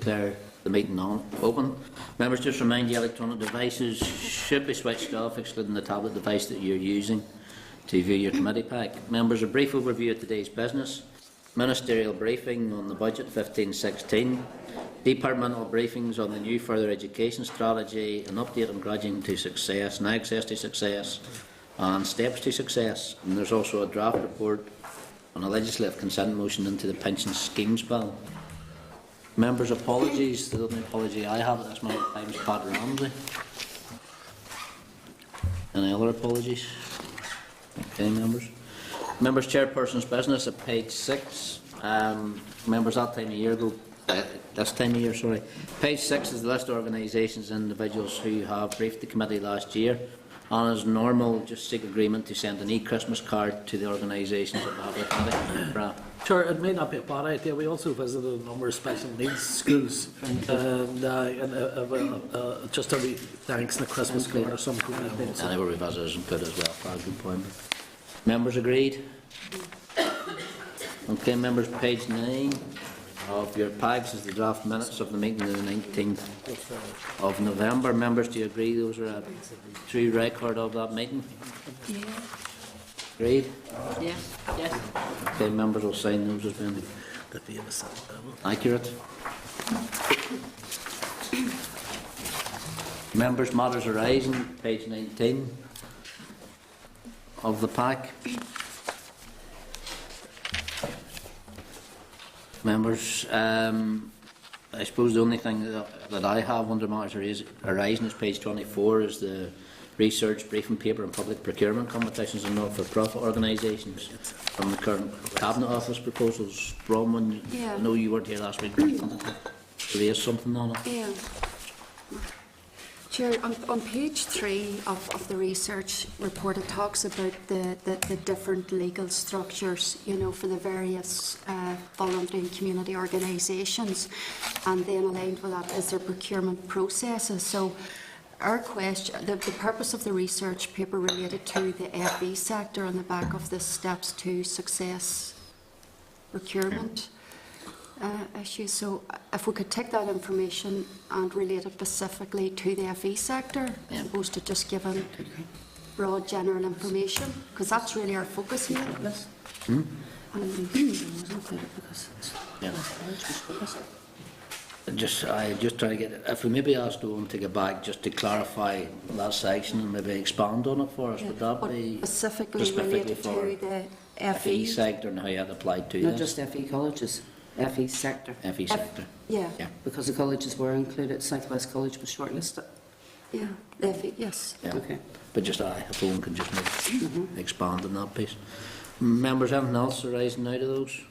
declare the meeting open. Members, just remind you, electronic devices should be switched off, excluding the tablet device that you're using to view your committee pack. Members, a brief overview of today's business. Ministerial briefing on the budget 15-16. Departmental briefings on the new further education strategy, an update on graduating to success and access to success, and steps to success. And there's also a draft report on a legislative consent motion into the pension schemes bill. Members, apologies. The only apology I have at this moment in time is Pat Ramsey. Any other apologies? Okay, members. Members, chairperson's business at page 6. Members, that time of year ago. This time of year, sorry. Page 6 is the list of organisations and individuals who have briefed the committee last year. And as normal, just seek agreement to send an e-Christmas card to the organisations that have the committee. Sure, it may not be a bad idea. We also visited a number of special needs schools, and just a wee thanks in a Christmas card or something. Anywhere we visit is good as well. Good point. Members agreed? Okay, members, page 9 of your packs is the draft minutes of the meeting of the 19th of November. Members, do you agree those are a true record of that meeting? Yeah. Agreed? Yeah. Yes. Okay, members will sign those as being accurate. Members, matters arising, page 19 of the pack. Members, I suppose the only thing that I have under matters arising is page 24 is the research briefing paper and public procurement competitions and not-for-profit organisations from the current Cabinet Office proposals. Bronwyn, Yeah. I know you weren't here last week, but you wanted to raise something on it. Yeah. Chair, on page 3 of the research report, it talks about the different legal structures, you know, for the various voluntary and community organisations, and then aligned with that is their procurement processes. So our question, the purpose of the research paper related to the FE sector on the back of the steps to success procurement issue. So if we could take that information and relate it specifically to the FE sector, as opposed to just giving broad general information, because that's really our focus here. I just try to get. If we maybe asked Owen to get back just to clarify that section and maybe expand on it for us, would that be specifically related for to the FE sector and how it applied to Not this? just FE colleges, FE sector. FE sector. Yeah. Because the colleges were included, South West College was shortlisted. Yeah, the FE, yes. Yeah. Okay. But just if Owen can just maybe expand on that piece. Members, anything else arising out of those?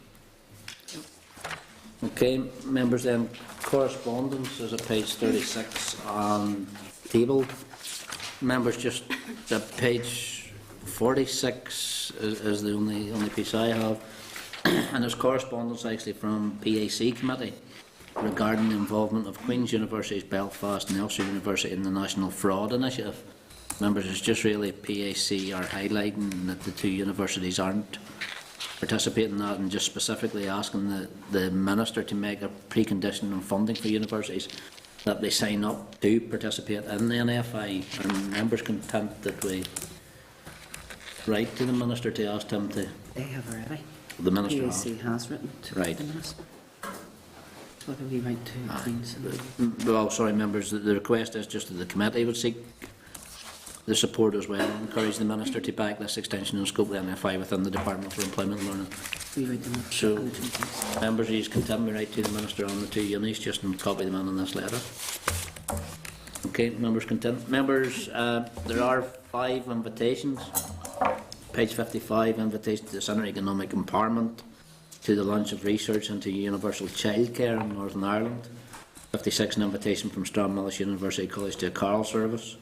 Okay, members, then correspondence is at page 36 and tabled. Members, just at page 46 is the only piece I have, and there's correspondence actually from PAC committee regarding the involvement of Queen's University's Belfast and Ulster University in the National Fraud Initiative. Members, it's just really PAC are highlighting that the two universities aren't participating in that, and just specifically asking the Minister to make a precondition on funding for universities that they sign up to participate in the NFI. Are members content that we write to the Minister to ask him to? They have already. The Minister PAC has written to Right. the Minister. What do we write to Queen's? Well, sorry, members, the request is just that the committee would seek the support as well, encourage the Minister to back this extension and scope of the NFI within the Department for Employment and Learning. We write them up. So, members, he's content we write to the Minister on the two unis, just and copy them in on this letter. Okay, members content. Members, there are 5 invitations. Page 55, invitation to the Centre of Economic Empowerment to the launch of research into universal childcare in Northern Ireland. 56, an invitation from Stranmillis University College to a carol service.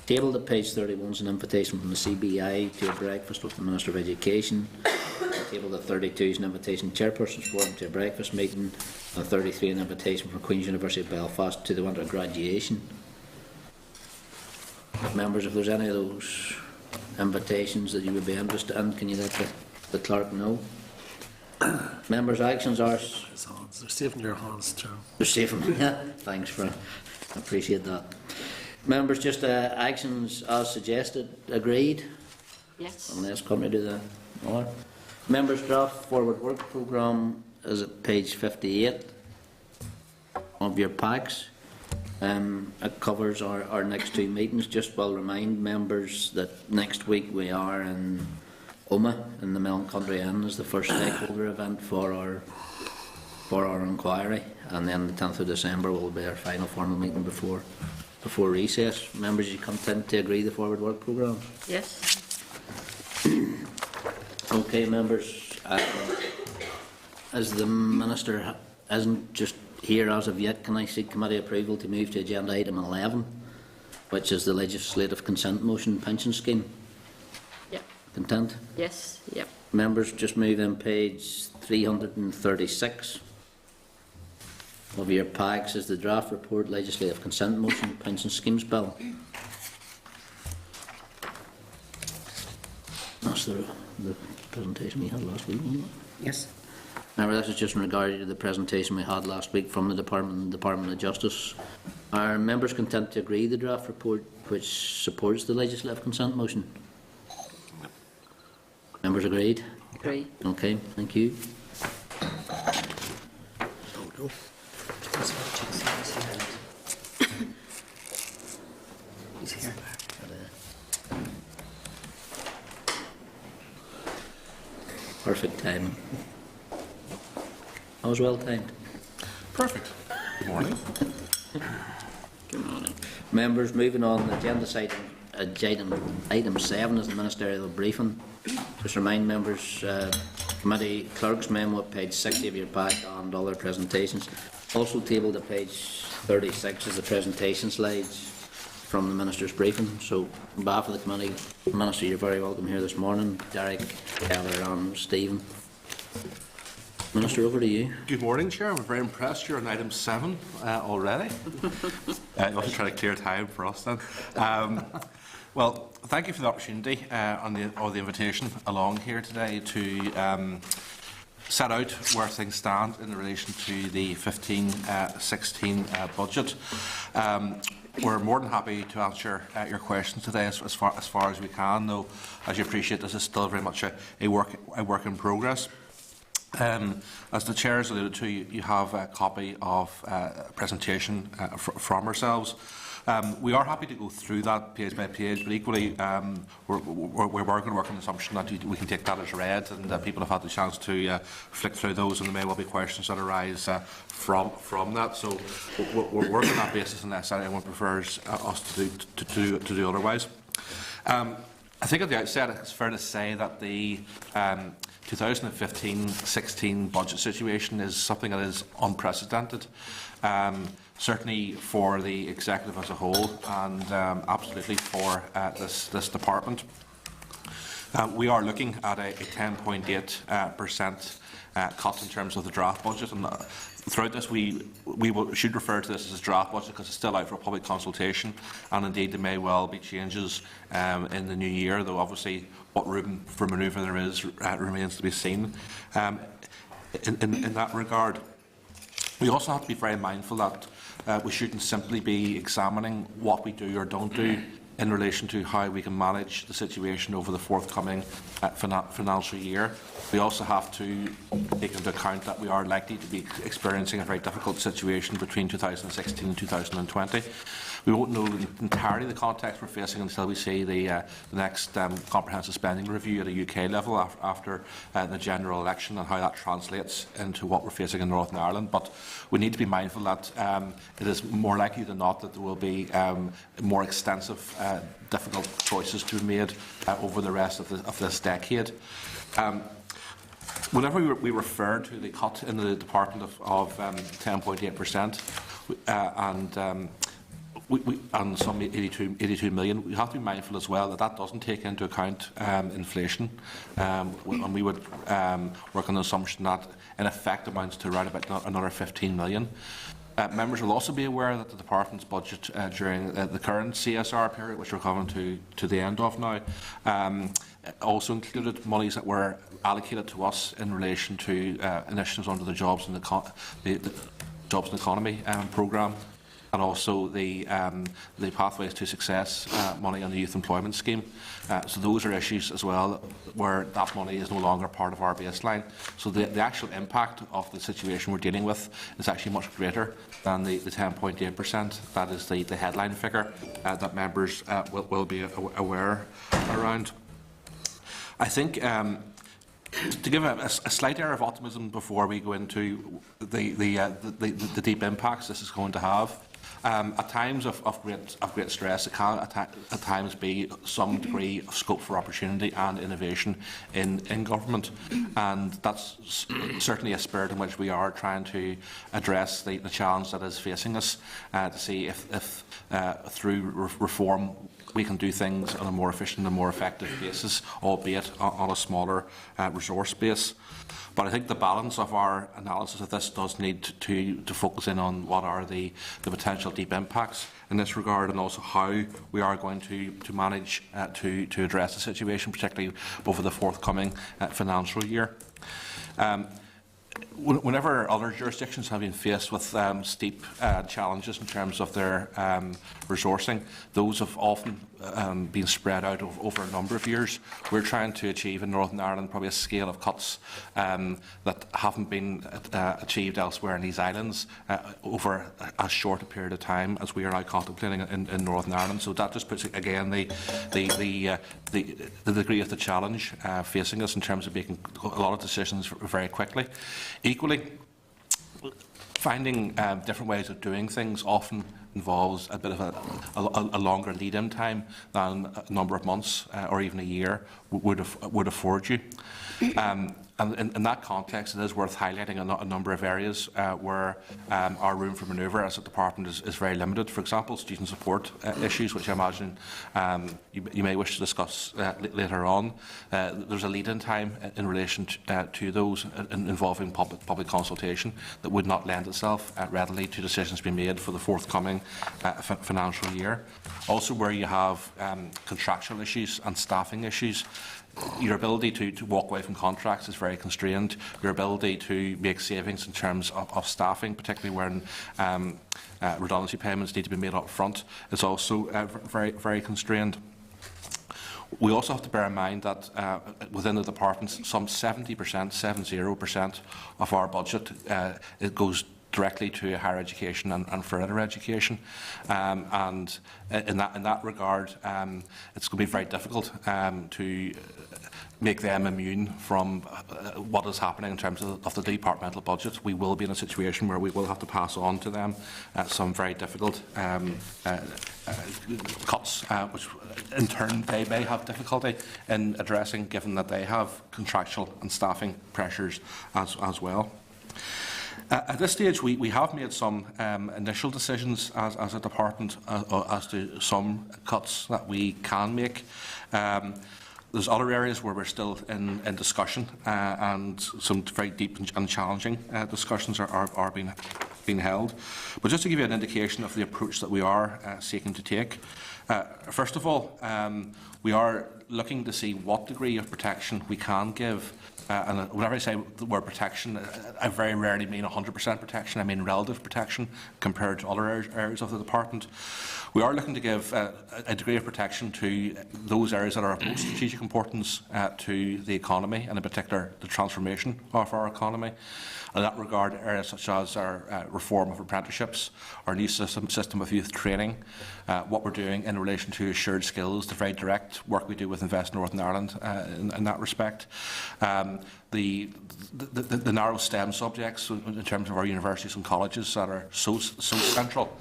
Tabled at page 31 is an invitation from the CBI to a breakfast with the Minister of Education. Tabled at 32 is an invitation Chairperson's Forum to a breakfast meeting. And 33, an invitation from Queen's University of Belfast to the winter graduation. Members, if there's any of those invitations that you would be interested in, can you let the clerk know? Members' actions are, His hands, they're safe in your hands, Chair. they're safe. Yeah, thanks, Frank. I appreciate that. Members, just actions as suggested, agreed? Yes. Unless coming to the or. Members' draft forward work programme is at page 58 of your packs. It covers our next two meetings. Just will remind members that next week we are in Omagh in the Melon Country Inn as the first stakeholder event for our inquiry, and then the 10th of December will be our final formal meeting before recess. Members, you content to agree the forward work programme? Yes. Okay, members, as the Minister isn't just here as of yet, can I seek committee approval to move to agenda item 11, which is the legislative consent motion pension scheme? Yep. Content? Yes. Yep. Members, just move in page 336 of your packs is the draft report legislative consent motion pension schemes bill. That's the presentation we had last week, wasn't it? Yes. Remember, this is just in regard to the presentation we had last week from the Department of Justice. Are members content to agree the draft report which supports the legislative consent motion? Members agreed? Agree. Okay, thank you. He's here. Perfect timing. That was well timed. Perfect. Good morning. Good morning. Members, moving on, agenda item 7 is the ministerial briefing. Just remind members, committee clerk's memo at page 60 of your pack and all their presentations. Also tabled at page 36 is the presentation slides from the Minister's briefing. So, on behalf of the committee, Minister, you're very welcome here this morning. Derek, Heather and Stephen. Minister, over to you. Good morning, Chair. I'm very impressed you're on item 7 already. You'll have to try to clear time for us then. Well, thank you for the opportunity or the invitation along here today to set out where things stand in relation to the 15-16 budget. We're more than happy to answer your questions today as far as we can, though, as you appreciate, this is still very much a work in progress. As the Chair has alluded to, you have a copy of a presentation from ourselves. We are happy to go through that page by page, but equally we're going to work on the assumption that we can take that as read and that people have had the chance to flick through those, and there may well be questions that arise from that. So we're working on that basis unless anyone prefers us to do otherwise. I think at the outset it's fair to say that the 2015-16 budget situation is something that is unprecedented, certainly for the executive as a whole, and absolutely for this department. We are looking at a 10.8% cut in terms of the draft budget, and throughout this we should refer to this as a draft budget because it's still out for public consultation, and indeed there may well be changes in the new year, though obviously what room for manoeuvre there is remains to be seen. In that regard, we also have to be very mindful that we shouldn't simply be examining what we do or don't do in relation to how we can manage the situation over the forthcoming financial year. We also have to take into account that we are likely to be experiencing a very difficult situation between 2016 and 2020. We won't know entirely the context we're facing until we see the next comprehensive spending review at a UK level after the general election, and how that translates into what we're facing in Northern Ireland. But we need to be mindful that it is more likely than not that there will be more extensive, difficult choices to be made over the rest of this decade. Whenever we refer to the cut in the department of 10.8% and some 82 million, we have to be mindful as well that that doesn't take into account inflation, and we would work on the assumption that in effect amounts to around about another 15 million. Members will also be aware that the Department's budget during the current CSR period, which we're coming to the end of now, also included monies that were allocated to us in relation to initiatives under the Jobs and Jobs and Economy programme, and also the Pathways to Success money on the Youth Employment Scheme. So those are issues as well where that money is no longer part of our baseline. So the actual impact of the situation we're dealing with is actually much greater than the 10.8%. That is the headline figure that members will be aware around. I think to give a slight air of optimism before we go into the deep impacts this is going to have, at times of great stress, it can at times be some degree of scope for opportunity and innovation in government, and that's certainly a spirit in which we are trying to address the challenge that is facing us, to see if through reform we can do things on a more efficient and more effective basis, albeit on a smaller resource base. But I think the balance of our analysis of this does need to focus in on what are the potential deep impacts in this regard, and also how we are going to manage to address the situation, particularly over the forthcoming financial year. Whenever other jurisdictions have been faced with steep challenges in terms of their resourcing, those have often been spread out over a number of years. We're trying to achieve in Northern Ireland probably a scale of cuts that haven't been achieved elsewhere in these islands over as short a period of time as we are now contemplating in Northern Ireland. So that just puts again the degree of the challenge facing us in terms of making a lot of decisions very quickly. Equally, finding different ways of doing things often involves a bit of a longer lead-in time than a number of months or even a year would afford you. And in that context, it is worth highlighting a number of areas where our room for manoeuvre as a department is very limited. For example, student support issues, which I imagine you may wish to discuss later on. There's a lead-in time in relation to those involving public consultation that would not lend itself readily to decisions being made for the forthcoming financial year. Also, where you have contractual issues and staffing issues, your ability to walk away from contracts is very constrained. Your ability to make savings in terms of staffing, particularly when redundancy payments need to be made up front, is also very constrained. We also have to bear in mind that within the department, some 70% of our budget it goes directly to higher education and further education, and in that regard, it's going to be very difficult to make them immune from what is happening in terms of the departmental budget. We will be in a situation where we will have to pass on to them some very difficult cuts, which in turn they may have difficulty in addressing, given that they have contractual and staffing pressures as well. At this stage, we have made some initial decisions as a department as to some cuts that we can make. There's other areas where we're still in discussion, and some very deep and challenging discussions are being held. But just to give you an indication of the approach that we are seeking to take, first of all, we are looking to see what degree of protection we can give. And whenever I say the word protection, I very rarely mean 100% protection. I mean relative protection compared to other areas of the department. We are looking to give a degree of protection to those areas that are of most strategic importance to the economy, and in particular the transformation of our economy. In that regard, areas such as our reform of apprenticeships, our new system of youth training, what we're doing in relation to assured skills, the very direct work we do with Invest Northern Ireland in that respect. The narrow STEM subjects in terms of our universities and colleges that are so central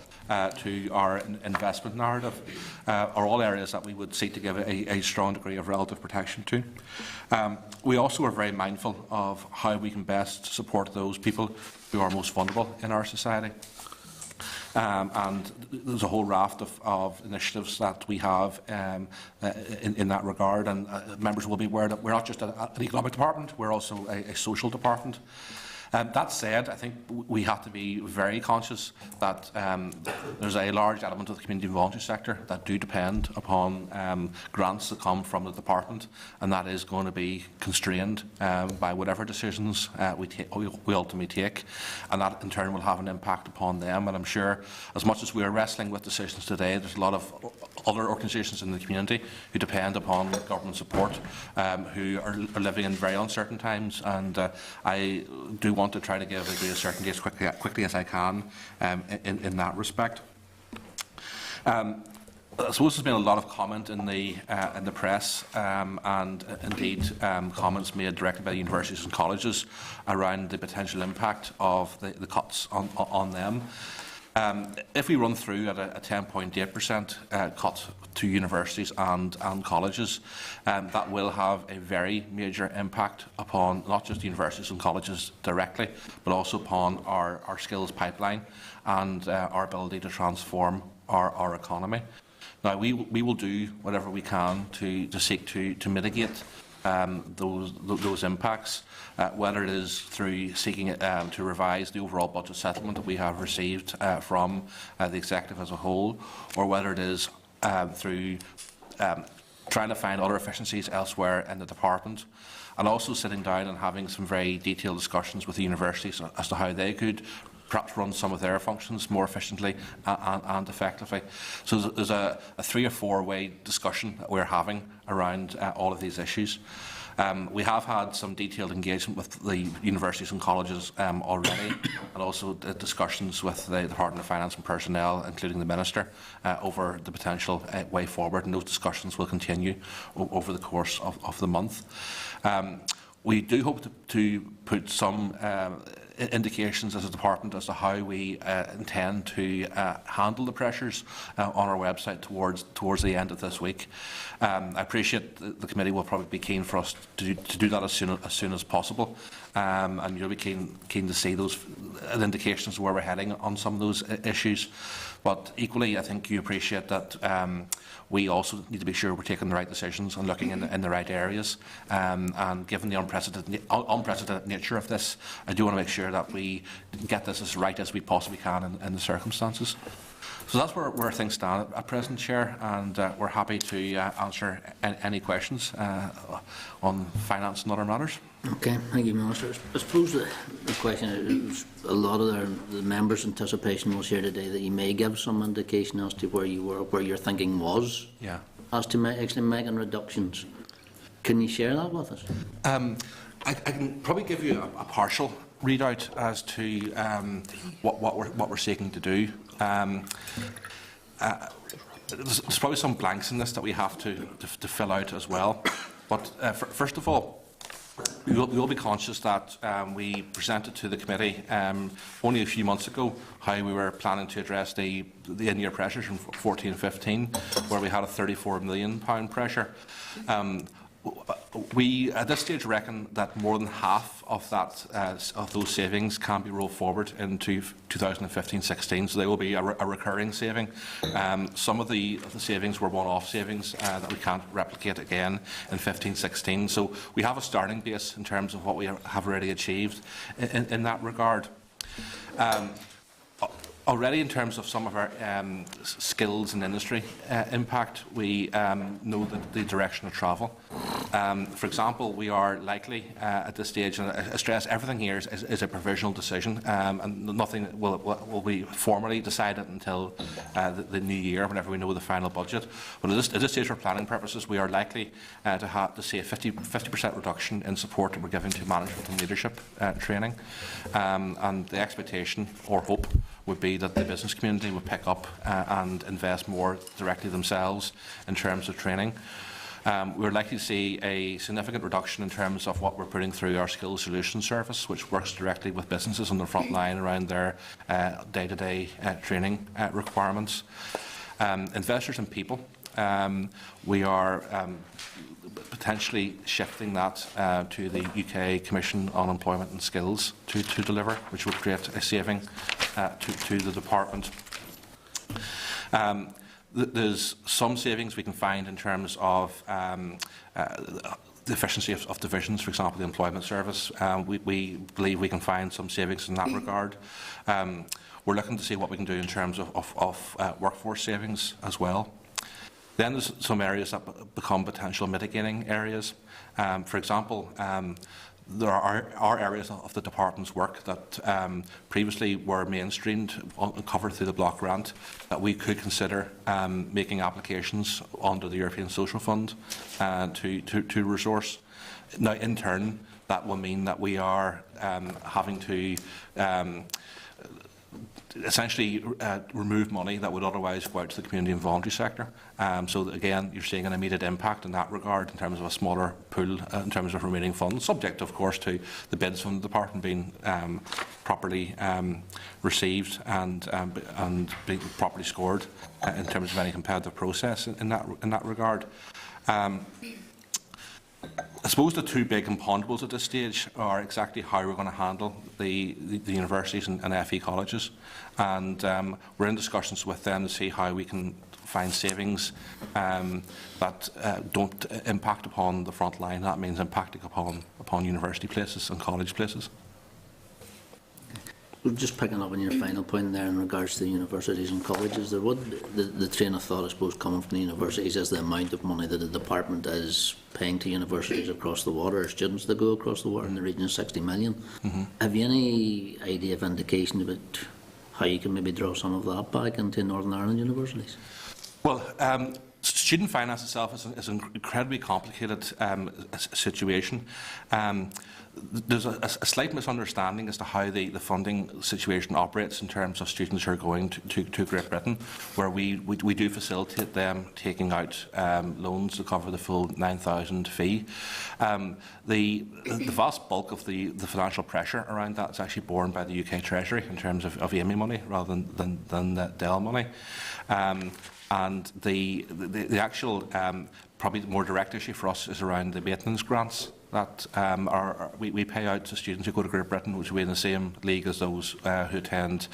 to our investment narrative are all areas that we would seek to give a strong degree of relative protection to. We also are very mindful of how we can best support those people who are most vulnerable in our society. And there's a whole raft of initiatives that we have in that regard, and members will be aware that we're not just an economic department, we're also a social department. That said, I think we have to be very conscious that there's a large element of the community voluntary sector that do depend upon grants that come from the department, and that is going to be constrained by whatever decisions we ultimately take, and that in turn will have an impact upon them. And I'm sure, as much as we are wrestling with decisions today, there's a lot of other organisations in the community who depend upon government support, who are living in very uncertain times, and I do want to try to give a degree of certainty as quickly as I can in that respect. I suppose there's been a lot of comment in the press and indeed comments made directly by universities and colleges around the potential impact of the cuts on them. If we run through at a 10.8% cut to universities and colleges, that will have a very major impact upon not just universities and colleges directly, but also upon our skills pipeline and our ability to transform our economy. Now, we will do whatever we can to seek to mitigate those impacts, whether it is through seeking to revise the overall budget settlement that we have received from the Executive as a whole, or whether it is through trying to find other efficiencies elsewhere in the department, and also sitting down and having some very detailed discussions with the universities as to how they could perhaps run some of their functions more efficiently and effectively. So there's a 3 or 4 way discussion that we're having around all of these issues. We have had some detailed engagement with the universities and colleges already, and also discussions with the Department of Finance and Personnel, including the Minister, over the potential way forward, and those discussions will continue over the course of the month. We do hope to put some indications as a department as to how we intend to handle the pressures on our website towards the end of this week. I appreciate the committee will probably be keen for us to do that as soon as possible, and you'll be keen to see those indications of where we're heading on some of those issues. But equally, I think you appreciate that we also need to be sure we're taking the right decisions and looking in the right areas. And given the unprecedented nature of this, I do want to make sure that we get this as right as we possibly can in the circumstances. So that's where things stand at present, Chair, and we're happy to answer any questions on finance and other matters. Okay, thank you, Minister. I suppose the question is, a lot of the members' anticipation was here today that you may give some indication as to where you were, where your thinking was, as to actually making reductions. Can you share that with us? I can probably give you a partial readout as to what we're seeking to do. There's probably some blanks in this that we have to fill out as well. But first of all, we will be conscious that we presented to the committee only a few months ago how we were planning to address the in-year pressures from 14-15, where we had a £34 million pressure. We, at this stage, reckon that more than half of that of those savings can be rolled forward into 2015-16, so they will be a recurring saving. Some of the savings were one-off savings that we can't replicate again in 15-16. So we have a starting base in terms of what we have already achieved in that regard. Already, in terms of some of our skills and industry impact, we know the direction of travel. For example, we are likely at this stage, and I stress everything here is a provisional decision, and nothing will be formally decided until the new year, whenever we know the final budget. But at this stage, for planning purposes, we are likely to see a 50% reduction in support that we're giving to management and leadership training, and the expectation or hope would be that the business community would pick up and invest more directly themselves in terms of training. We're likely to see a significant reduction in terms of what we're putting through our Skills Solutions Service, which works directly with businesses on the front line around their day-to-day training requirements. Investors in people, we are potentially shifting that to the UK Commission on Employment and Skills to deliver, which will create a saving to the department. There's some savings we can find in terms of the efficiency of divisions, for example, the Employment Service. We believe we can find some savings in that regard. We're looking to see what we can do in terms of workforce savings as well. Then there's some areas that become potential mitigating areas. For example, there are areas of the department's work that previously were mainstreamed and covered through the block grant that we could consider making applications under the European Social Fund to resource. Now, in turn, that will mean that we are having to essentially remove money that would otherwise go out to the community and voluntary sector. So that, again, you're seeing an immediate impact in that regard in terms of a smaller pool in terms of remaining funds, subject, of course, to the bids from the department being properly received and being properly scored in terms of any competitive process in that regard. I suppose the two big imponderables at this stage are exactly how we're going to handle the universities and FE colleges, and we're in discussions with them to see how we can find savings that don't impact upon the front line. That means impacting upon university places and college places. Well, just picking up on your final point there in regards to the universities and colleges, there would the train of thought, I suppose, coming from the universities is the amount of money that the department is paying to universities across the water, students that go across the water in the region of 60 million. Mm-hmm. Have you any idea of indication about how you can maybe draw some of that back into Northern Ireland universities? Well, student finance itself is an incredibly complicated situation. There's a slight misunderstanding as to how the funding situation operates in terms of students who are going to Great Britain, where we do facilitate them taking out loans to cover the full 9,000 fee. The vast bulk of the financial pressure around that is actually borne by the UK Treasury in terms of AMI money rather than the DEL money. And the actual, probably the more direct issue for us is around the maintenance grants that we pay out to students who go to Great Britain, which will be in the same league as those who attend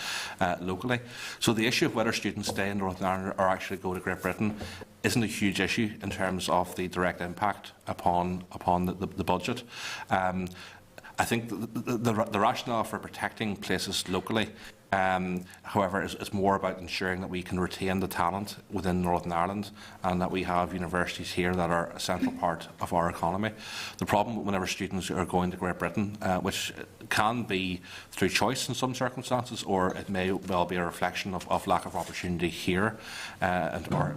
locally. So the issue of whether students stay in Northern Ireland or actually go to Great Britain isn't a huge issue in terms of the direct impact upon the budget. I think the rationale for protecting places locally, however, is more about ensuring that we can retain the talent within Northern Ireland and that we have universities here that are a central part of our economy. The problem whenever students are going to Great Britain, which can be through choice in some circumstances, or it may well be a reflection of lack of opportunity here, or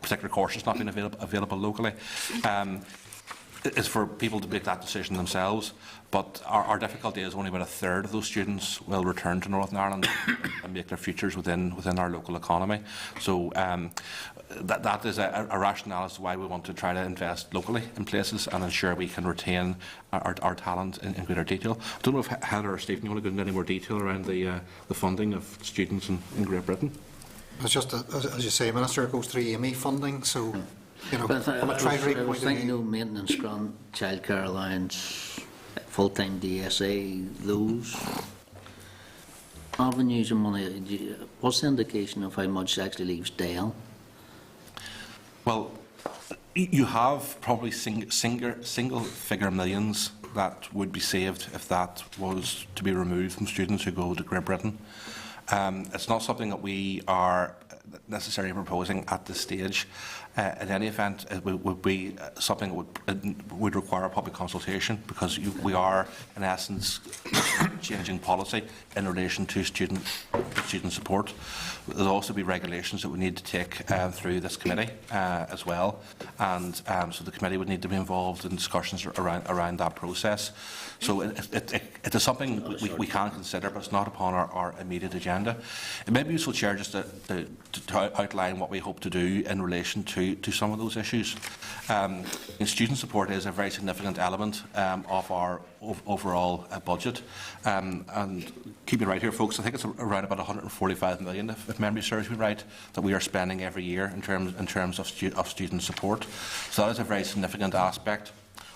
particular courses not being available locally, is for people to make that decision themselves. But our difficulty is only about a third of those students will return to Northern Ireland and make their futures within our local economy. So that is a rationale as to why we want to try to invest locally in places and ensure we can retain our talent in greater detail. I don't know if Heather or Stephen, you want to go into any more detail around the funding of students in Great Britain? It's just, as you say, Minister, it goes through AMI funding, so... You know, from a Treasury point of view, you know, maintenance grant, childcare allowance, full-time DSA, those avenues of money. What's the indication of how much actually leaves DEL? Well, you have probably single figure millions that would be saved if that was to be removed from students who go to Great Britain. It's not something that we are necessarily proposing at this stage. In any event, it would be something that would require a public consultation, because we are, in essence, changing policy in relation to student support. There will also be regulations that we need to take through this committee as well, and so the committee would need to be involved in discussions around that process. So it is something we can consider, but it's not upon our immediate agenda. It may be useful, Chair, just to outline what we hope to do in relation to some of those issues. Student support is a very significant element of our overall budget, and keep me right here, folks, I think it's around about 145 million, if memory serves me right, that we are spending every year in terms of student support. So that is a very significant aspect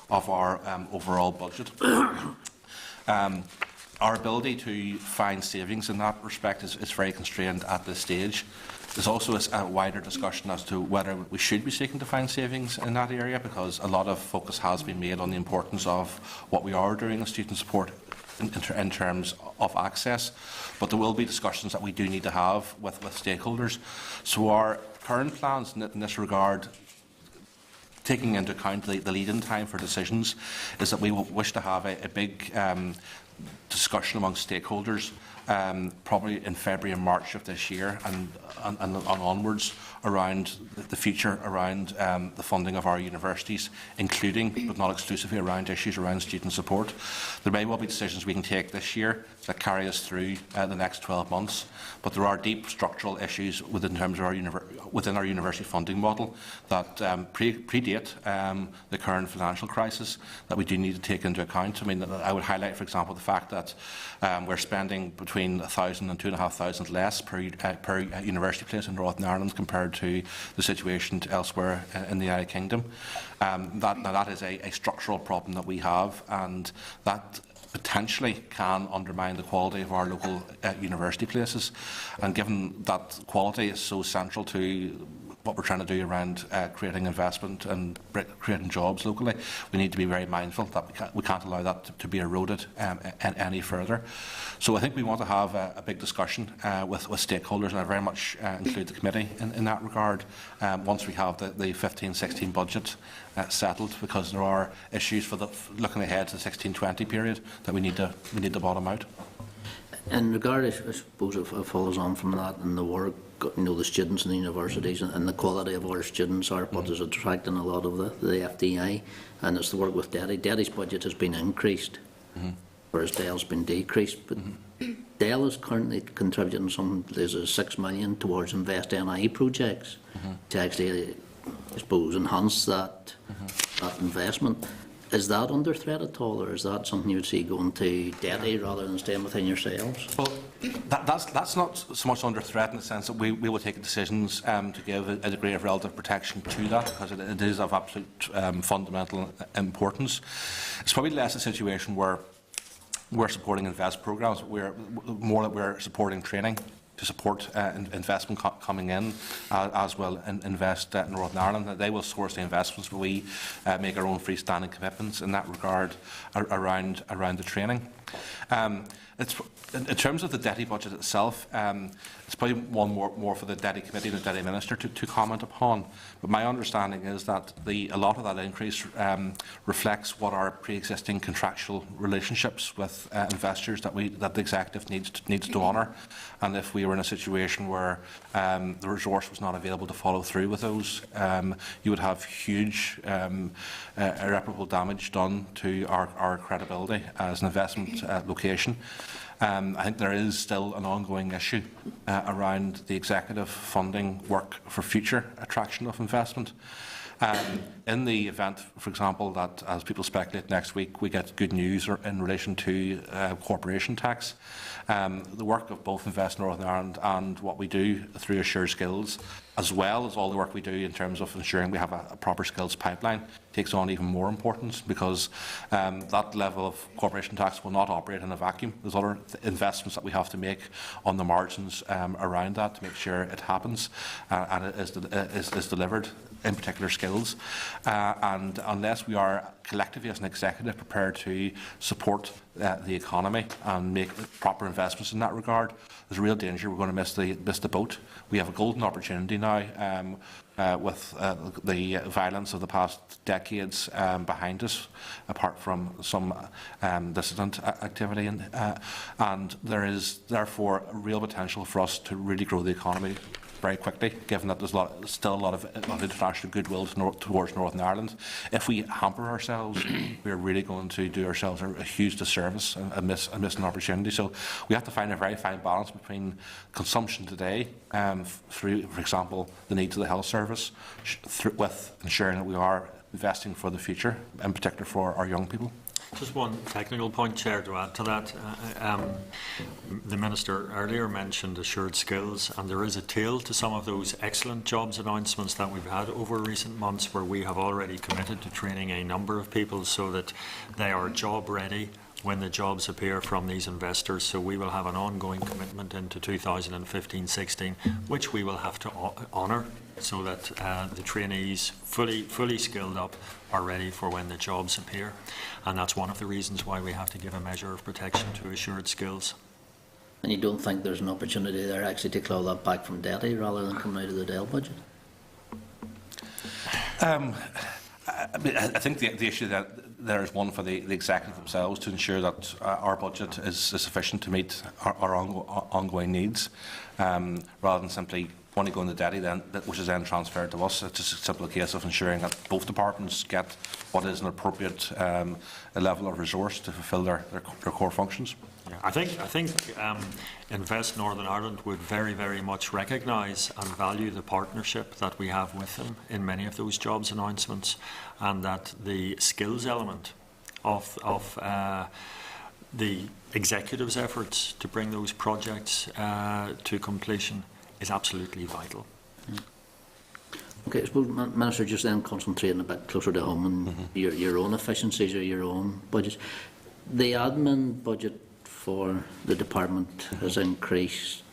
of our overall budget. our ability to find savings in that respect is very constrained at this stage. There's also a wider discussion as to whether we should be seeking to find savings in that area, because a lot of focus has been made on the importance of what we are doing in student support in terms of access. But there will be discussions that we do need to have with stakeholders. So our current plans in this regard, taking into account the lead-in time for decisions, is that we will wish to have a big discussion among stakeholders probably in February and March of this year and onwards around the future around the funding of our universities, including but not exclusively around issues around student support. There may well be decisions we can take this year that carry us through the next 12 months, but there are deep structural issues within terms of our university funding model that predate the current financial crisis that we do need to take into account. I mean, I would highlight, for example, the fact that we're spending between 1,000 and 2,500 less per university place in Northern Ireland compared to the situation elsewhere in the United Kingdom. That is a structural problem that we have, and that potentially can undermine the quality of our local university places. And given that quality is so central to what we're trying to do around creating investment and creating jobs locally, we need to be very mindful that we can't allow that to be eroded any further. So I think we want to have a big discussion with stakeholders, and I very much include the committee in that regard once we have the 15-16 budget settled, because there are issues for looking ahead to the 16-20 period that we need to bottom out. In regard, I suppose it follows on from that, and the work, the students in the universities and the quality of our students are what is attracting a lot of the FDI, and it's the work with DETI. DETI's budget has been increased, whereas DEL's been decreased. But DEL is currently contributing there's a 6 million towards Invest NI projects to actually, I suppose, enhance that investment. Is that under threat at all, or is that something you would see going to DETI rather than staying within yourselves? Well, that's not so much under threat in the sense that we will take decisions to give a degree of relative protection to that, because it is of absolute fundamental importance. It's probably less a situation where we're supporting invest programmes, more that we're supporting training to support investment coming in, as well invest in Northern Ireland. They will source the investments, but we make our own freestanding commitments in that regard around the training. In terms of the DETI budget itself, it's probably one more for the DETI committee and the DETI minister to comment upon. But my understanding is that a lot of that increase reflects what are pre-existing contractual relationships with investors that the executive needs to honour. And if we were in a situation where the resource was not available to follow through with those, you would have huge irreparable damage done to our credibility as an investment location. I think there is still an ongoing issue around the executive funding work for future attraction of investment. In the event, for example, that, as people speculate, next week we get good news in relation to corporation tax, the work of both Invest Northern Ireland and what we do through Assure Skills, as well as all the work we do in terms of ensuring we have a proper skills pipeline, takes on even more importance, because that level of corporation tax will not operate in a vacuum. There's other investments that we have to make on the margins around that to make sure it happens and it is delivered, in particular skills. And unless we are collectively as an executive prepared to support the economy and make proper investments in that regard, there's a real danger we're going to miss the boat. We have a golden opportunity now with the violence of the past decades behind us, apart from some dissident activity, and there is therefore a real potential for us to really grow the economy very quickly, given that there's still a lot of international goodwill towards Northern Ireland. If we hamper ourselves, we're really going to do ourselves a huge disservice and miss an opportunity. So we have to find a very fine balance between consumption today, through, for example, the needs of the health service, with ensuring that we are investing for the future, in particular for our young people. Just one technical point, Chair, to add to that. The Minister earlier mentioned assured skills, and there is a tail to some of those excellent jobs announcements that we've had over recent months, where we have already committed to training a number of people so that they are job ready when the jobs appear from these investors. So we will have an ongoing commitment into 2015-16, which we will have to honour, so that the trainees, fully skilled up, are ready for when the jobs appear. And that's one of the reasons why we have to give a measure of protection to assured skills. And you don't think there's an opportunity there actually to claw that back from DETI rather than coming out of the DEL budget? I think the issue that there is one for the executive themselves to ensure that our budget is sufficient to meet our ongoing needs, rather than simply money going to DETI, which is then transferred to us. It's just a simple case of ensuring that both departments get what is an appropriate level of resource to fulfil their core functions. Yeah, I think Invest Northern Ireland would very much recognise and value the partnership that we have with them in many of those jobs announcements, and that the skills element of the executive's efforts to bring those projects to completion is absolutely vital. Okay, I suppose, Minister, just then concentrating a bit closer to home and your own efficiencies or your own budgets. The admin budget for the department has increased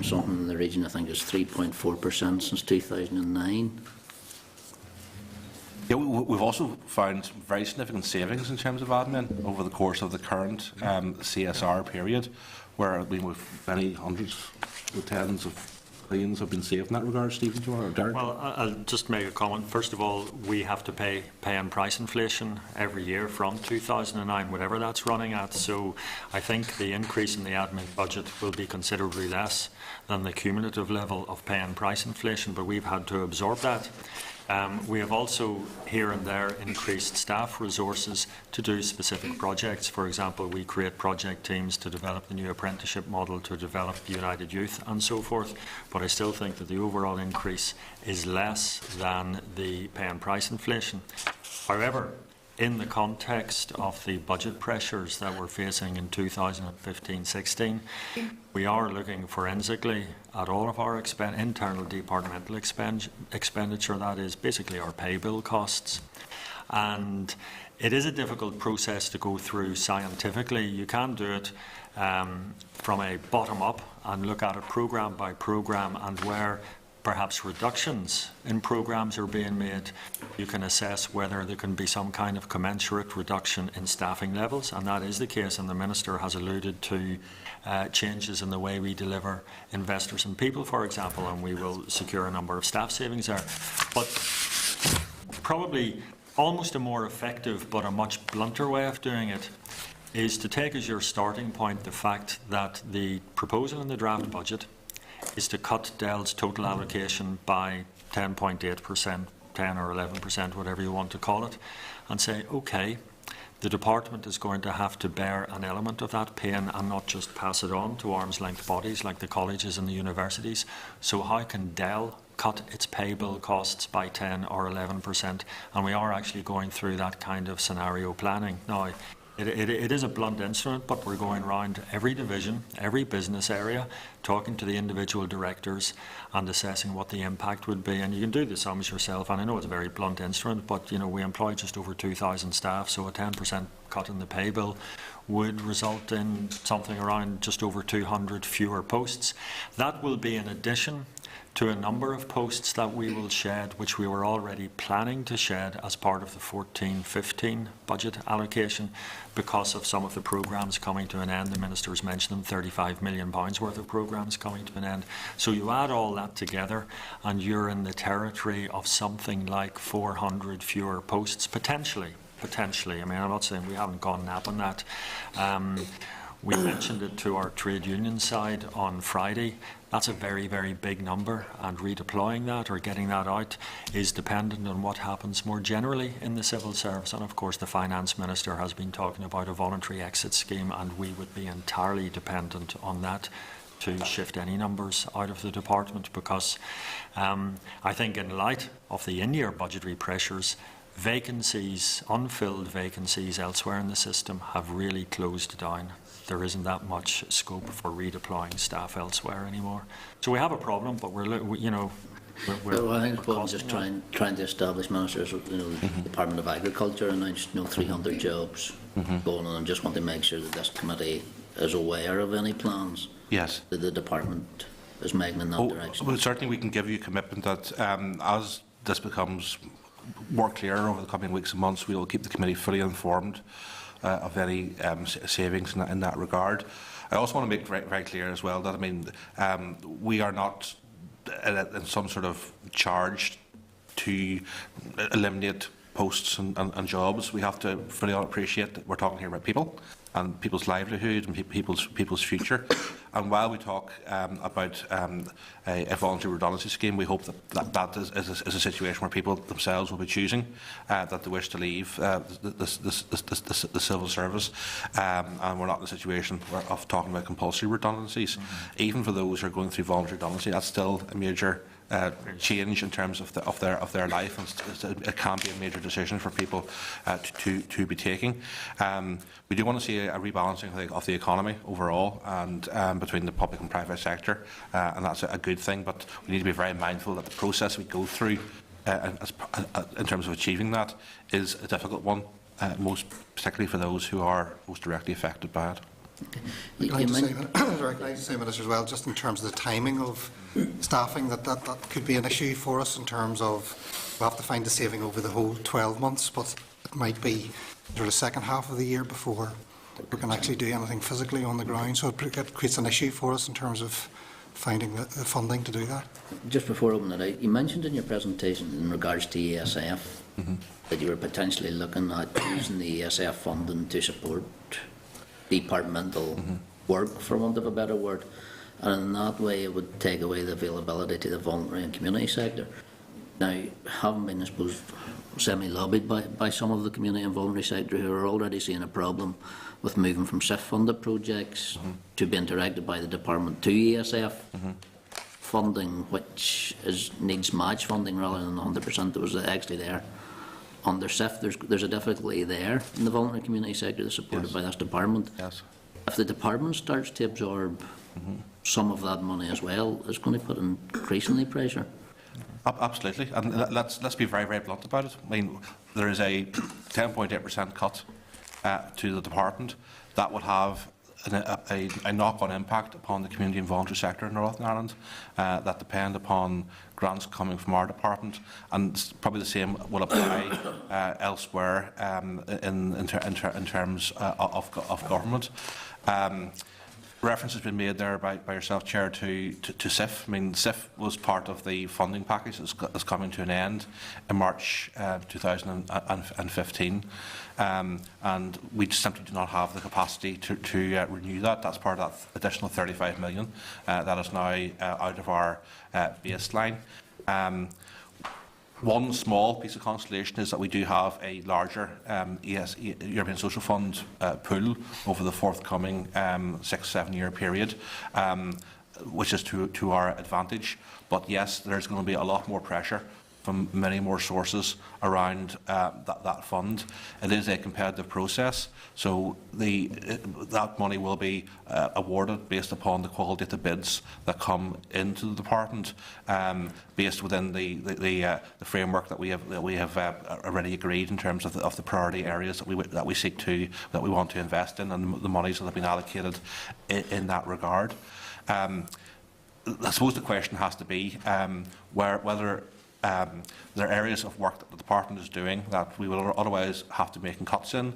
something in the region, I think it's 3.4% since 2009. Yeah, we've also found very significant savings in terms of admin over the course of the current CSR period, where we've many hundreds of tens of millions have been saved in that regard. Stephen, or Derek? Well, I'll just make a comment. First of all, we have to pay and price inflation every year from 2009, whatever that's running at. So I think the increase in the admin budget will be considerably less than the cumulative level of pay and price inflation, but we've had to absorb that. We have also here and there increased staff resources to do specific projects. For example, we create project teams to develop the new apprenticeship model, to develop United Youth and so forth. But I still think that the overall increase is less than the pay and price inflation. However, in the context of the budget pressures that we're facing in 2015-16, we are looking forensically at all of our internal departmental expenditure, that is basically our pay bill costs. And it is a difficult process to go through scientifically. You can do it from a bottom up and look at it programme by programme, and where perhaps reductions in programmes are being made, you can assess whether there can be some kind of commensurate reduction in staffing levels, and that is the case, and the Minister has alluded to changes in the way we deliver Investors in People, for example, and we will secure a number of staff savings there. But probably almost a more effective but a much blunter way of doing it is to take as your starting point the fact that the proposal in the draft budget is to cut DEL's total allocation by 10.8%, 10 or 11%, whatever you want to call it, and say, OK, the department is going to have to bear an element of that pain and not just pass it on to arm's-length bodies like the colleges and the universities. So how can DEL cut its pay bill costs by 10 or 11%? And we are actually going through that kind of scenario planning. Now, it is a blunt instrument, but we're going around every division, every business area, talking to the individual directors and assessing what the impact would be. And you can do the sums yourself, and I know it's a very blunt instrument, but you know, we employ just over 2,000 staff, so a 10% cut in the pay bill would result in something around just over 200 fewer posts. That will be in addition to a number of posts that we will shed, which we were already planning to shed as part of the 14-15 budget allocation, because of some of the programmes coming to an end. The Minister's mentioned them, £35 million worth of programmes coming to an end. So you add all that together and you're in the territory of something like 400 fewer posts, potentially. I mean, I'm not saying we haven't gone nap on that. We mentioned it to our trade union side on Friday. That's a very, very big number, and redeploying that or getting that out is dependent on what happens more generally in the civil service. And of course, the Finance Minister has been talking about a voluntary exit scheme, and we would be entirely dependent on that to shift any numbers out of the department, because I think in light of the in-year budgetary pressures, vacancies, unfilled vacancies elsewhere in the system have really closed down. There isn't that much scope for redeploying staff elsewhere anymore. So we have a problem, but Well, I think it's just trying to establish, ministers, the Department of Agriculture announced 300 jobs going on, and just want to make sure that this committee is aware of any plans Yes. that the department is making in that direction. Well, certainly we can give you a commitment that as this becomes more clear over the coming weeks and months, we will keep the committee fully informed of any savings in that regard. I also want to make very, very clear as well that, I mean, we are not in some sort of charge to eliminate posts and jobs. We have to fully appreciate that we're talking here about people and people's livelihood and people's future. And while we talk about a voluntary redundancy scheme, we hope that is a situation where people themselves will be choosing that they wish to leave the civil service, and we're not in a situation of talking about compulsory redundancies. Even for those who are going through voluntary redundancy, that's still a major change in terms of their life, and it can be a major decision for people to be taking. We do want to see a rebalancing of the economy overall, and between the public and private sector, and that's a good thing. But we need to be very mindful that the process we go through in terms of achieving that is a difficult one, most particularly for those who are most directly affected by it. I'd like to say, Minister, as well, just in terms of the timing of staffing, that could be an issue for us in terms of we'll have to find a saving over the whole 12 months, but it might be the second half of the year before we can actually do anything physically on the ground. So it creates an issue for us in terms of finding the funding to do that. Just before opening it out, you mentioned in your presentation in regards to ESF that you were potentially looking at using the ESF funding to support departmental work, for want of a better word, and in that way it would take away the availability to the voluntary and community sector. Now, having been, I suppose, semi-lobbied by some of the community and voluntary sector who are already seeing a problem with moving from SIF-funded projects to being directed by the department to ESF funding, which needs match funding rather than 100% that was actually there under SIF. There's a difficulty there in the voluntary community sector that's supported by this department. Yes. If the department starts to absorb some of that money as well, it's going to put increasingly pressure. Absolutely, and let's be very, very blunt about it. I mean, there is a 10.8% cut to the department that would have a knock-on impact upon the community and voluntary sector in Northern Ireland that depend upon grants coming from our department, and probably the same will apply elsewhere in terms of government. Reference has been made there by yourself, Chair, to SIF. I mean, SIF was part of the funding package that's coming to an end in March 2015, and we simply do not have the capacity to renew that. That's part of that additional 35 million that is now out of our baseline. One small piece of consolation is that we do have a larger European Social Fund pool over the forthcoming 6-7 year period, which is to our advantage. But yes, there's going to be a lot more pressure from many more sources around that fund. It is a competitive process, so that money will be awarded based upon the quality of the bids that come into the department, based within the framework that we have already agreed in terms of the priority areas that we want to invest in, and the monies that have been allocated in that regard. I suppose the question has to be whether there are areas of work that the department is doing that we will otherwise have to make cuts in,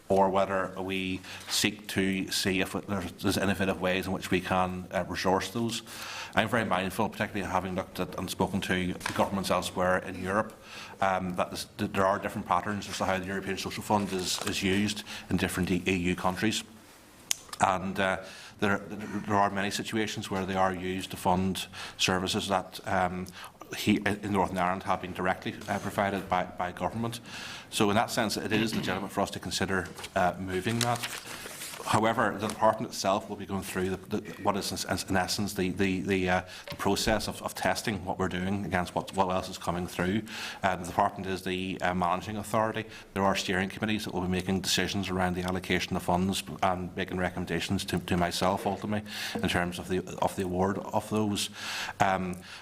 or whether we seek to see if there's innovative ways in which we can resource those. I'm very mindful, particularly having looked at and spoken to governments elsewhere in Europe, that there are different patterns as to how the European Social Fund is used in different EU countries. And there are many situations where they are used to fund services that here in Northern Ireland have been directly provided by government. So in that sense, it is legitimate for us to consider moving that. However, the department itself will be going through what is, in essence, the process of testing what we're doing against what else is coming through. The department is the managing authority. There are steering committees that will be making decisions around the allocation of funds and making recommendations to myself ultimately in terms of the award of those.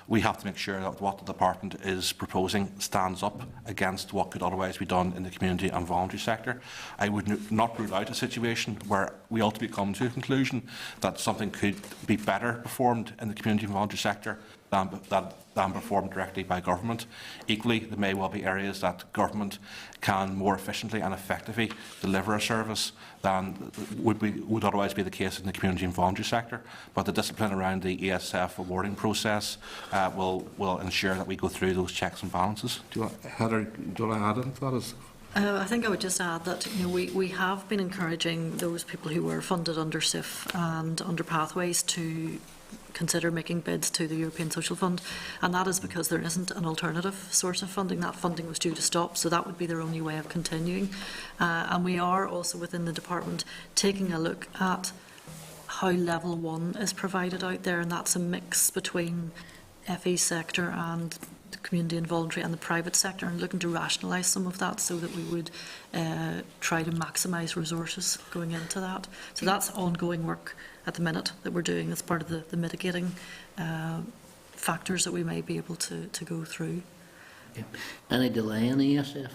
We have to make sure that what the department is proposing stands up against what could otherwise be done in the community and voluntary sector. I would not rule out a situation where we ultimately come to a conclusion that something could be better performed in the community and voluntary sector than performed directly by government. Equally, there may well be areas that government can more efficiently and effectively deliver a service than would otherwise be the case in the community and voluntary sector. But the discipline around the ESF awarding process will ensure that we go through those checks and balances. Heather, do you want to add into that? I think I would just add that we have been encouraging those people who were funded under SIF and under Pathways to consider making bids to the European Social Fund, and that is because there isn't an alternative source of funding. That funding was due to stop, so that would be their only way of continuing. And we are also within the department taking a look at how level 1 is provided out there, and that's a mix between FE sector and the community and voluntary and the private sector, and looking to rationalise some of that so that we would try to maximise resources going into that. So that's ongoing work at the minute that we're doing as part of the mitigating factors that we may be able to go through. Yeah. Any delay in ESF?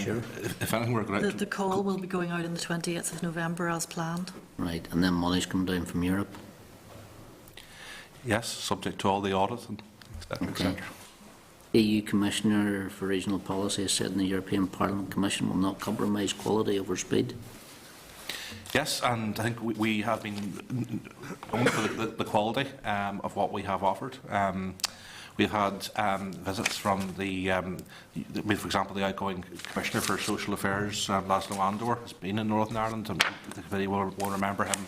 Sure. If anything, we're going The call will be going out on the 28th of November as planned. Right, and then money's come down from Europe? Yes, subject to all the audits and etc. EU Commissioner for Regional Policy has said in the European Parliament Commission will not compromise quality over speed. Yes, and I think we have been known for the quality of what we have offered. We've had visits from for example, the outgoing Commissioner for Social Affairs, Laszlo Andor, has been in Northern Ireland, and the committee will remember him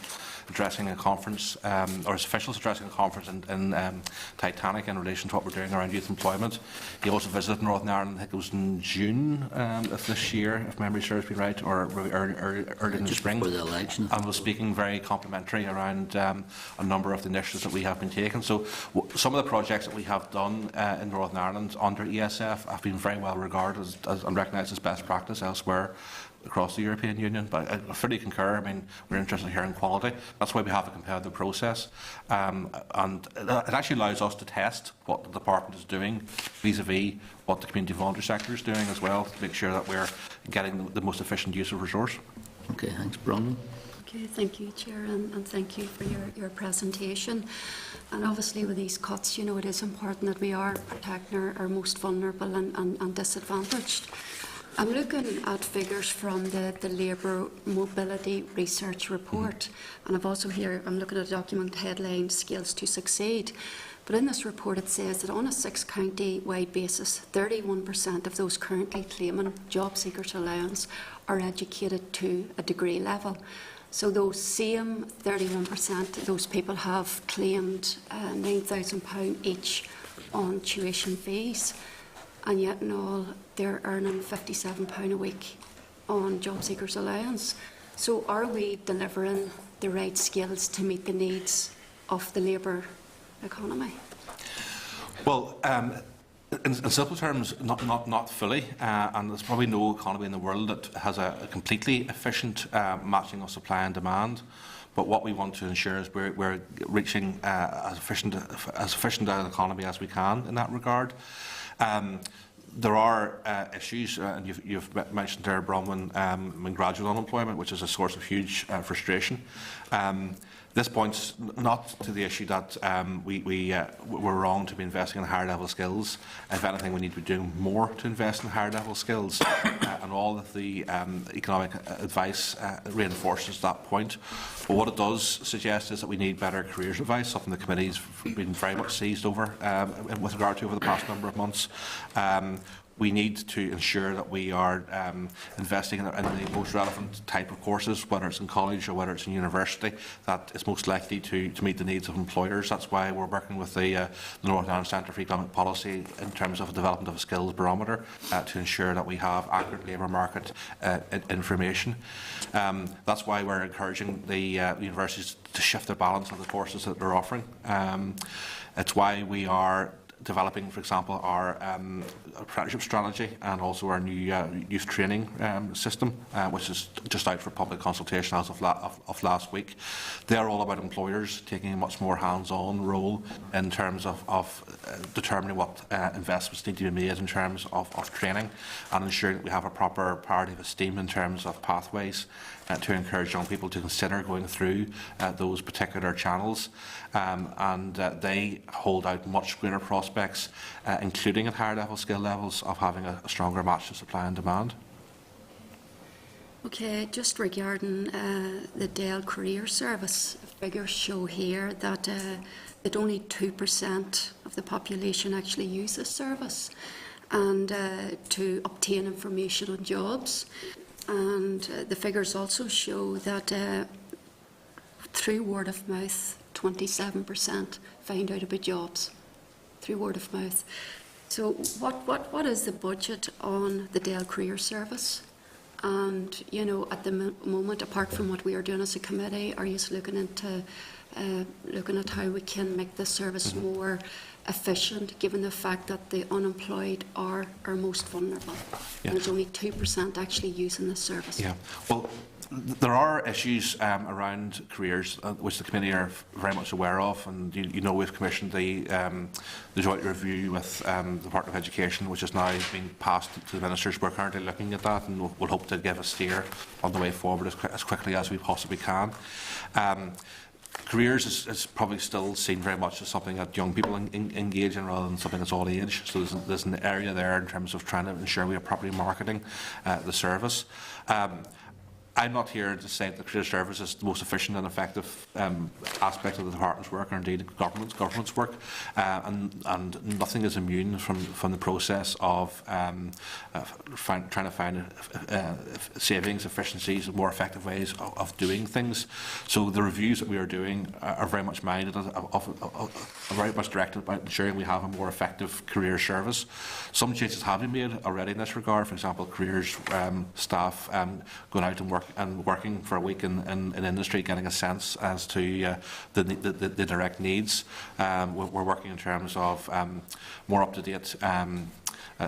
addressing a conference, or his officials addressing a conference in Titanic in relation to what we're doing around youth employment. He also visited Northern Ireland, I think it was in June of this year, if memory serves me right, or early in the spring. Before the election. And was speaking very complimentary around a number of the initiatives that we have been taking. So some of the projects that we have done in Northern Ireland under ESF have been very well regarded and recognised as best practice elsewhere across the European Union. But I fully concur. I mean, we're interested in hearing quality. That's why we have a competitive process. And it actually allows us to test what the department is doing vis-a-vis what the community voluntary sector is doing as well, to make sure that we're getting the most efficient use of resource. Okay, thanks, Bronwyn. Okay, thank you, Chair, and thank you for your presentation. And obviously with these cuts, it is important that we are protecting our most vulnerable and disadvantaged. I'm looking at figures from the Labour Mobility Research Report, and I'm looking at a document headlined Skills to Succeed. But in this report it says that on a 6-county-wide basis, 31% of those currently claiming job seekers allowance are educated to a degree level. So those same 31%, those people have claimed £9,000 each on tuition fees, and yet in all they're earning £57 a week on job seekers allowance. So are we delivering the right skills to meet the needs of the labour economy? Well, in simple terms, not fully, and there's probably no economy in the world that has a completely efficient matching of supply and demand. But what we want to ensure is we're reaching as efficient an economy as we can in that regard. There are issues, and you've mentioned there, Bronwyn, graduate unemployment, which is a source of huge frustration. This points not to the issue that we're wrong to be investing in higher level skills. If anything, we need to be doing more to invest in higher level skills, and all of the economic advice reinforces that point. But what it does suggest is that we need better careers advice, something the committee's been very much seized over with regard to over the past number of months. we need to ensure that we are investing in the most relevant type of courses, whether it's in college or whether it's in university, that is most likely to meet the needs of employers. That's why we're working with the Northern Ireland Centre for Economic Policy in terms of the development of a skills barometer to ensure that we have accurate labour market information. That's why we're encouraging the universities to shift their balance of the courses that they're offering. It's why we are developing, for example, our apprenticeship strategy and also our new youth training system, which is just out for public consultation as of last week. They're all about employers taking a much more hands-on role in terms of determining what investments need to be made in terms of training and ensuring that we have a proper parity of esteem in terms of pathways to encourage young people to consider going through those particular channels. They hold out much greater prospects, including at higher level skill levels, of having a stronger match to supply and demand. Okay, just regarding the Dale Career Service, figures show here that only 2% of the population actually use this service and to obtain information on jobs. And the figures also show that through word of mouth, 27% find out about jobs through word of mouth. So what is the budget on the Dale Career Service? And, you know, at the moment, apart from what we are doing as a committee, are you looking into looking at how we can make this service more efficient, given the fact that the unemployed are most vulnerable? Yeah. And there's only 2% actually using this service. Yeah. Well, there are issues around careers which the committee are very much aware of, and you know we've commissioned the joint review with the Department of Education, which is now being passed to the ministers. We're currently looking at that, and we'll hope to give a steer on the way forward as quickly as we possibly can. Careers is probably still seen very much as something that young people engage in rather than something that's all age. So there's an area there in terms of trying to ensure we are properly marketing the service. I'm not here to say that the career service is the most efficient and effective aspect of the department's work, or indeed government's work, and nothing is immune from the process of trying to find savings, efficiencies, and more effective ways of doing things. So the reviews that we are doing are very much minded, are very much directed about ensuring we have a more effective career service. Some changes have been made already in this regard. For example, careers staff going out and working for a week in industry, getting a sense as to the direct needs. We're working in terms of more up-to-date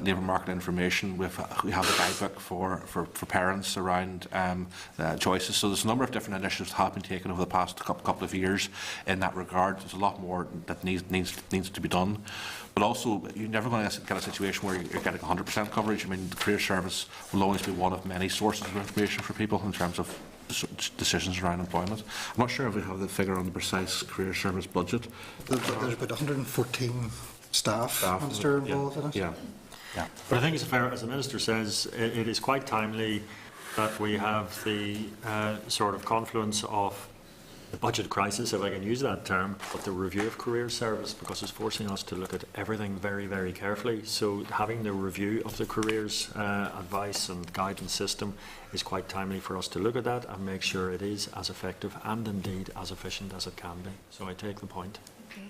labour market information. We have a guidebook for parents around choices. So there's a number of different initiatives that have been taken over the past couple of years in that regard. There's a lot more that needs to be done. But also, you're never going to get a situation where you're getting 100% coverage. I mean, the career service will always be one of many sources of information for people in terms of decisions around employment. I'm not sure if we have the figure on the precise career service budget. There's about 114 staff Minister, involved in it. Yeah. Yeah. But I think, as the Minister says, it is quite timely that we have the sort of confluence of the budget crisis, if I can use that term, but the review of career service, because it's forcing us to look at everything very, very carefully. So having the review of the careers advice and guidance system is quite timely for us to look at that and make sure it is as effective and indeed as efficient as it can be. So I take the point. Okay.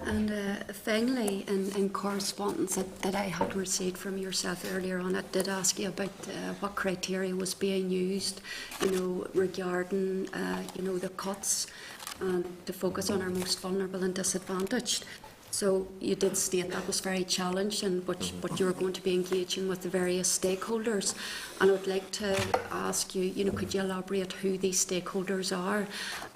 And finally, in correspondence that I had received from yourself earlier on, I did ask you about what criteria was being used, you know, regarding, you know, the cuts to focus on our most vulnerable and disadvantaged. So you did state that was very challenging, but you were going to be engaging with the various stakeholders. And I would like to ask you, you know, could you elaborate who these stakeholders are?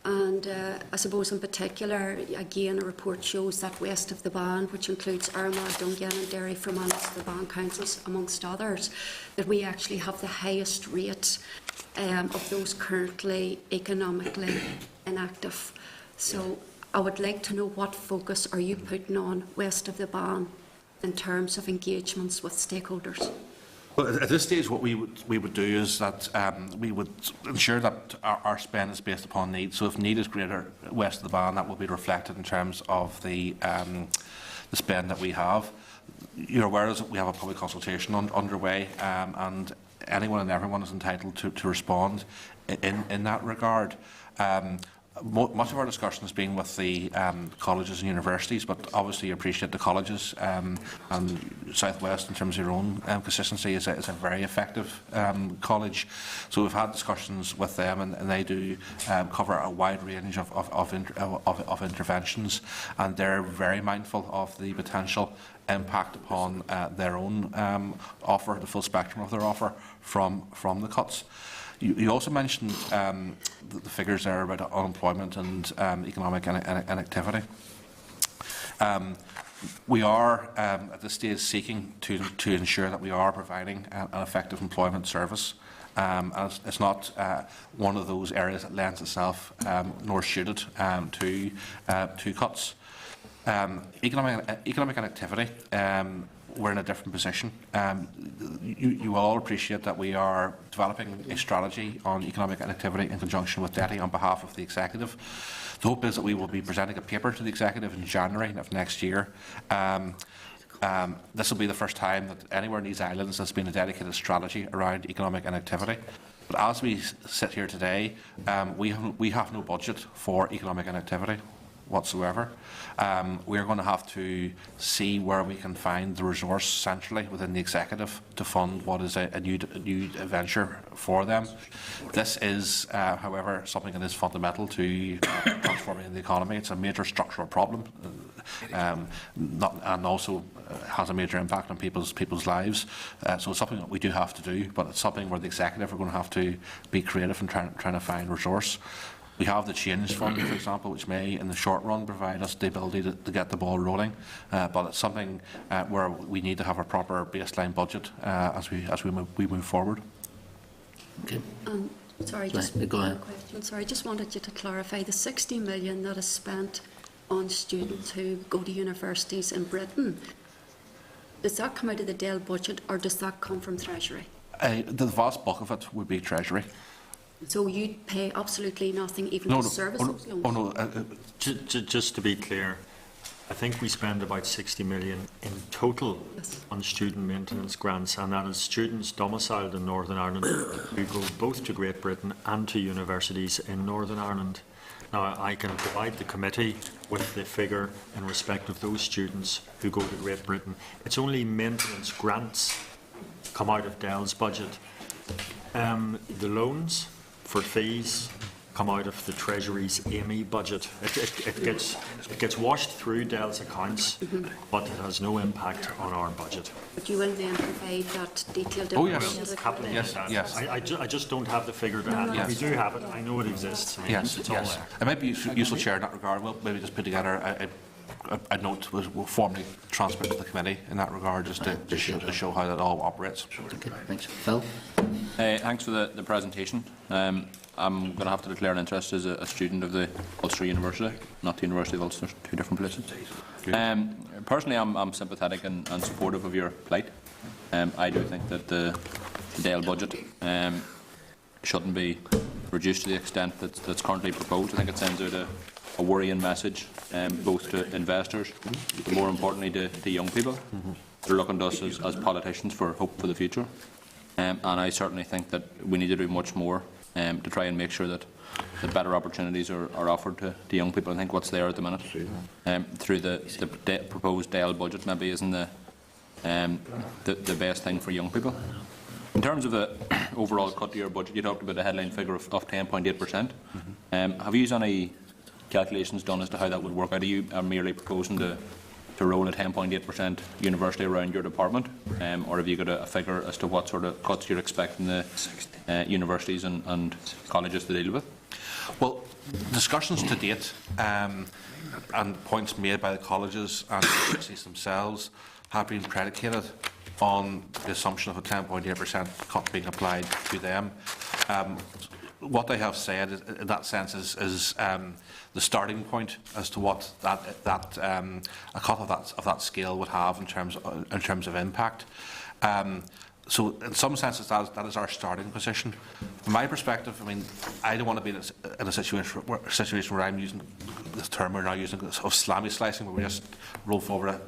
And I suppose in particular, again, a report shows that west of the Ban, which includes Armagh, Dungan and Derry, Fermanagh, the Ban councils, amongst others, that we actually have the highest rate of those currently economically inactive. So I would like to know what focus are you putting on west of the Ban in terms of engagements with stakeholders? Well, at this stage, what we would do is that we would ensure that our spend is based upon need. So if need is greater west of the Ban, that will be reflected in terms of the spend that we have. you're aware that we have a public consultation underway, and anyone and everyone is entitled to respond in that regard. Much of our discussion has been with the colleges and universities, but obviously you appreciate the colleges and South West, in terms of your own consistency, is a very effective college. So we've had discussions with them, and they do cover a wide range of interventions, and they're very mindful of the potential impact upon their own offer, the full spectrum of their offer from the cuts. You also mentioned the figures there about unemployment and economic inactivity. We are at this stage seeking to ensure that we are providing an effective employment service. And it's not one of those areas that lends itself, nor should it, to cuts. Economic inactivity, we're in a different position. You will all appreciate that we are developing a strategy on economic inactivity in conjunction with DETI on behalf of the Executive. The hope is that we will be presenting a paper to the Executive in January of next year. This will be the first time that anywhere in these islands there's been a dedicated strategy around economic inactivity. But as we sit here today, we have no budget for economic inactivity whatsoever. We're going to have to see where we can find the resource centrally within the Executive to fund what is a new venture for them. This is, however, something that is fundamental to transforming the economy. It's a major structural problem, and also has a major impact on people's lives. So it's something that we do have to do, but it's something where the Executive are going to have to be creative in trying to find resource. We have the Change Fund, for example, which may, in the short run, provide us the ability to get the ball rolling. But it's something where we need to have a proper baseline budget as we move forward. Okay. Sorry, just Go ahead. one question. Sorry, just wanted you to clarify the 60 million that is spent on students who go to universities in Britain. Does that come out of the DEL budget, or does that come from Treasury? The vast bulk of it would be Treasury. So you pay absolutely nothing, even to service those loans? Oh no. Just to be clear, I think we spend about 60 million in total on student maintenance grants, and that is students domiciled in Northern Ireland who go both to Great Britain and to universities in Northern Ireland. Now, I can provide the committee with the figure in respect of those students who go to Great Britain. It's only maintenance grants come out of DEL's budget. The loans for fees come out of the Treasury's AME budget. It gets washed through DEL's accounts, but it has no impact on our budget. But you will then provide that detailed Oh, information yes. to the Happily committee? do that. Yes. I just don't have the figure to hand. Yes. We do have it. I know it exists. I mean, Yes, it's all yes. there. It might be useful, Chair, in that regard. We'll maybe just put together a note we'll formally transmit to the committee in that regard, just to show how that all operates. Okay, thanks. Phil? Thanks for the presentation. I'm going to have to declare an interest as a student of the Ulster University, not the University of Ulster, two different places. Personally, I'm sympathetic and supportive of your plight. I do think that the DEL budget shouldn't be reduced to the extent that's currently proposed. I think it sends out a worrying message, both to investors, but more importantly to young people. They're looking to us as politicians for hope for the future. And I certainly think that we need to do much more to try and make sure that better opportunities are offered to young people. I think what's there at the minute through the proposed DEL budget maybe isn't the best thing for young people. In terms of the overall cut to your budget, you talked about a headline figure of 10.8%. Have you used any calculations done as to how that would work out? Are you merely proposing to roll a 10.8% university around your department, or have you got a figure as to what sort of cuts you're expecting the universities and colleges to deal with? Well, discussions to date and points made by the colleges and the universities themselves have been predicated on the assumption of a 10.8% cut being applied to them. What they have said in that sense is the starting point as to what a cut of that scale would have in terms of impact. So in some senses, that is our starting position. From my perspective, I mean, I don't want to be in a situation where I'm using this term we're now using of salami slicing, where we just roll forward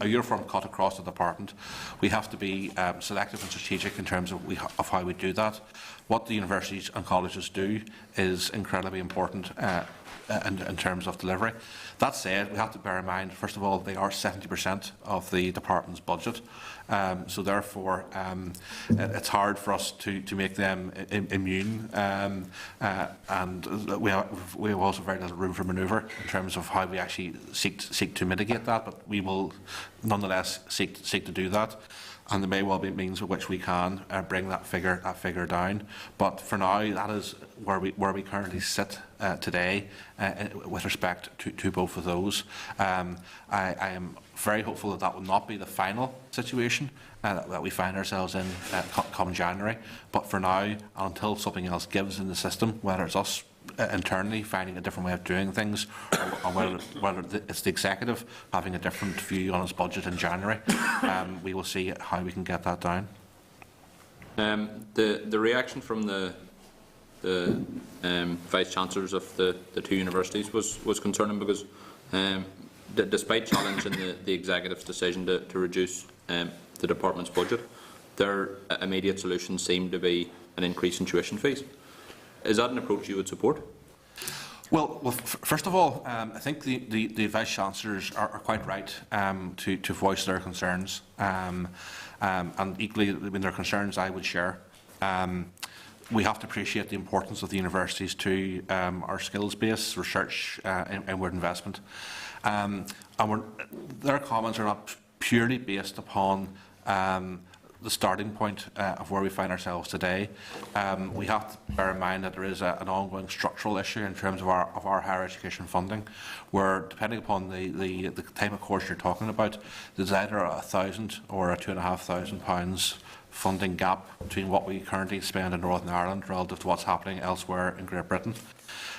a uniform cut across the department. We have to be selective and strategic in terms of how we do that. What the universities and colleges do is incredibly important in terms of delivery. That said, we have to bear in mind, first of all, they are 70% of the department's budget. So therefore, it's hard for us to make them immune, and we have also very little room for manoeuvre in terms of how we actually seek to mitigate that. But we will nonetheless seek to do that, and there may well be means with which we can bring that figure down. But for now, that is where we currently sit today with respect to both of those. I am very hopeful that will not be the final situation that we find ourselves in come January. But for now, until something else gives in the system, whether it's us internally finding a different way of doing things, or whether it's the executive having a different view on its budget in January, we will see how we can get that down. The reaction from the vice chancellors of the two universities was concerning, because despite challenging the executive's decision to reduce the department's budget, their immediate solution seemed to be an increase in tuition fees. Is that an approach you would support? Well, first of all, I think the vice chancellors are quite right to voice their concerns, and equally, when their concerns I would share. We have to appreciate the importance of the universities to our skills-based research and inward investment. And their comments are not purely based upon the starting point of where we find ourselves today. We have to bear in mind that there is an ongoing structural issue in terms of our higher education funding, where depending upon the type of course you're talking about, there's either £1,000 or £2,500 funding gap between what we currently spend in Northern Ireland relative to what's happening elsewhere in Great Britain.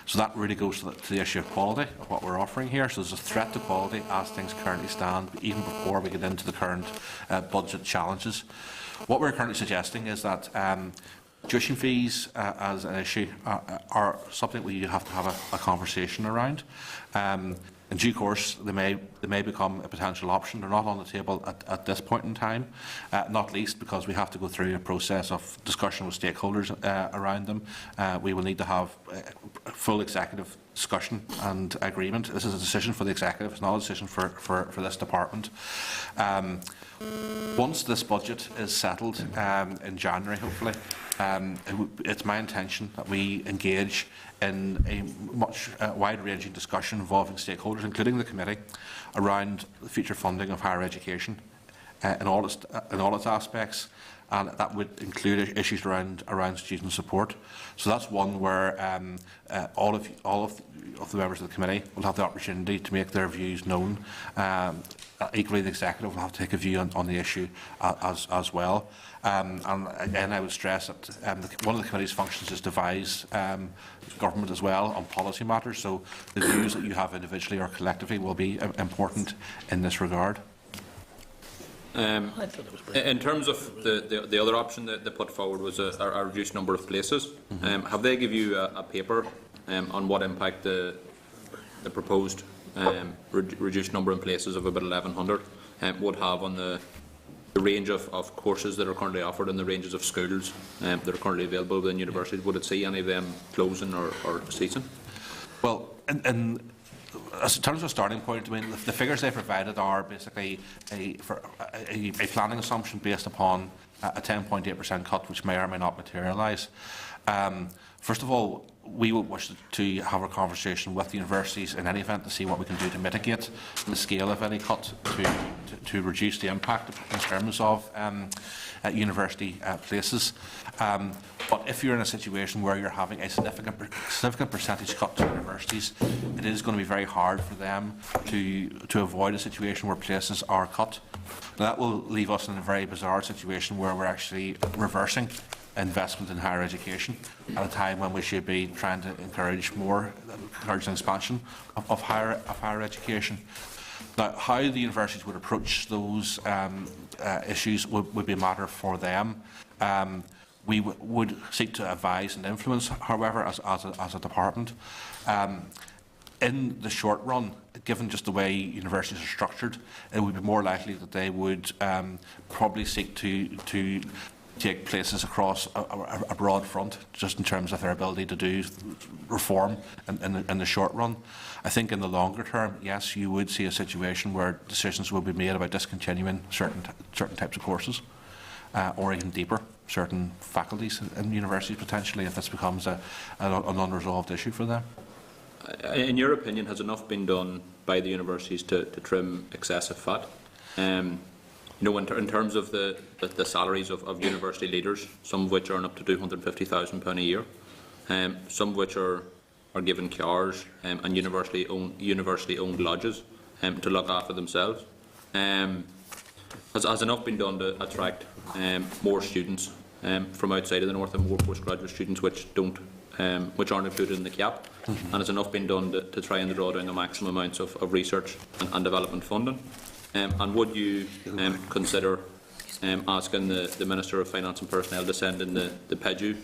So that really goes to the issue of quality of what we're offering here. So there's a threat to quality as things currently stand, even before we get into the current budget challenges. What we're currently suggesting is that tuition fees as an issue are something we have to have a conversation around. In due course, they may become a potential option. They're not on the table at this point in time, not least because we have to go through a process of discussion with stakeholders around them. We will need to have full executive discussion and agreement. This is a decision for the executive, it's not a decision for this department. Once this budget is settled in January, hopefully, it's my intention that we engage in a much wide-ranging discussion involving stakeholders, including the committee, around the future funding of higher education in all its aspects, and that would include issues around student support. So that's one where all of the members of the committee will have the opportunity to make their views known. Equally, the executive will have to take a view on the issue as well. And again, I would stress that one of the committee's functions is to advise government as well on policy matters. So the views that you have individually or collectively will be important in this regard. In terms of the other option that they put forward was a reduced number of places. Have they given you a paper on what impact the proposed reduced number of places of about 1,100 would have on the range of courses that are currently offered and the ranges of schools that are currently available within universities? Would it see any of them closing or ceasing? Well, in terms of a starting point, I mean, the figures they provided are basically a planning assumption based upon a 10.8% cut, which may or may not materialise. First of all, we will wish to have a conversation with the universities in any event to see what we can do to mitigate the scale of any cut to reduce the impact in terms of university places. But if you're in a situation where you're having a significant percentage cut to universities, it is going to be very hard for them to avoid a situation where places are cut. Now, that will leave us in a very bizarre situation where we're actually reversing investment in higher education at a time when we should be trying to encourage an expansion of higher education. Now, how the universities would approach those issues would be a matter for them. We would seek to advise and influence, however, as a department. In the short run, given just the way universities are structured, it would be more likely that they would probably seek to take places across a broad front, just in terms of their ability to do reform in the short run. I think in the longer term, yes, you would see a situation where decisions will be made about discontinuing certain types of courses, or even deeper, certain faculties in universities potentially, if this becomes an unresolved issue for them. In your opinion, has enough been done by the universities to trim excessive fat? You know, in terms of the salaries of university leaders, some of which earn up to £250,000 a year, some of which are given cars and university-owned lodges to look after themselves. Has enough been done to attract more students from outside of the north, and more postgraduate students which aren't included in the cap? And has enough been done to try and draw down the maximum amounts of research and development funding? And would you consider asking the Minister of Finance and Personnel to send in the PEDU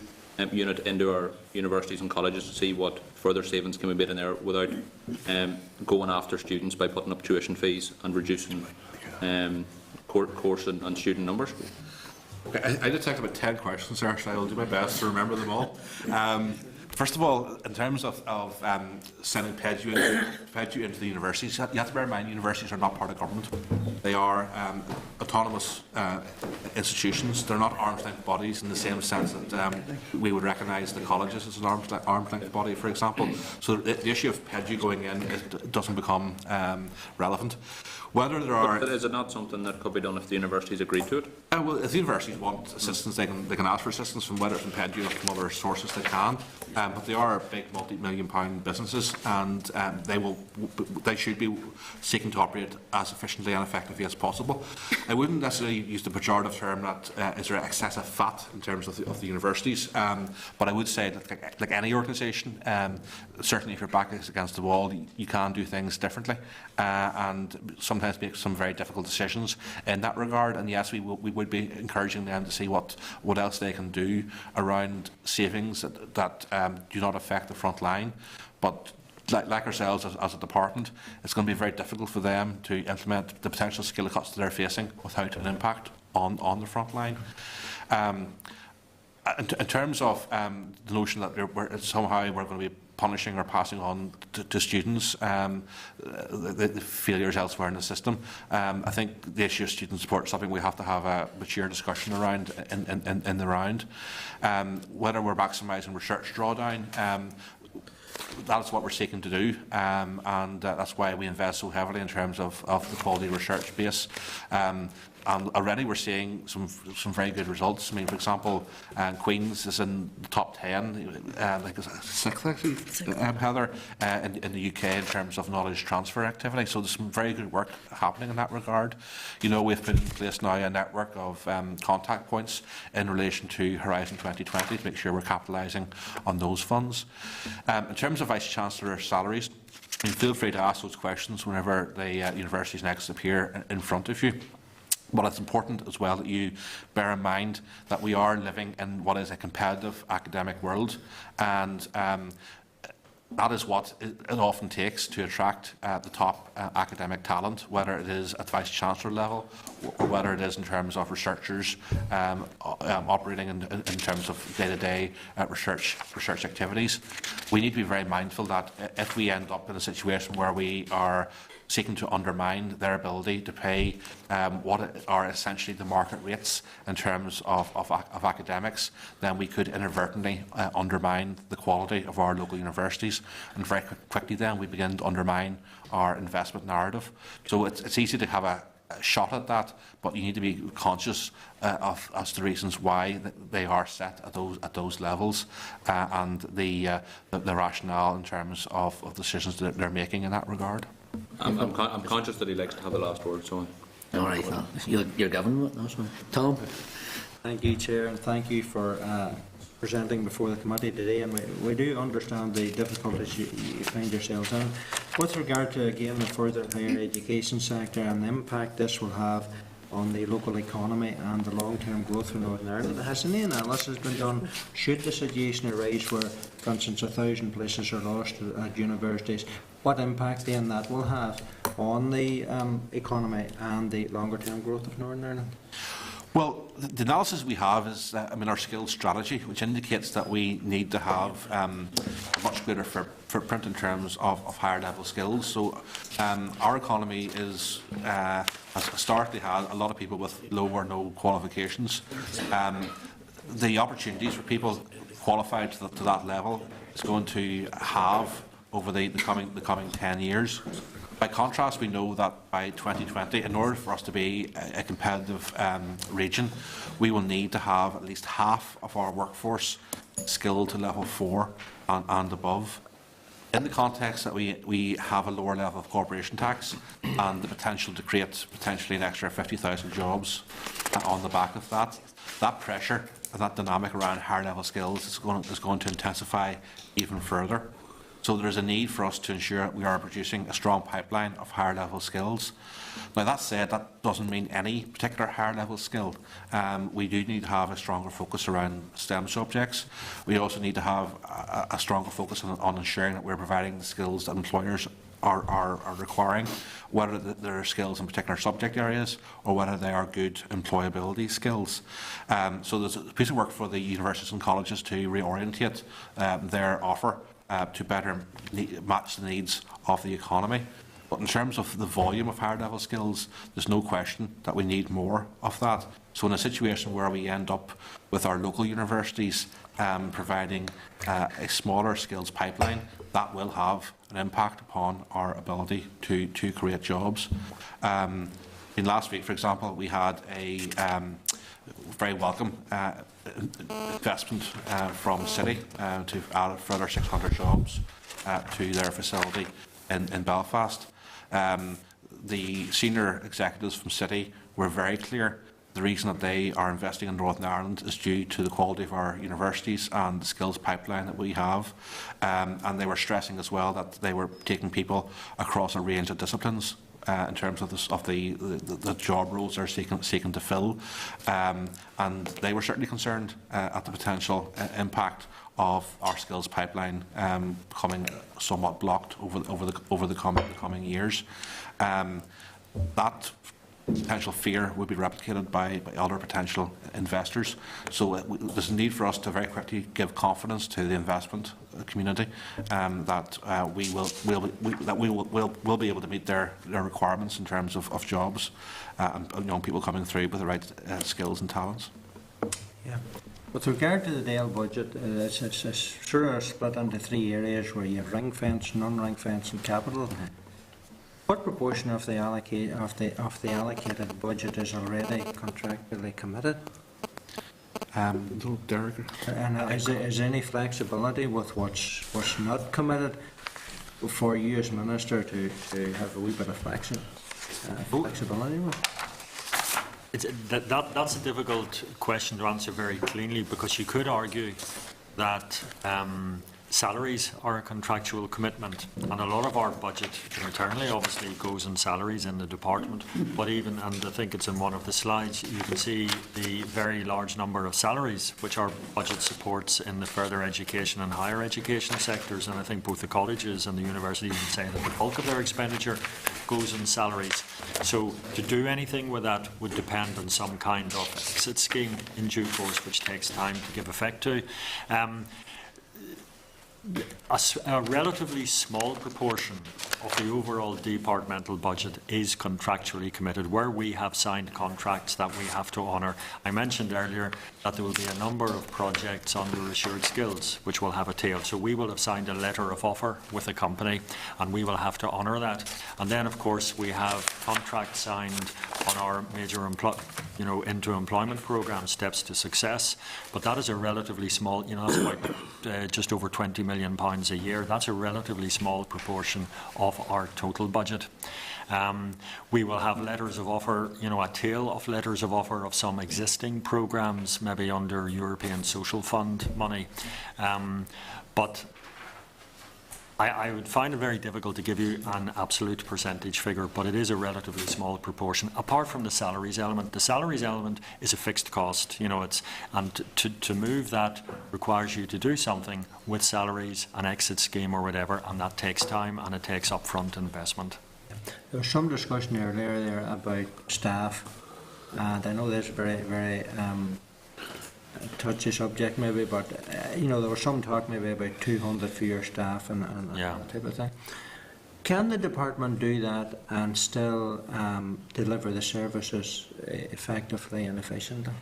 unit into our universities and colleges to see what further savings can be made in there without going after students by putting up tuition fees and reducing course and student numbers? Okay, I detect about 10 questions there, so I'll do my best to remember them all. First of all, in terms of sending PEDU into the universities, you have to bear in mind universities are not part of government. They are autonomous institutions. They're not arm's-length bodies in the same sense that we would recognise the colleges as an arm's-length body, for example. So the issue of PEDU going in doesn't become relevant. Whether there are, but is it not something that could be done if the universities agreed to it? Well, if the universities want assistance, they can ask for assistance from whether from PEDU or from other sources. They can, but they are big multi-million-pound businesses, and they should be seeking to operate as efficiently and effectively as possible. I wouldn't necessarily use the pejorative term that is there excessive fat in terms of the universities, but I would say that like any organisation, certainly if your back is against the wall, you can do things differently, and sometimes make some very difficult decisions in that regard. And yes, we would be encouraging them to see what else they can do around savings that do not affect the front line. But like ourselves as a department, it's going to be very difficult for them to implement the potential scale cuts that they're facing without an impact on the front line. In terms of the notion that somehow we're going to be punishing or passing on to students the failures elsewhere in the system, I think the issue of student support is something we have to have a mature discussion around in the round. Whether we're maximising research drawdown, that's what we're seeking to do, and that's why we invest so heavily in terms of the quality research base. And already we're seeing some very good results. I mean, for example, Queen's is in the top 10, like sixth actually, Heather, in the UK in terms of knowledge transfer activity. So there's some very good work happening in that regard. You know, we've put in place now a network of contact points in relation to Horizon 2020 to make sure we're capitalising on those funds. In terms of Vice-Chancellor salaries, feel free to ask those questions whenever the universities next appear in front of you. But it's important as well that you bear in mind that we are living in what is a competitive academic world, and that is what it often takes to attract the top academic talent, whether it is at Vice-Chancellor level or whether it is in terms of researchers operating in terms of day-to-day research activities. We need to be very mindful that if we end up in a situation where we are seeking to undermine their ability to pay what are essentially the market rates in terms of academics, then we could inadvertently undermine the quality of our local universities, and very quickly then we begin to undermine our investment narrative. So it's easy to have a shot at that, but you need to be conscious of the reasons why they are set at those levels, and the rationale in terms of decisions that they're making in that regard. I'm conscious that he likes to have the last word, so. All right, you're government, Tom. Thank you, Chair, and thank you for presenting before the committee today. And we do understand the difficulties you find yourselves in. With regard to, again, the further higher education sector and the impact this will have on the local economy and the long-term growth for Northern Ireland, has any analysis been done? Should the situation arise where, for instance, 1,000 places are lost at universities, what impact then that will have on the economy and the longer-term growth of Northern Ireland? Well, the analysis we have is, our skills strategy, which indicates that we need to have a much greater footprint in terms of higher level skills. So our economy has historically had a lot of people with low or no qualifications. The opportunities for people qualified to that level is going to have over the coming 10 years. By contrast, we know that by 2020, in order for us to be a competitive region, we will need to have at least half of our workforce skilled to level 4 and above. In the context that we have a lower level of corporation tax and the potential to create potentially an extra 50,000 jobs on the back of that, that pressure and that dynamic around higher level skills is going to intensify even further. So there is a need for us to ensure we are producing a strong pipeline of higher level skills. Now that said, that doesn't mean any particular higher level skill. We do need to have a stronger focus around STEM subjects. We also need to have a stronger focus on ensuring that we're providing the skills that employers are requiring, whether there are skills in particular subject areas or whether they are good employability skills. So there's a piece of work for the universities and colleges to reorientate their offer to better match the needs of the economy. But in terms of the volume of higher level skills, there's no question that we need more of that. So in a situation where we end up with our local universities providing a smaller skills pipeline, that will have an impact upon our ability to create jobs. In last week, for example, we had a very welcome investment from City to add a further 600 jobs to their facility in Belfast. The senior executives from City were very clear. The reason that they are investing in Northern Ireland is due to the quality of our universities and the skills pipeline that we have. And they were stressing as well that they were taking people across a range of disciplines in terms of the job roles they're seeking to fill. And they were certainly concerned at the potential impact of our skills pipeline becoming somewhat blocked over the coming years. That potential fear would be replicated by other potential investors. So there's a need for us to very quickly give confidence to the investment community that we will be able to meet their requirements in terms of jobs and young people coming through with the right skills and talents. Yeah. With regard to the Dale budget, it's sort of split into 3 areas where you have ring fence, non-ring fence, and capital. What proportion of the allocated budget is already contractually committed? Derek. And is there any flexibility with what's not committed for you as Minister to have a wee bit of flexibility with? That's a difficult question to answer very cleanly, because you could argue that salaries are a contractual commitment, and a lot of our budget internally obviously goes on salaries in the department, but even, and I think it's in one of the slides, you can see the very large number of salaries which our budget supports in the further education and higher education sectors, and I think both the colleges and the universities would say that the bulk of their expenditure goes on salaries. So to do anything with that would depend on some kind of exit scheme in due course, which takes time to give effect to. A relatively small proportion of the overall departmental budget is contractually committed, where we have signed contracts that we have to honour. I mentioned earlier that there will be a number of projects under Assured Skills which will have a tail. So we will have signed a letter of offer with a company, and we will have to honour that. And then, of course, we have contracts signed on our major into employment programme, Steps to Success. But that is a relatively small, that's about just over £20 million a year. That's a relatively small proportion of our total budget. We will have letters of offer, a tail of letters of offer of some existing programmes, maybe under European Social Fund money. But I would find it very difficult to give you an absolute percentage figure, but it is a relatively small proportion. Apart from the salaries element, the salaries element is a fixed cost. And to move that requires you to do something with salaries, an exit scheme or whatever, and that takes time and it takes upfront investment. There was some discussion earlier there about staff, and I know this is very, very touchy subject maybe, but there was some talk maybe about 200 for your staff and that type of thing. Can the department do that and still deliver the services effectively and efficiently?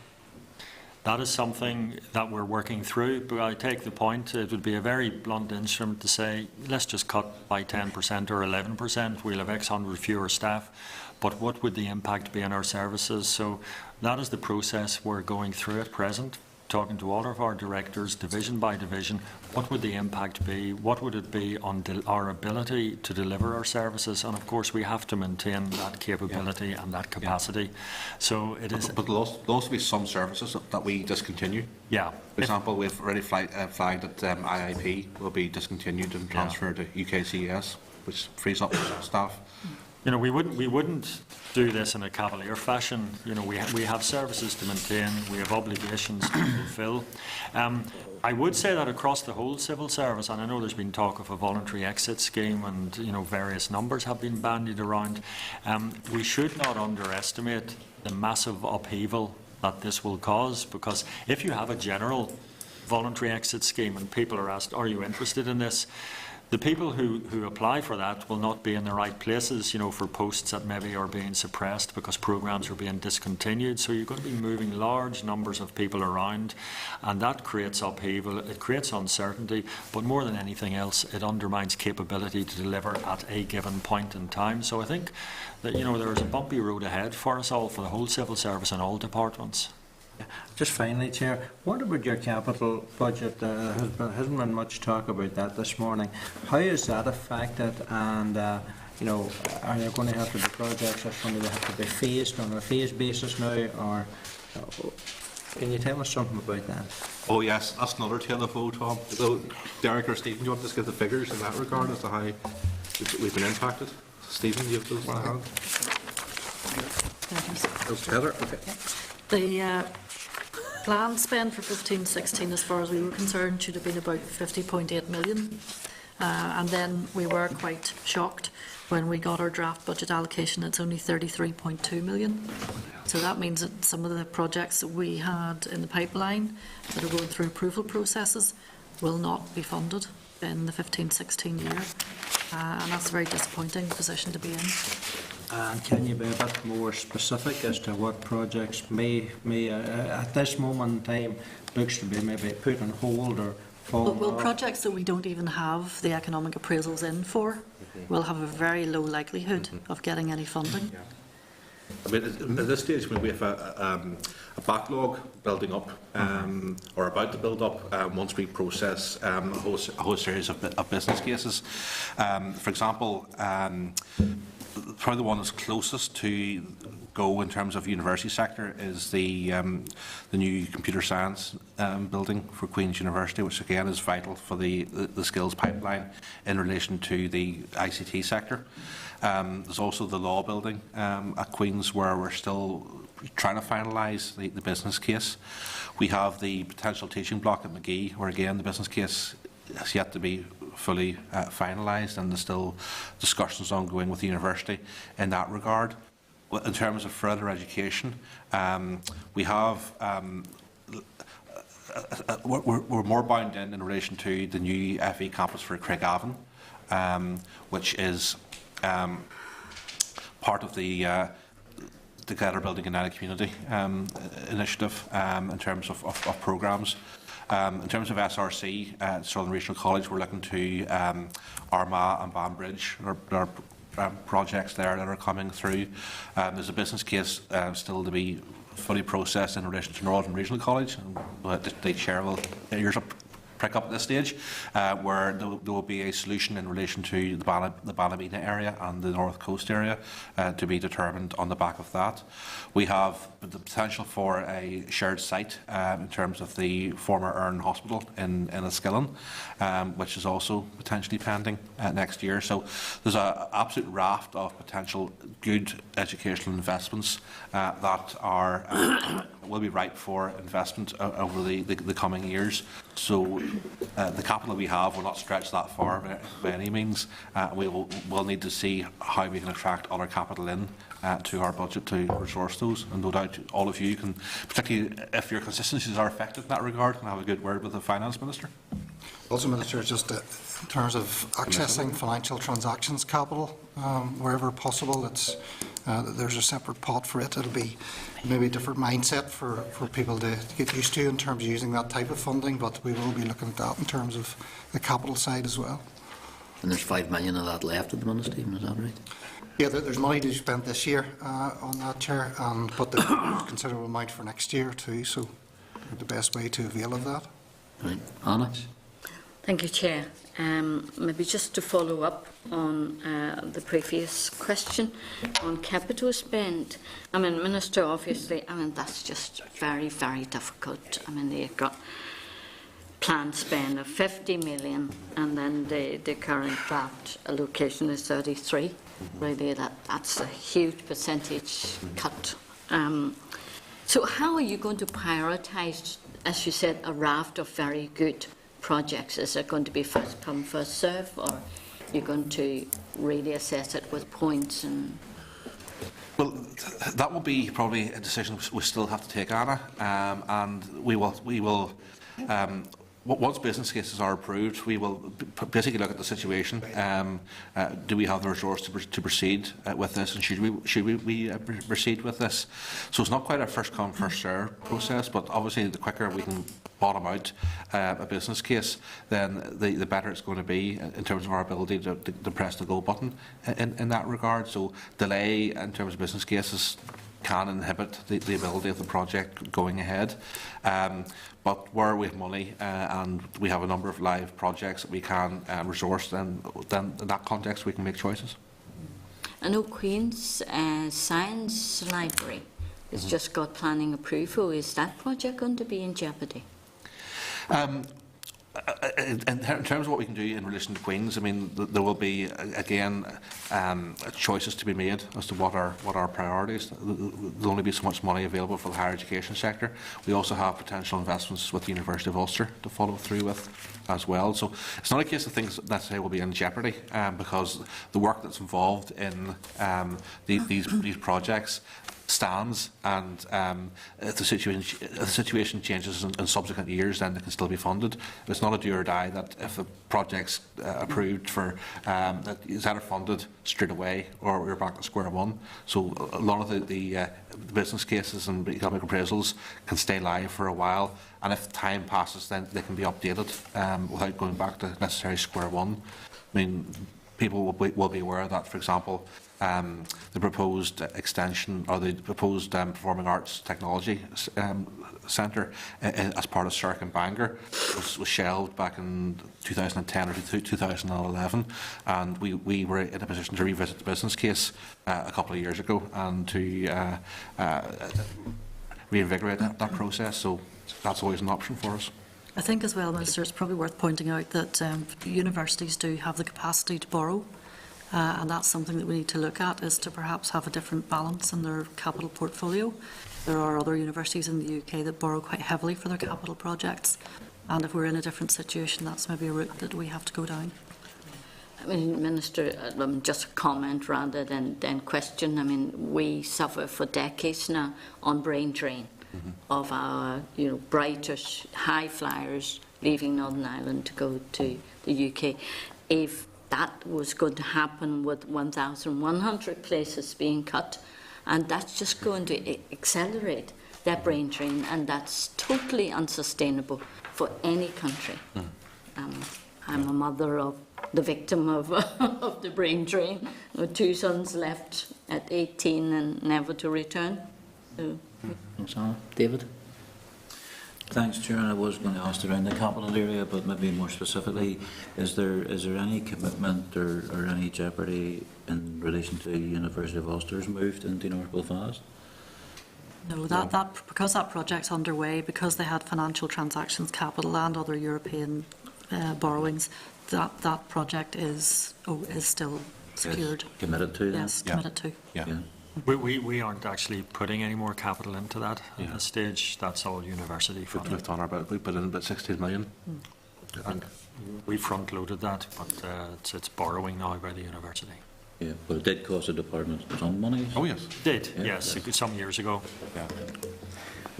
That is something that we're working through, but I take the point. It would be a very blunt instrument to say, let's just cut by 10% or 11%, we'll have X hundred fewer staff, but what would the impact be on our services? So that is the process we're going through at present, talking to all of our directors, division by division. What would the impact be? What would it be on our ability to deliver our services? And of course, we have to maintain that capability and that capacity. So it is. But there'll also be some services that we discontinue. Yeah. For example, we've already flagged that IIP will be discontinued and transferred to UKCS, which frees up staff. We wouldn't do this in a cavalier fashion. We have services to maintain, we have obligations to fulfil. I would say that across the whole civil service, and I know there's been talk of a voluntary exit scheme, and various numbers have been bandied around. We should not underestimate the massive upheaval that this will cause, because if you have a general voluntary exit scheme and people are asked, are you interested in this? The people who apply for that will not be in the right places, for posts that maybe are being suppressed because programmes are being discontinued. So you're going to be moving large numbers of people around, and that creates upheaval, it creates uncertainty, but more than anything else, it undermines capability to deliver at a given point in time. So I think that, there is a bumpy road ahead for us all, for the whole civil service and all departments. Just finally, Chair, what about your capital budget? There hasn't been much talk about that this morning. How is that affected? And, are there going to have to be projects that's going to have to be phased on a phased basis now? Or can you tell us something about that? Oh yes, that's another tale of woe, Tom. So, Derek or Stephen, do you want to just give the figures in that regard as to how we've been impacted? Stephen, do you have those in hand? Those together? Okay. The planned spend for 15-16, as far as we were concerned, should have been about 50.8 million. And then we were quite shocked when we got our draft budget allocation. It's only 33.2 million. So that means that some of the projects that we had in the pipeline that are going through approval processes will not be funded in the 15-16 year. And that's a very disappointing position to be in. And can you be a bit more specific as to what projects may at this moment in time looks to be maybe put on hold or fallen Well, off? projects that we don't even have the economic appraisals in for will have a very low likelihood of getting any funding. I mean, at this stage, we have a backlog building up, or about to build up, once we process a whole series of business cases. For example, probably the one that's closest to go in terms of university sector is the new computer science building for Queen's University, which again is vital for the skills pipeline in relation to the ICT sector. There's also the law building at Queen's, where we're still trying to finalise the business case. We have the potential teaching block at McGee, where again the business case has yet to be fully finalised, and there's still discussions ongoing with the university in that regard. In terms of further education, we have we're more bound in relation to the new FE campus for Craigavon, which is part of the Together Building a United Community initiative in terms of programmes. In terms of SRC, Southern Regional College, we're looking to Armagh and Banbridge, our projects there that are coming through. There's a business case still to be fully processed in relation to Northern Regional College, and the chair will, yours up prick up at this stage, where there will be a solution in relation to the Ballymena area and the North Coast area to be determined on the back of that. We have the potential for a shared site in terms of the former Erne Hospital in Enniskillen, which is also potentially pending next year. So there's an absolute raft of potential good educational investments that are will be ripe for investment over the coming years. So the capital we have will not stretch that far by any means. We'll need to see how we can attract other capital in to our budget to resource those, and no doubt all of you can, particularly if your consistencies are effective in that regard, can have a good word with the Finance Minister. Also, Minister, just in terms of accessing financial transactions capital, wherever possible, there's a separate pot for it. It'll be maybe a different mindset for people to get used to in terms of using that type of funding, but we will be looking at that in terms of the capital side as well. And there's 5 million of that left at the minute, Stephen, is that right? Yeah, there's money to be spent this year on that, Chair, but there's a considerable amount for next year too, so the best way to avail of that. Right. Anna? Thank you, Chair. Maybe just to follow up on the previous question on capital spend. I mean, Minister, obviously, that's just very, very difficult. I mean, they've got planned spend of 50 million, and then the current draft allocation is 33. Really, that's a huge percentage cut. So how are you going to prioritise, as you said, a raft of very good projects? Is it going to be first come, first serve, or are you going to really assess it with points? And well, that will be probably a decision we still have to take, Anna, and we will. Once business cases are approved, we will basically look at the situation. Do we have the resource to proceed with this, and should we proceed with this? So it's not quite a first come, first serve process, but obviously the quicker we can bottom out a business case, then the better it's going to be in terms of our ability to press the go button in that regard. So delay in terms of business cases can inhibit the ability of the project going ahead. But where we have money and we have a number of live projects that we can resource, then in that context we can make choices. I know Queen's Science Library has just got planning approval. Is that project going to be in jeopardy? In terms of what we can do in relation to Queen's, I mean, there will be again choices to be made as to what our priorities. There'll only be so much money available for the higher education sector. We also have potential investments with the University of Ulster to follow through with as well. So it's not a case of things that necessarily will be in jeopardy, because the work that's involved in these projects stands, and if the situation changes in subsequent years, then it can still be funded. It's not a do or die that if the project's approved for that is either funded straight away or we're back to square one. So a lot of the business cases and economic appraisals can stay live for a while, and if time passes, then they can be updated without going back to necessarily square one. I mean, people will be aware that, for example, the proposed extension or the proposed Performing Arts Technology Centre as part of CERC in Bangor was shelved back in 2010 or 2011, and we were in a position to revisit the business case a couple of years ago and to reinvigorate that process. So that's always an option for us. I think as well, Minister, it's probably worth pointing out that universities do have the capacity to borrow. And that's something that we need to look at, is to perhaps have a different balance in their capital portfolio. There are other universities in the UK that borrow quite heavily for their capital projects, and if we're in a different situation, that's maybe a route that we have to go down. I mean, Minister, just a comment rather than question. I mean, we suffer for decades now on brain drain of our, brightest high flyers leaving Northern Ireland to go to the UK. If that was going to happen with 1,100 places being cut, and that's just going to accelerate that brain drain, and that's totally unsustainable for any country. I'm a mother of the victim of the brain drain, with 2 sons left at 18 and never to return. So. Thanks, Anna. David? Thanks, Chair. I was going to ask around the capital area, but maybe more specifically, is there any commitment or any jeopardy in relation to University of Ulster's move into North Belfast? No, because that project's underway, because they had financial transactions capital and other European borrowings, that project is still secured. Yes, committed to? Then? Yes, committed to. Yeah. We aren't actually putting any more capital into that at this stage. That's all university funded. We put in about 16 million. And we front-loaded that, but it's borrowing now by the university. Yeah, but it did cost the department some money. Oh, yes. It did, yes, some years ago. Yeah.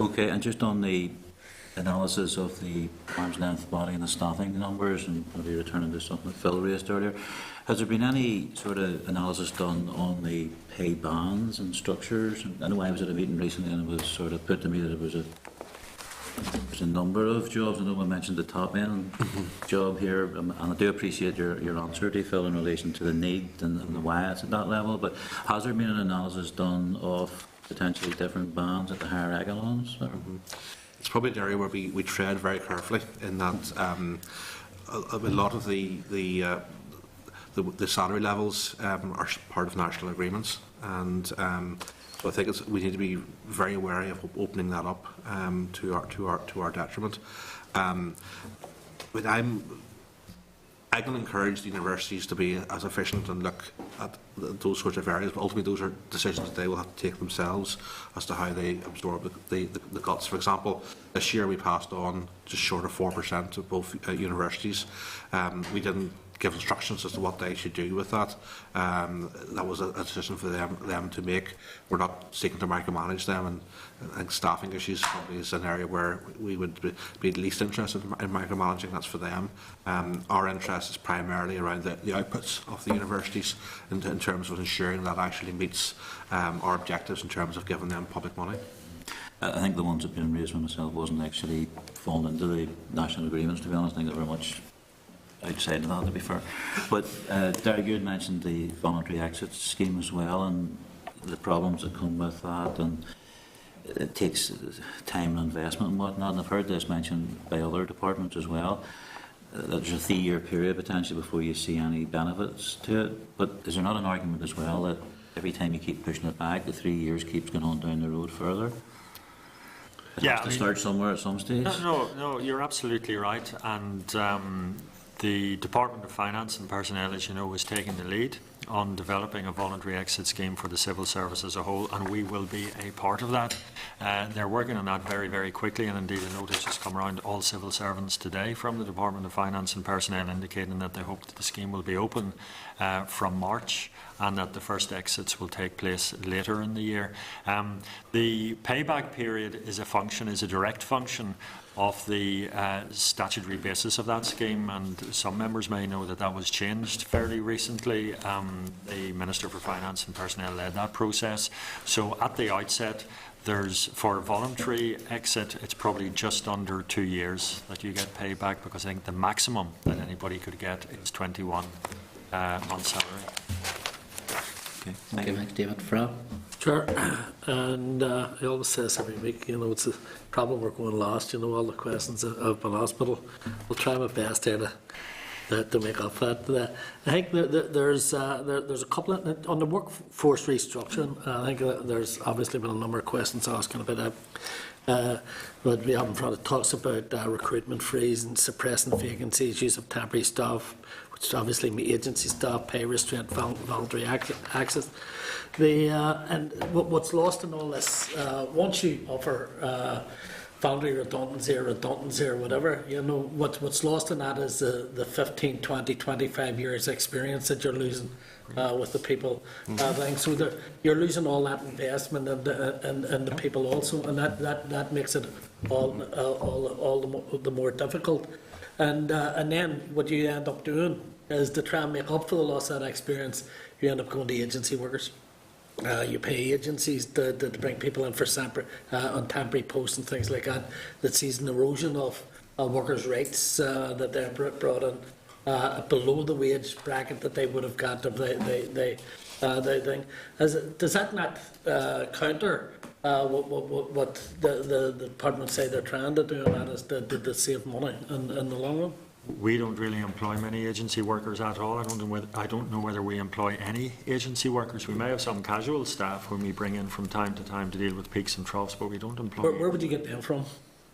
Okay, and just on the analysis of the arm's length body and the staffing numbers, and maybe returning to something that Phil raised earlier, has there been any sort of analysis done on the pay bands and structures? I know I was at a meeting recently and it was sort of put to me that it was there's a number of jobs. I know I mentioned the top end job here, and I do appreciate your answer to Phil in relation to the need and the why it's at that level, but has there been an analysis done of potentially different bands at the higher echelons? It's probably an area where we tread very carefully in that a lot of the salary levels are part of national agreements, and so I think we need to be very wary of opening that up to our detriment. But I can encourage the universities to be as efficient and look at those sorts of areas, but ultimately those are decisions that they will have to take themselves as to how they absorb the cuts. For example, this year we passed on just short of 4% of both universities. We didn't give instructions as to what they should do with that. That was a decision for them to make. We're not seeking to micromanage them, and I think staffing issues probably is an area where we would be least interested in micromanaging. That's for them. Our interest is primarily around the outputs of the universities in terms of ensuring that actually meets our objectives in terms of giving them public money. I think the ones that have been raised by myself wasn't actually falling into the national agreements, to be honest. I think they were much outside of that, to be fair. But Derek, you had mentioned the voluntary exit scheme as well, and the problems that come with that, and it takes time and investment and whatnot. And I've heard this mentioned by other departments as well. There's a 3-year period potentially before you see any benefits to it. But is there not an argument as well that every time you keep pushing it back, the 3 years keeps going on down the road further? It has to start somewhere at some stage. No, you're absolutely right. And the Department of Finance and Personnel, as you know, is taking the lead on developing a voluntary exit scheme for the civil service as a whole, and we will be a part of that. They're working on that very, very quickly, and indeed a notice has come around all civil servants today from the Department of Finance and Personnel indicating that they hope that the scheme will be open from March, and that the first exits will take place later in the year. The payback period is a direct function of the statutory basis of that scheme, and some members may know that that was changed fairly recently. The Minister for Finance and Personnel led that process. So at the outset, for voluntary exit, it's probably just under 2 years that you get payback, because I think the maximum that anybody could get is 21 months salary. Okay, thank you, David. Frau? Sure, and I always say this every week, it's a problem we're going last, all the questions have been asked, but we'll try my best here to make up for that. I think there's a couple on the workforce restructuring. I think there's obviously been a number of questions asking about that. But we haven't brought it. Talks about recruitment freeze and suppressing vacancies, use of temporary staff, which obviously agency staff, pay restraint, voluntary access. And what's lost in all this, once you offer voluntary redundancy or whatever, what's lost in that is the 15, 20, 25 years experience that you're losing with the people. So you're losing all that investment and the people also, and that makes it all the more difficult. And then what you end up doing is to try and make up for the loss of that experience, you end up going to agency workers. You pay agencies to bring people in for on temporary posts and things like that. That sees an erosion of workers' rights that they're brought in below the wage bracket that they would have got if they think. Does that not counter what the department say they're trying to do, and that is to save money in the long run? We don't really employ many agency workers at all. I don't know whether we employ any agency workers. We may have some casual staff whom we bring in from time to time to deal with peaks and troughs, but we don't employ. Where would you get them from?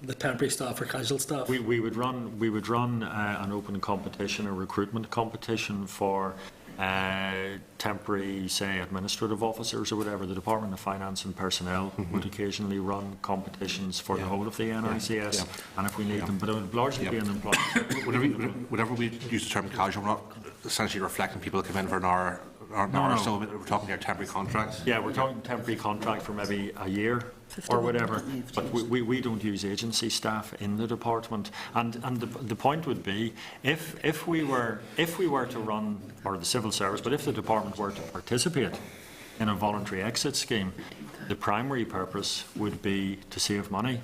The temporary staff or casual staff? We would run an open competition, a recruitment competition for temporary, say, administrative officers or whatever. The Department of Finance and Personnel would occasionally run competitions for the whole of the NICS, and if we need them, but it would largely be an employment. Whenever we use the term casual, we're not essentially reflecting people who come in for an hour. No. So we're talking here temporary contracts. Yeah, we're talking temporary contract for maybe a year or whatever, but we don't use agency staff in the department. And the point would be, if we were to run, or the civil service, but if the department were to participate in a voluntary exit scheme, the primary purpose would be to save money.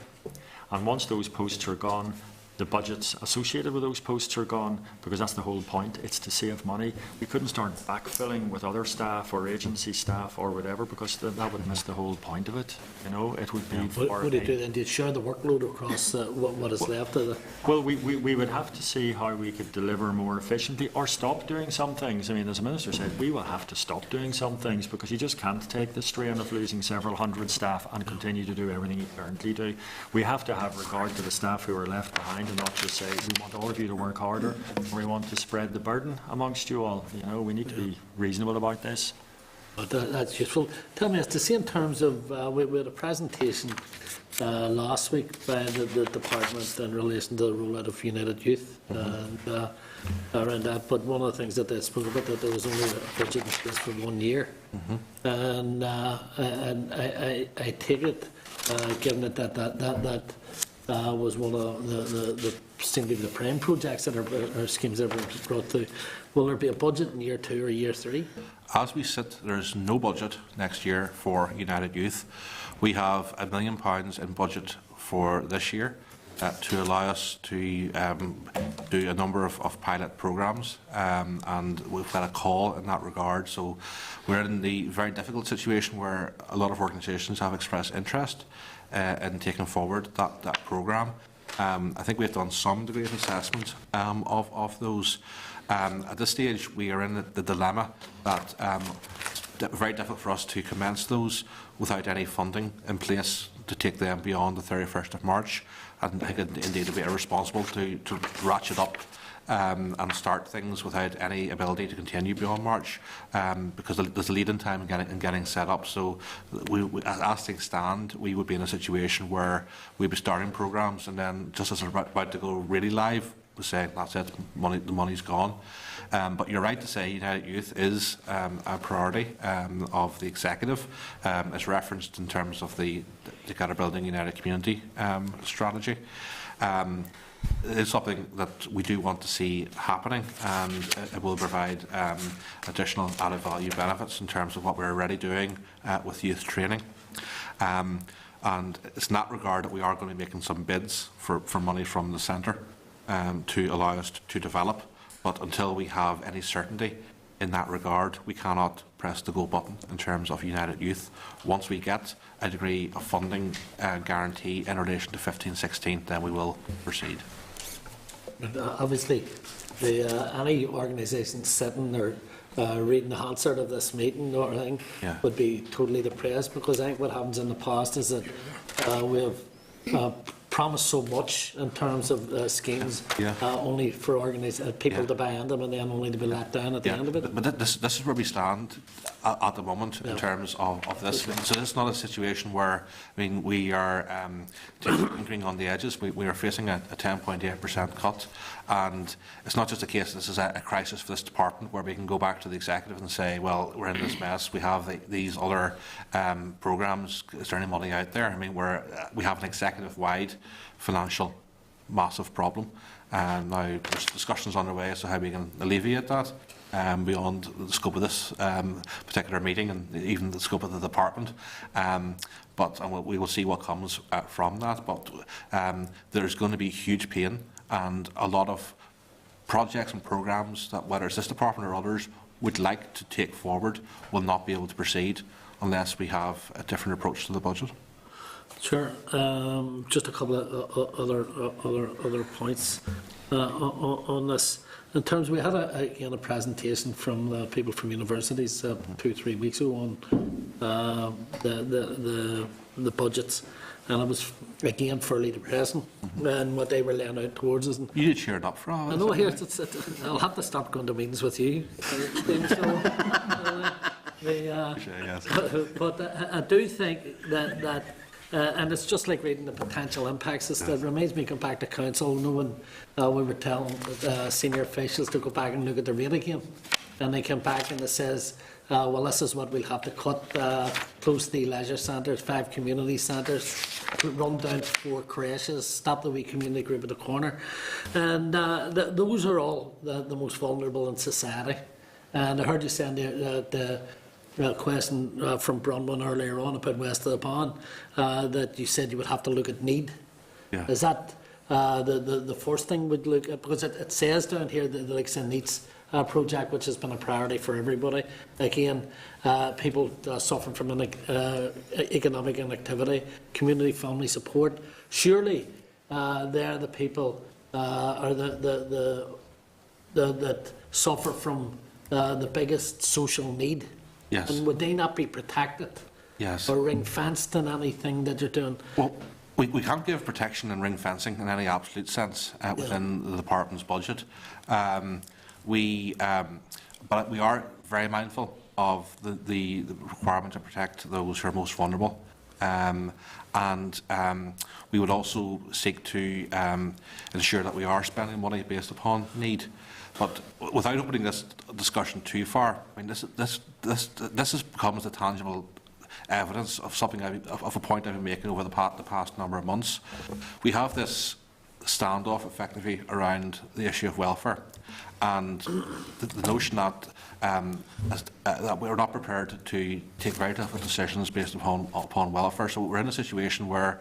And once those posts are gone, the budgets associated with those posts are gone, because that's the whole point. It's to save money. We couldn't start backfilling with other staff or agency staff or whatever, because that would miss the whole point of it. You know, it would be. What do you do then? Do you share the workload across what is left of the? Well, we would have to see how we could deliver more efficiently, or stop doing some things. I mean, as the Minister said, we will have to stop doing some things, because you just can't take the strain of losing several hundred staff and continue to do everything you currently do. We have to have regard to the staff who are left behind, and not just say we want all of you to work harder, or we want to spread the burden amongst you all. You know, we need to be reasonable about this. But that's useful. Tell me, it's the same terms of we had a presentation last week by the department in relation to the rollout of United Youth and around that. But one of the things that they spoke about, that there was only a budget in place for 1 year, and I take it, given that was one of the seem to be the prime projects that are schemes that are brought through. Will there be a budget in year 2 or year 3? As we sit, there is no budget next year for United Youth. We have £1 million in budget for this year to allow us to do a number of pilot programmes, and we've got a call in that regard. So we're in the very difficult situation where a lot of organisations have expressed interest in taking forward that programme. I think we've done some degree of assessment of those. At this stage, we are in the dilemma that it's very difficult for us to commence those without any funding in place to take them beyond the 31st of March. And I think indeed it would be irresponsible to ratchet up and start things without any ability to continue beyond March, because there's a lead-in time in getting set up. So as things stand, we would be in a situation where we'd be starting programmes, and then just as we're about to go really live, we say that's it, the money's gone. But you're right to say United Youth is a priority of the executive. It's referenced in terms of the Together Building United Community strategy. It is something that we do want to see happening, and it will provide additional added value benefits in terms of what we're already doing with youth training. And it's in that regard that we are going to be making some bids for money from the centre to allow us to develop. But until we have any certainty in that regard, we cannot press the go button in terms of United Youth. Once we get a degree of funding guarantee in relation to 15-16, then we will proceed. But obviously, any organisation sitting or reading the Hansard of this meeting or anything would be totally depressed, because I think what happens in the past is that we have promised so much in terms of schemes, only for people to buy into them, and then only to be let down at the end of it. But this is where we stand at the moment in terms of this. So this is not a situation where, I mean, we are tinkering on the edges. We are facing a 10.8% cut, and it's not just a case this is a crisis for this department where we can go back to the executive and say, well, we're in this mess, we have these other programmes, is there any money out there? I mean, we have an executive-wide financial massive problem, and now there's discussions underway as to how we can alleviate that beyond the scope of this particular meeting and even the scope of the department. But we will see what comes from that. But there's going to be huge pain, and a lot of projects and programmes that, whether it's this department or others, would like to take forward will not be able to proceed unless we have a different approach to the budget. Sure. Just a couple of other points on this. In terms, we had a presentation from people from universities 2-3 weeks ago on the budgets, and it was again fairly depressing, and what they were laying out towards us. You did cheer it up for us. I know here. I'll have to stop going to meetings with you. But I do think that and it's just like reading the potential impacts. It reminds me, going back to council, knowing we were telling senior officials to go back and look at the rate again, and they came back and it says, well, this is what we'll have to cut: close the leisure centres, 5 community centres, run down 4 creches, stop the wee community group at the corner, and those are all the most vulnerable in society. And I heard you saying the question from Bronwyn earlier on about west of the pond, that you said you would have to look at need. Yeah. Is that the first thing we'd look at? Because it says down here that the Lakes and Needs project, which has been a priority for everybody. Again, people suffering from economic inactivity, community family support. Surely they're the people are that suffer from the biggest social need. Yes. And would they not be protected? Yes. Or ring-fenced in anything that you're doing? Well, we can't give protection and ring fencing in any absolute sense within the department's budget. But we are very mindful of the requirement to protect those who are most vulnerable. We would also seek to ensure that we are spending money based upon need. But without opening this discussion too far, I mean, this becomes the tangible evidence of something of a point I've been making over the past number of months. We have this standoff effectively around the issue of welfare, and the notion that we're not prepared to take very difficult decisions based upon welfare. So we're in a situation where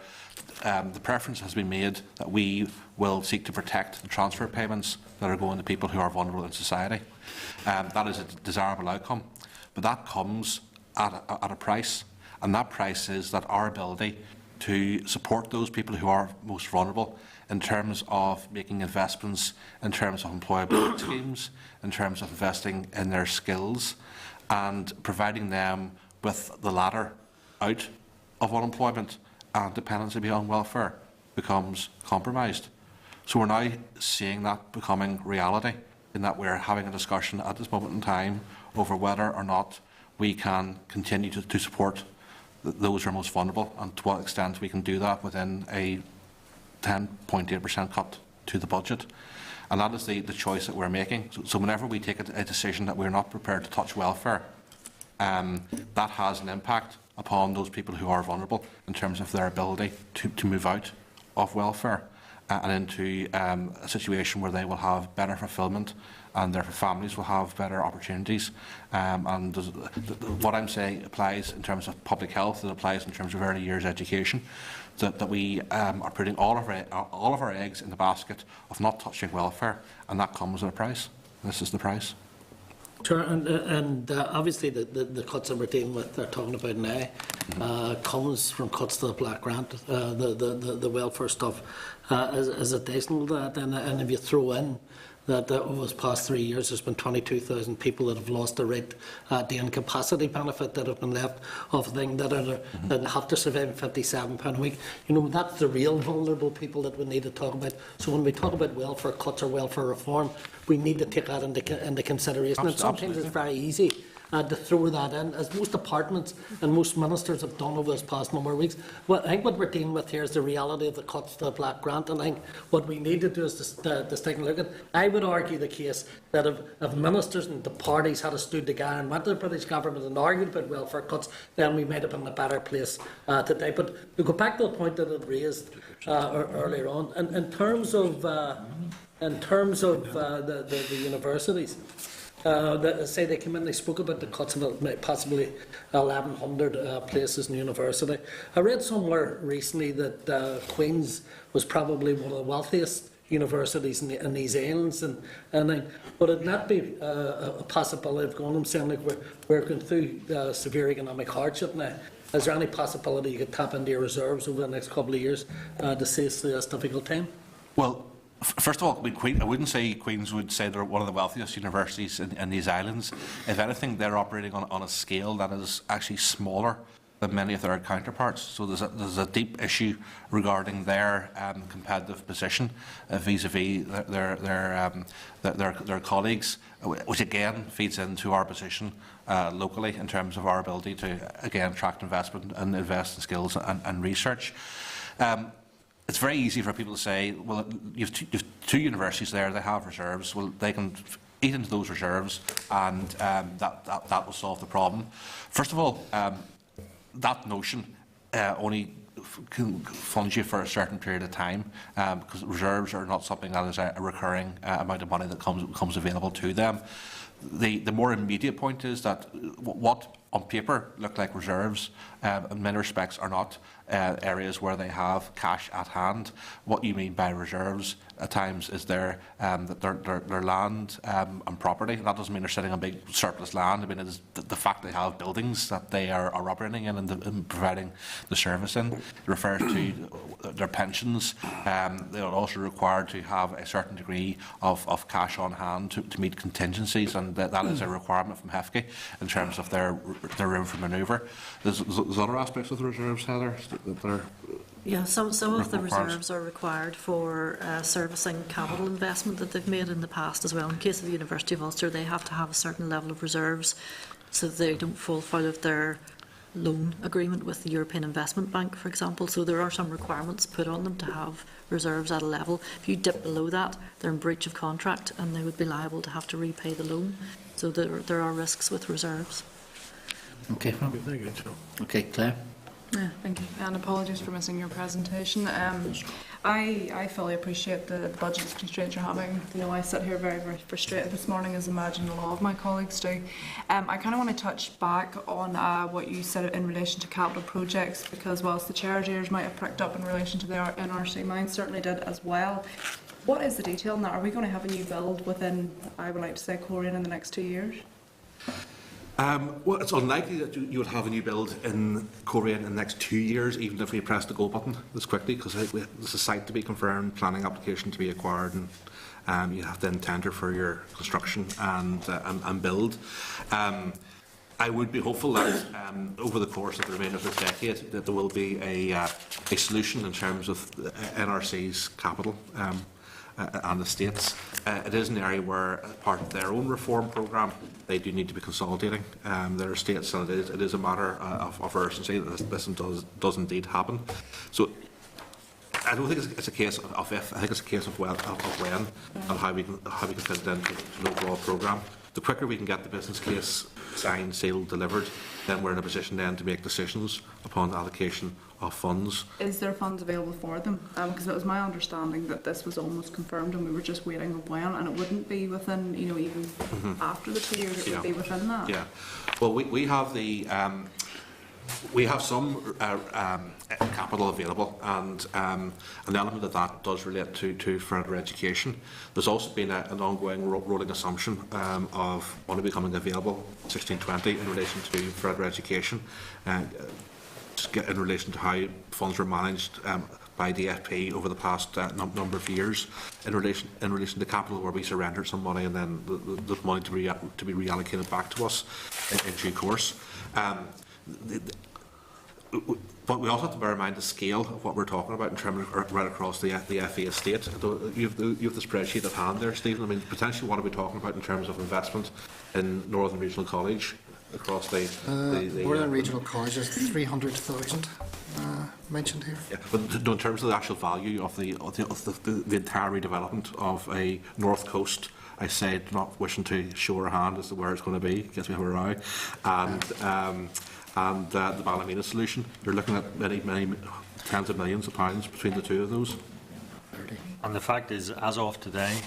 the preference has been made that we will seek to protect the transfer payments that are going to people who are vulnerable in society. That is a desirable outcome, but that comes at a price, and that price is that our ability to support those people who are most vulnerable in terms of making investments, in terms of employability schemes, in terms of investing in their skills and providing them with the ladder out of unemployment and dependency beyond welfare becomes compromised. So we're now seeing that becoming reality, in that we're having a discussion at this moment in time over whether or not we can continue to support those who are most vulnerable, and to what extent we can do that within a 10.8% cut to the budget. And that is the choice that we're making. So whenever we take a decision that we're not prepared to touch welfare, that has an impact upon those people who are vulnerable in terms of their ability to move out of welfare and into a situation where they will have better fulfilment and their families will have better opportunities. And what I'm saying applies in terms of public health, it applies in terms of early years education, that we are putting all of our eggs in the basket of not touching welfare, and that comes at a price. This is the price. Sure, and obviously the cuts that we're dealing with, they're talking about now, comes from cuts to the Black Grant, the welfare stuff. Is it decent that, and if you throw in that over the past 3 years there's been 22,000 people that have lost their right the incapacity benefit, that have been left off a thing, that have to survive £57 a week. You know, that's the real vulnerable people that we need to talk about. So when we talk about welfare cuts or welfare reform, we need to take that into consideration. And sometimes it's very easy to throw that in, as most departments and most ministers have done over this past number of weeks. Well, I think what we're dealing with here is the reality of the cuts to the Black Grant, and I think what we need to do is to take a look at. I would argue the case that if ministers and the parties had stood together and went to the British government and argued about welfare cuts, then we might have been in a better place today. But we go back to the point that I raised earlier on, and in terms of the universities. Say they came in, they spoke about the cuts of possibly 1,100 places in university. I read somewhere recently that Queen's was probably one of the wealthiest universities in these islands, and would it not be a possibility of going and saying, like, we're going through severe economic hardship now, Is there any possibility you could tap into your reserves over the next couple of years to see us through this difficult time? Well, first of all, I wouldn't say Queen's would say they're one of the wealthiest universities in these islands. If anything, they're operating on a scale that is actually smaller than many of their counterparts. So there's a deep issue regarding their competitive position vis-à-vis their colleagues, which again feeds into our position locally in terms of our ability to again attract investment and invest in skills and research. It's very easy for people to say, well, you've two universities there, they have reserves, well, they can eat into those reserves and that will solve the problem. First of all, that notion only funds you for a certain period of time because reserves are not something that is a recurring amount of money that comes available to them. The more immediate point is that what on paper look like reserves in many respects are not areas where they have cash at hand. What you mean by reserves at times is their land and property. And that doesn't mean they're sitting on big surplus land. I mean, it is the fact they have buildings that they are operating in and providing the service in. It refers to their pensions. They are also required to have a certain degree of cash on hand to meet contingencies, and that is a requirement from HEFCE in terms of their room for manoeuvre. There's other aspects of the reserves, Heather, that are... Yeah, some of the reserves are required for servicing capital investment that they've made in the past as well. In the case of the University of Ulster, they have to have a certain level of reserves so that they don't fall foul of their loan agreement with the European Investment Bank, for example. So there are some requirements put on them to have reserves at a level. If you dip below that, they're in breach of contract and they would be liable to have to repay the loan. So there are risks with reserves. Okay, Very good, Joe. okay, Claire. Yeah, thank you. And apologies for missing your presentation. I fully appreciate the budget constraints you're having. You know, I sit here very, very frustrated this morning, as I imagine a lot of my colleagues do. I kind of want to touch back on what you said in relation to capital projects, because whilst the chair's ears might have pricked up in relation to the NRC, mine certainly did as well. What is the detail on that? Are we going to have a new build within, I would like to say, Coleraine in the next 2 years? Well, it's unlikely that you would have a new build in Coleraine in the next 2 years, even if we press the go button this quickly, because there's a site to be confirmed, planning application to be acquired, and you have to then tender for your construction and build. I would be hopeful that over the course of the remainder of this decade that there will be a solution in terms of NRC's capital and the states. It is an area where, as part of their own reform programme, they do need to be consolidating their estates, and it is a matter of urgency that this does indeed happen. So I don't think it's a case of if. I think it's a case of when and how we can fit it into an overall programme. The quicker we can get the business case signed, sealed, delivered, then we're in a position then to make decisions upon allocation of funds. Is there funds available for them? Because it was my understanding that this was almost confirmed and we were just waiting on when, and it wouldn't be within, you know, even after the 2 years, it would be within that. Yeah. Well, we have the we have some capital available, and an element of that does relate to further education. There's also been an ongoing rolling assumption of money becoming available 1620 in relation to further education, in relation to how funds were managed by DFP over the past number of years, in relation to capital, where we surrendered some money and then the money to be reallocated back to us in due course. But we also have to bear in mind the scale of what we're talking about in terms of right across the FE estate. You have the spreadsheet at hand there, Stephen. I mean, potentially what are we talking about in terms of investment in Northern Regional College across the Northern Regional College is 300,000 mentioned here. Yeah, but in terms of the actual value of the entire redevelopment of a North Coast, I said, not wishing to show our hand as to where it's going to be, in case we have a row, and the Ballymena solution, you're looking at many tens of millions of pounds between the two of those. And the fact is, as of today,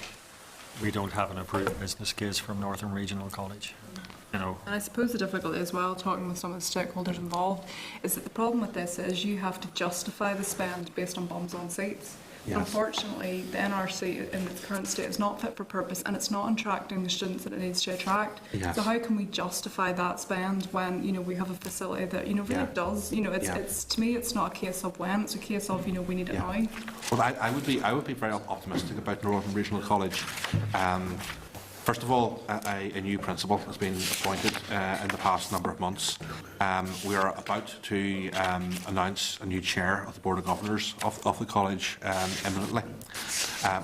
we don't have an approved business case from Northern Regional College. You know. And I suppose the difficulty as well, talking with some of the stakeholders involved, is that the problem with this is you have to justify the spend based on bums on seats. Yes. Unfortunately, the NRC in its current state is not fit for purpose, and it's not attracting the students that it needs to attract. Yes. So how can we justify that spend when, you know, we have a facility that, you know, really does, you know, it's to me, it's not a case of when, it's a case of, you know, we need it now. Well, I would be very optimistic about Northern Regional College. First of all, a new principal has been appointed in the past number of months. We are about to announce a new chair of the Board of Governors of the college imminently.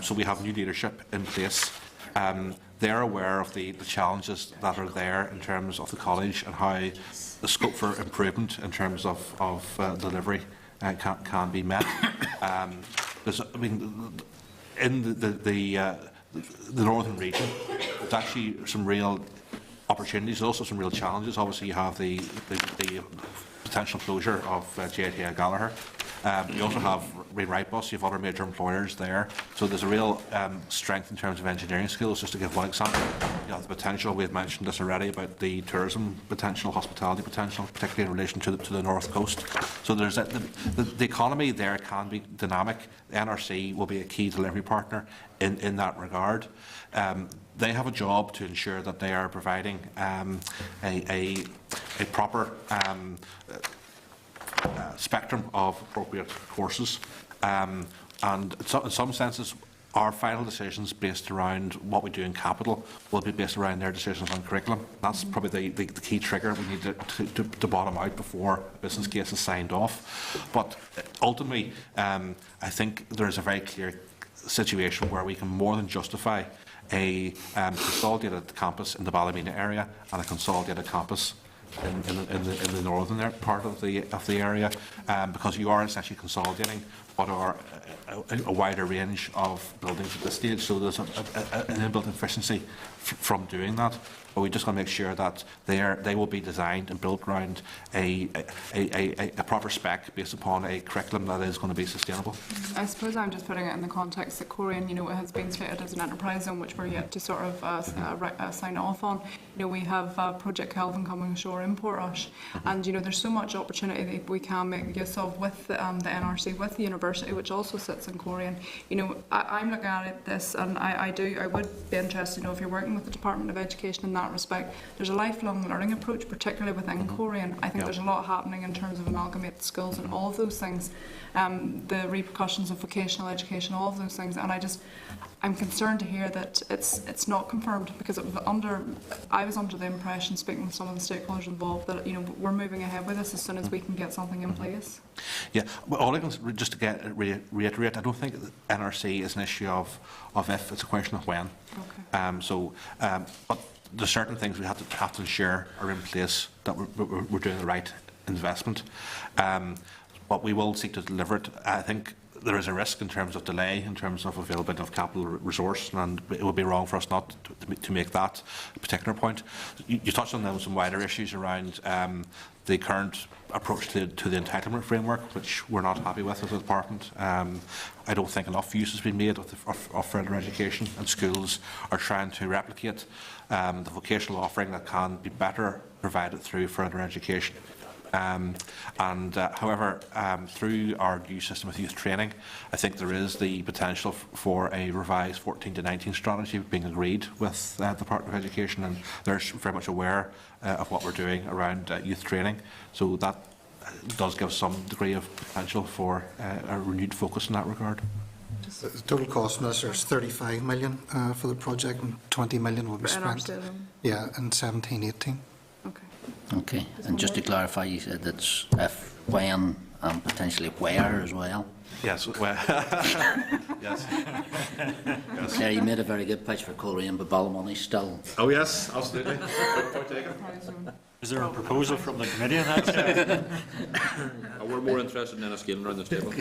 So we have new leadership in place. They're aware of the challenges that are there in terms of the college and how the scope for improvement in terms of delivery can be met. In the northern region, there's actually some real opportunities, also some real challenges. Obviously, you have the potential closure of JTA Gallagher. You also have Wrightbus, you have other major employers there. So there's a real strength in terms of engineering skills. Just to give one example, you have the potential, we had mentioned this already, about the tourism potential, hospitality potential, particularly in relation to the North Coast. So there's the economy there can be dynamic. The NRC will be a key delivery partner in that regard. They have a job to ensure that they are providing a proper spectrum of appropriate courses, and in some senses our final decisions based around what we do in capital will be based around their decisions on curriculum. That's probably the key trigger we need to bottom out before a business case is signed off. But ultimately, I think there is a very clear situation where we can more than justify a consolidated campus in the Ballymena area and a consolidated campus in the northern part of the area, because you are essentially consolidating what are a wider range of buildings at this stage. So there's an inbuilt efficiency from doing that. But we just want to make sure that they will be designed and built around a proper spec based upon a curriculum that is going to be sustainable. I suppose I'm just putting it in the context that Korean, you know, has been slated as an enterprise zone, which we're yet to sort of sign off on. You know, we have Project Kelvin coming ashore in Portrush, and you know, there's so much opportunity that we can make use of with the NRC, with the university, which also sits in Korean. You know, I'm looking at this, and I would be interested to know if you're working with the Department of Education in that respect. There's a lifelong learning approach, particularly within Korean. I think there's a lot happening in terms of amalgamated skills and all of those things, the repercussions of vocational education, all of those things. And I'm concerned to hear that it's not confirmed, because I was under the impression, speaking with some of the stakeholders involved, that you know, we're moving ahead with this as soon as we can get something in place. Yeah, but all I can just to reiterate, I don't think NRC is an issue of if, it's a question of when. Okay. But there's certain things we have to ensure are in place, that we're doing the right investment. But we will seek to deliver it. I think there is a risk in terms of delay, in terms of availability of capital resource, and it would be wrong for us not to make that a particular point. You touched on some wider issues around the current approach to the entitlement framework, which we're not happy with as a department. I don't think enough use has been made of further education, and schools are trying to replicate the vocational offering that can be better provided through further education. However, through our new system of youth training, I think there is the potential for a revised 14 to 19 strategy being agreed with the Department of Education, and they're very much aware of what we're doing around youth training. So that does give some degree of potential for a renewed focus in that regard. The total cost, Minister, is 35 million for the project, and 20 million will be spent. Yeah, in 17-18. Okay, and just to clarify, you said that's if, when, and potentially where as well? Yes, well, yes. Yes. Yeah, you made a very good pitch for Coleraine, but Ballymoney's still... Oh yes, absolutely. Point taken. Is there a proposal from the committee on that? We're more interested in Enniskillen around this table.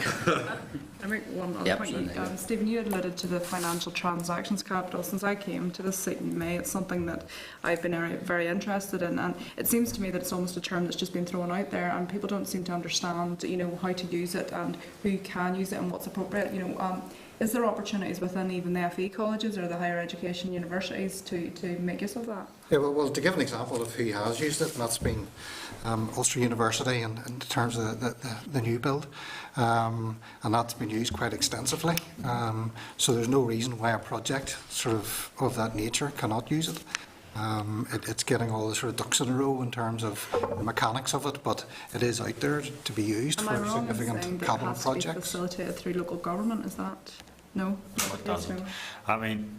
I make one other point. Stephen, you had alluded to the financial transactions capital. Since I came to this seat in May, it's something that I've been very interested in, and it seems to me that it's almost a term that's just been thrown out there, and people don't seem to understand, you know, how to use it and who can use it and what's appropriate. You know, is there opportunities within even the FE colleges or the higher education universities to make use of that? Yeah, well, to give an example of who has used it, and that's been Ulster University in terms of the new build, and that's been used quite extensively. So there's no reason why a project sort of that nature cannot use it. It's getting all the sort of ducks in a row in terms of the mechanics of it, but it is out there to be used Am I for wrong in saying significant that it capital has to be projects. facilitated through local government? Is that no? No, it doesn't. I mean,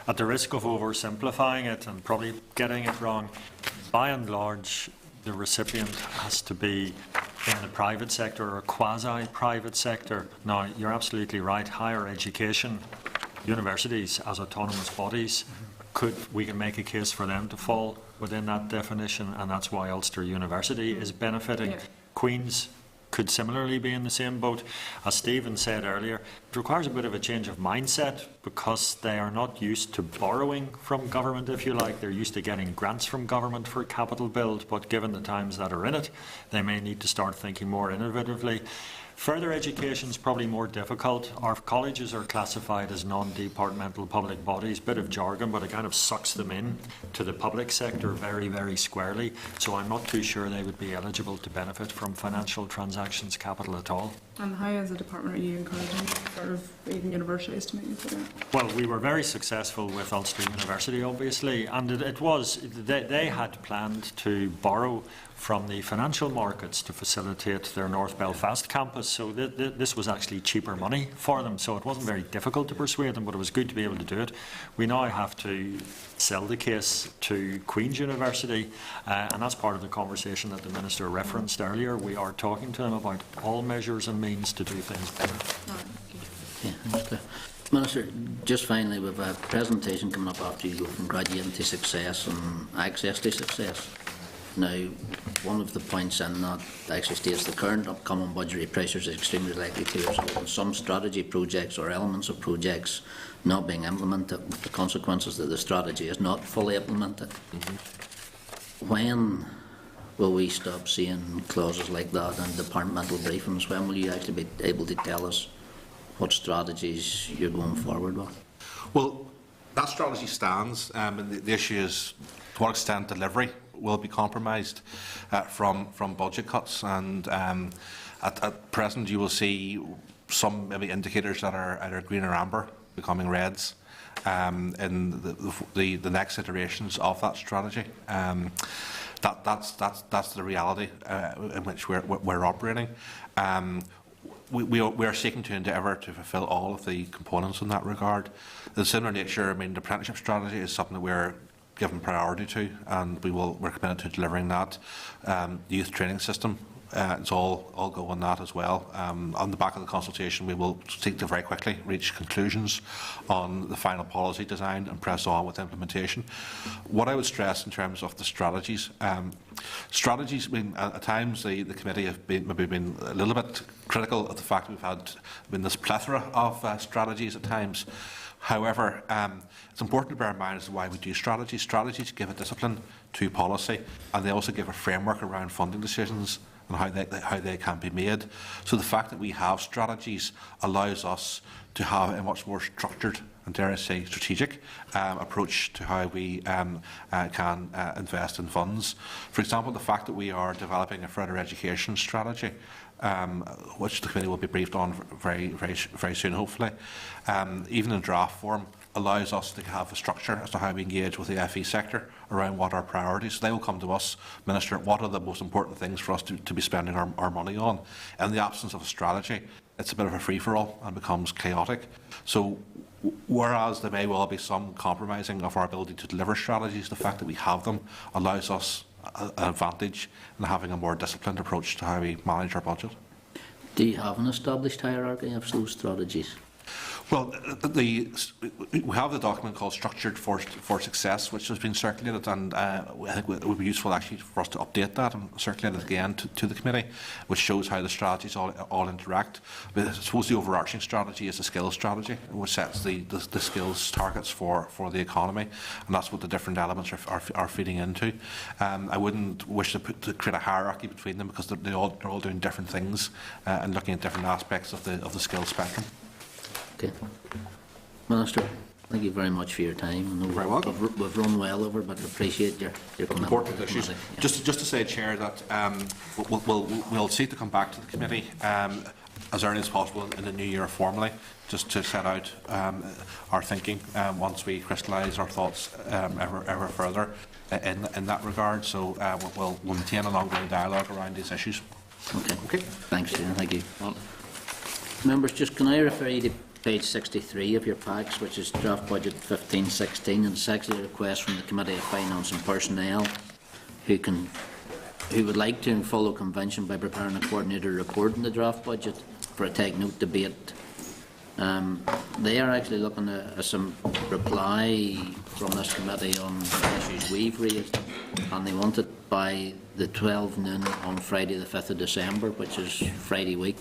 at the risk of oversimplifying it and probably getting it wrong, by and large, the recipient has to be in the private sector or quasi-private sector. Now, you're absolutely right. Higher education, universities as autonomous bodies, we can make a case for them to fall within that definition, and that's why Ulster University is benefiting. Yeah. Queen's could similarly be in the same boat. As Stephen said earlier, it requires a bit of a change of mindset because they are not used to borrowing from government, if you like. They're used to getting grants from government for capital build, but given the times that are in it, they may need to start thinking more innovatively. Further education is probably more difficult. Our colleges are classified as non-departmental public bodies, bit of jargon, but it kind of sucks them in to the public sector very, very squarely. So I'm not too sure they would be eligible to benefit from financial transactions capital at all. And how, as a department, are you encouraging sort of even universities to make use of that? Well, we were very successful with Ulster University, obviously, and they had planned to borrow from the financial markets to facilitate their North Belfast campus. So this was actually cheaper money for them. So it wasn't very difficult to persuade them, but it was good to be able to do it. We now have to sell the case to Queen's University, and that's part of the conversation that the Minister referenced earlier. We are talking to them about all measures and means to do things better. Yeah, okay. Minister, just finally, we have a presentation coming up after you go from graduating to success and access to success. Now, one of the points in that actually states the current upcoming budgetary pressures is extremely likely to result in some strategy projects or elements of projects not being implemented, with the consequences that the strategy is not fully implemented. When will we stop seeing clauses like that in departmental briefings? When will you actually be able to tell us what strategies you're going forward with? Well, that strategy stands, and the issue is to what extent delivery will be compromised from budget cuts. And at present, you will see some maybe indicators that are either green or amber becoming reds in the next iterations of that strategy. That's the reality in which we're operating. We are seeking to endeavour to fulfil all of the components in that regard. The similar nature, I mean, the apprenticeship strategy is something that we're given priority to, and we're committed to delivering that. Youth training system, it's all go on that as well. On the back of the consultation, we will seek to very quickly reach conclusions on the final policy design and press on with implementation. What I would stress in terms of the strategies, I mean, at times the committee have maybe been a little bit critical of the fact that we've been this plethora of strategies at times. However, it's important to bear in mind as to why we do strategies. Strategies give a discipline to policy, and they also give a framework around funding decisions and how they can be made. So the fact that we have strategies allows us to have a much more structured and, dare I say, strategic approach to how we can invest in funds. For example, the fact that we are developing a further education strategy, which the committee will be briefed on very soon, hopefully, even in draft form, allows us to have a structure as to how we engage with the FE sector around what our priorities. They will come to us, Minister, what are the most important things for us to be spending our money on? In the absence of a strategy, it's a bit of a free-for-all and becomes chaotic. So whereas there may well be some compromising of our ability to deliver strategies, the fact that we have them allows us an advantage in having a more disciplined approach to how we manage our budget. Do you have an established hierarchy of those strategies? Well, we have the document called Structured for Success, which has been circulated, and I think it would be useful actually for us to update that and circulate it again to the committee, which shows how the strategies all interact. But I suppose the overarching strategy is the skills strategy, which sets the skills targets for the economy, and that's what the different elements are feeding into. I wouldn't wish to create a hierarchy between them because they're all doing different things and looking at different aspects of the skills spectrum. Okay. Minister. Thank you very much for your time. I know Very welcome. We've run well over, but appreciate your commitment. Important to the issues. committee. Yeah. Just to say, Chair, that we'll seek to come back to the committee as early as possible in the new year formally, just to set out our thinking once we crystallise our thoughts ever further in that regard. So we'll maintain an ongoing dialogue around these issues. Okay. Thanks, Stephen. Thank you. Members, just can I refer you to page 63 of your packs, which is draft budget 1516, and it's actually a request from the Committee of Finance and Personnel, who would like to follow convention by preparing a coordinated report in the draft budget for a take-note debate. They are actually looking at some reply from this committee on the issues we've raised, and they want it by the 12 noon on Friday the 5th of December, which is Friday week.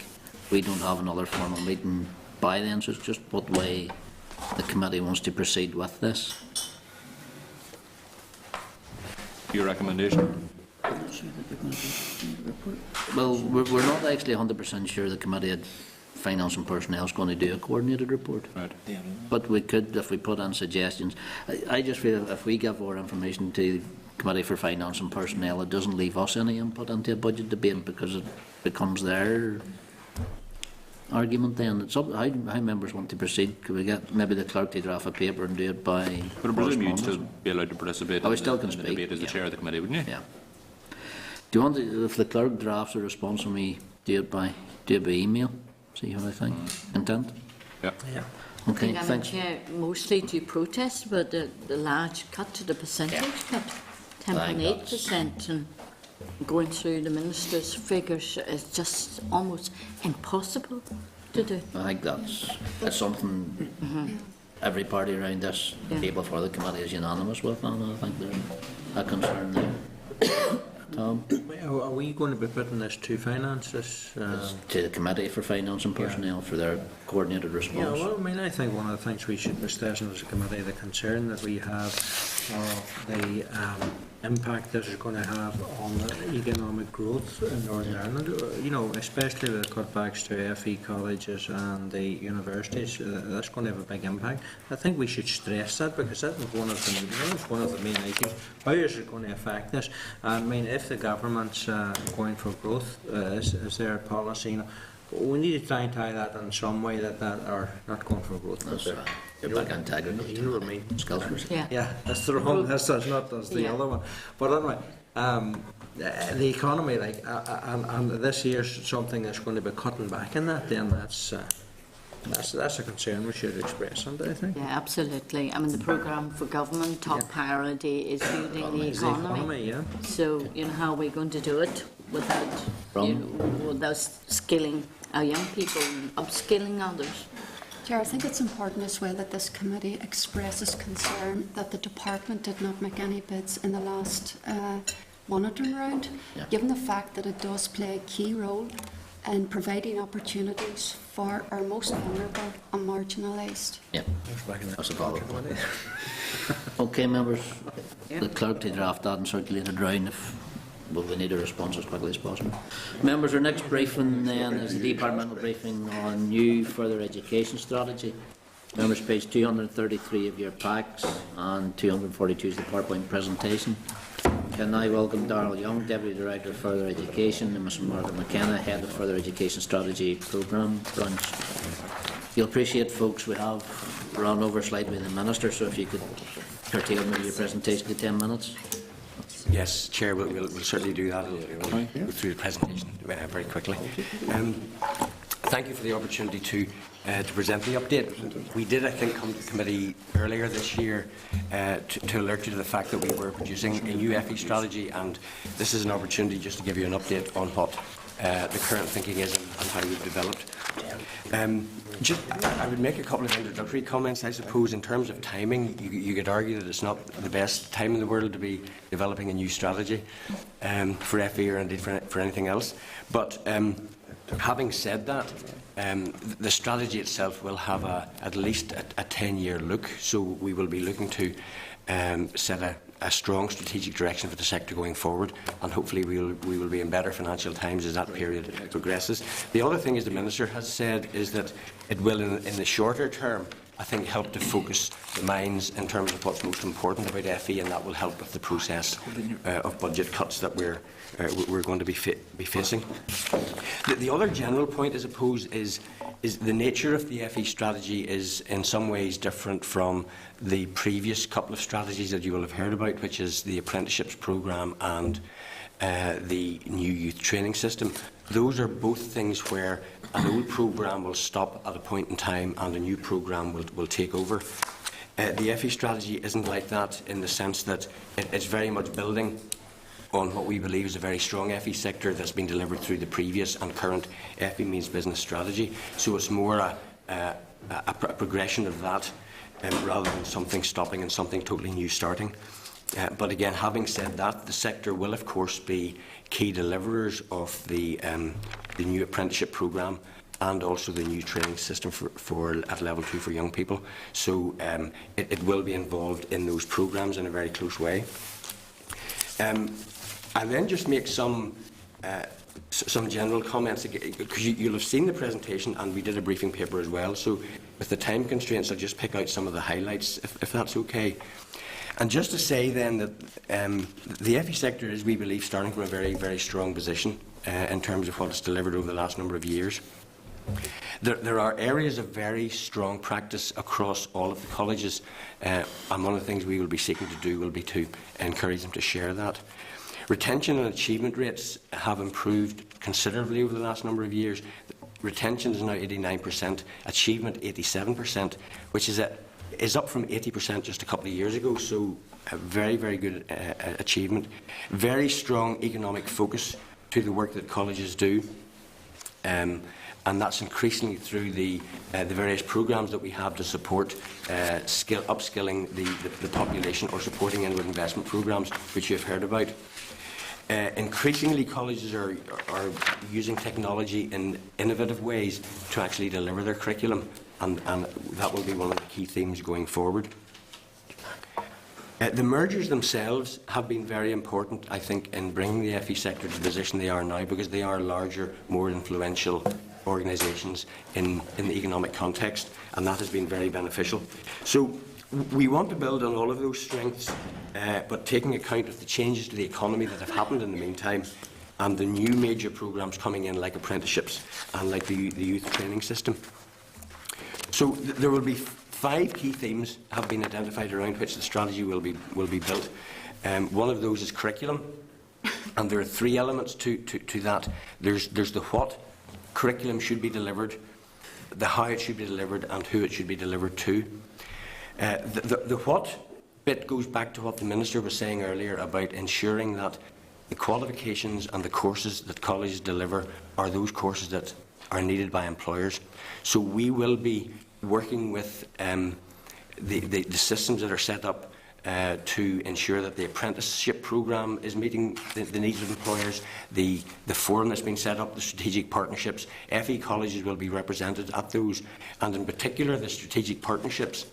We don't have another formal meeting by then, so it's just what way the committee wants to proceed with this. Your recommendation? Well, we're not actually 100% sure the Committee of Finance and Personnel is going to do a coordinated report. Right. But we could, if we put in suggestions. I just feel if we give our information to the Committee for Finance and Personnel, it doesn't leave us any input into a budget debate because it becomes their argument then. It's up how members want to proceed. Could we get maybe the clerk to draft a paper and do it by But I presume you'd still correspondence? be allowed to participate Oh, we in still the, can in the speak, debate as the yeah. chair of the committee, wouldn't you? Yeah. Do you want to, if the clerk drafts a response and we do it by email? See what I think. Intent? Yeah. Okay, Madam thanks. Chair, mostly do you protest about the large cut to the percentage cut, 10.8%, and going through the minister's figures is just almost impossible to do. I think that's something every party around this Yeah. table for the committee is unanimous with, and I think there's a concern there. Tom? Are we going to be putting this to finance, this? To the Committee for Finance and Personnel for their coordinated Yeah, response. well, I mean, I think one of the things we should be stressing as a committee, the concern that we have of the impact this is going to have on the economic growth in Northern Ireland, you know, especially the cutbacks to FE colleges and the universities. That's going to have a big impact. I think we should stress that because that was one of the main issues. How is it going to affect this? I mean, if the government's going for growth, is their policy, you know, we need to try and tie that in some way that are not going for growth. That's right. Get back integrity. You know what I mean? Skills. Yeah. That's the wrong. That's not. That's the Yeah. other one. But anyway, the economy, like, and this year's something that's going to be cutting back in that. Then that's a concern we should express, and I think. Yeah, absolutely. I mean, the programme for government top priority is building the It's the economy. economy, yeah. So, you know, how are we going to do it without, without skilling our young people and upskilling others? Chair, I think it's important as well that this committee expresses concern that the department did not make any bids in the last monitoring round, Yeah. given the fact that it does play a key role in providing opportunities for our most vulnerable and marginalised. Yeah, that's a valid point. Okay, members, the clerk to draft that and circulate it round if we need a response as quickly as possible. Members, our next briefing then is the departmental briefing on new further education strategy. Members, page 233 of your packs and 242 is the PowerPoint presentation. Can I welcome Darrell Young, Deputy Director of Further Education, and Ms Margaret McKenna, Head of Further Education Strategy Programme Branch. You'll appreciate, folks, we have run over slightly with the Minister, so if you could curtail maybe your presentation to 10 minutes. Yes, Chair, we'll certainly do that. We'll go through the presentation very quickly. Thank you for the opportunity to present the update. We did, I think, come to the committee earlier this year to alert you to the fact that we were producing a new FE strategy, and this is an opportunity just to give you an update on what the current thinking is and how we've developed. I would make a couple of introductory comments, I suppose. In terms of timing, you could argue that it's not the best time in the world to be developing a new strategy for FE or indeed for anything else. But having said that, the strategy itself will have at least a 10-year look, so we will be looking to set a strong strategic direction for the sector going forward, and hopefully we will be in better financial times as that period progresses. The other thing, as the Minister has said, is that it will in the shorter term I think, help to focus the minds in terms of what's most important about FE, and that will help with the process of budget cuts that we're going to be facing. The other general point, I suppose, is the nature of the FE strategy is in some ways different from the previous couple of strategies that you will have heard about, which is the apprenticeships programme and the new youth training system. Those are both things where an old programme will stop at a point in time and a new programme will take over. The FE strategy isn't like that in the sense that it's very much building on what we believe is a very strong FE sector that's been delivered through the previous and current FE Means Business strategy. So it's more a progression of that rather than something stopping and something totally new starting. But again, having said that, the sector will of course be key deliverers of the new apprenticeship programme and also the new training system at level 2 for young people. So it will be involved in those programmes in a very close way. And then just make some general comments, because you'll have seen the presentation and we did a briefing paper as well. So with the time constraints, I'll just pick out some of the highlights, if that's okay. And just to say then that the FE sector is, we believe, starting from a very, very strong position in terms of what it's delivered over the last number of years. There are areas of very strong practice across all of the colleges, and one of the things we will be seeking to do will be to encourage them to share that. Retention and achievement rates have improved considerably over the last number of years. Retention is now 89%, achievement 87%, which is up from 80% just a couple of years ago, so a very, very good achievement. Very strong economic focus to the work that colleges do, and that's increasingly through the various programmes that we have to support upskilling the population, or supporting inward investment programmes, which you have heard about. Increasingly, colleges are using technology in innovative ways to actually deliver their curriculum, and that will be one of the key themes going forward. The mergers themselves have been very important, I think, in bringing the FE sector to the position they are now, because they are larger, more influential organisations in the economic context, and that has been very beneficial. So we want to build on all of those strengths, but taking account of the changes to the economy that have happened in the meantime, and the new major programmes coming in, like apprenticeships and like the youth training system. So there will be 5 key themes have been identified around which the strategy will be built. One of those is curriculum, and there are 3 elements to that. There's the what curriculum should be delivered, the how it should be delivered, and who it should be delivered to. The what bit goes back to what the Minister was saying earlier about ensuring that the qualifications and the courses that colleges deliver are those courses that are needed by employers. So we will be working with the systems that are set up to ensure that the apprenticeship programme is meeting the needs of employers. The forum that's been set up, the strategic partnerships, FE colleges will be represented at those, and in particular the strategic partnerships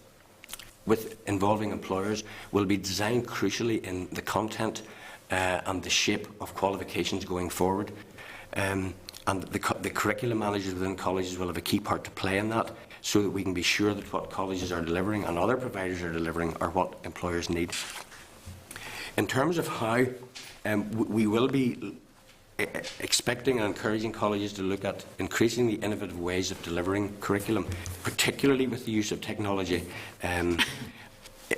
involving employers will be designed crucially in the content and the shape of qualifications going forward. And the curriculum managers within colleges will have a key part to play in that, so that we can be sure that what colleges are delivering and other providers are delivering are what employers need. In terms of how, we will be expecting and encouraging colleges to look at increasingly innovative ways of delivering curriculum, particularly with the use of technology,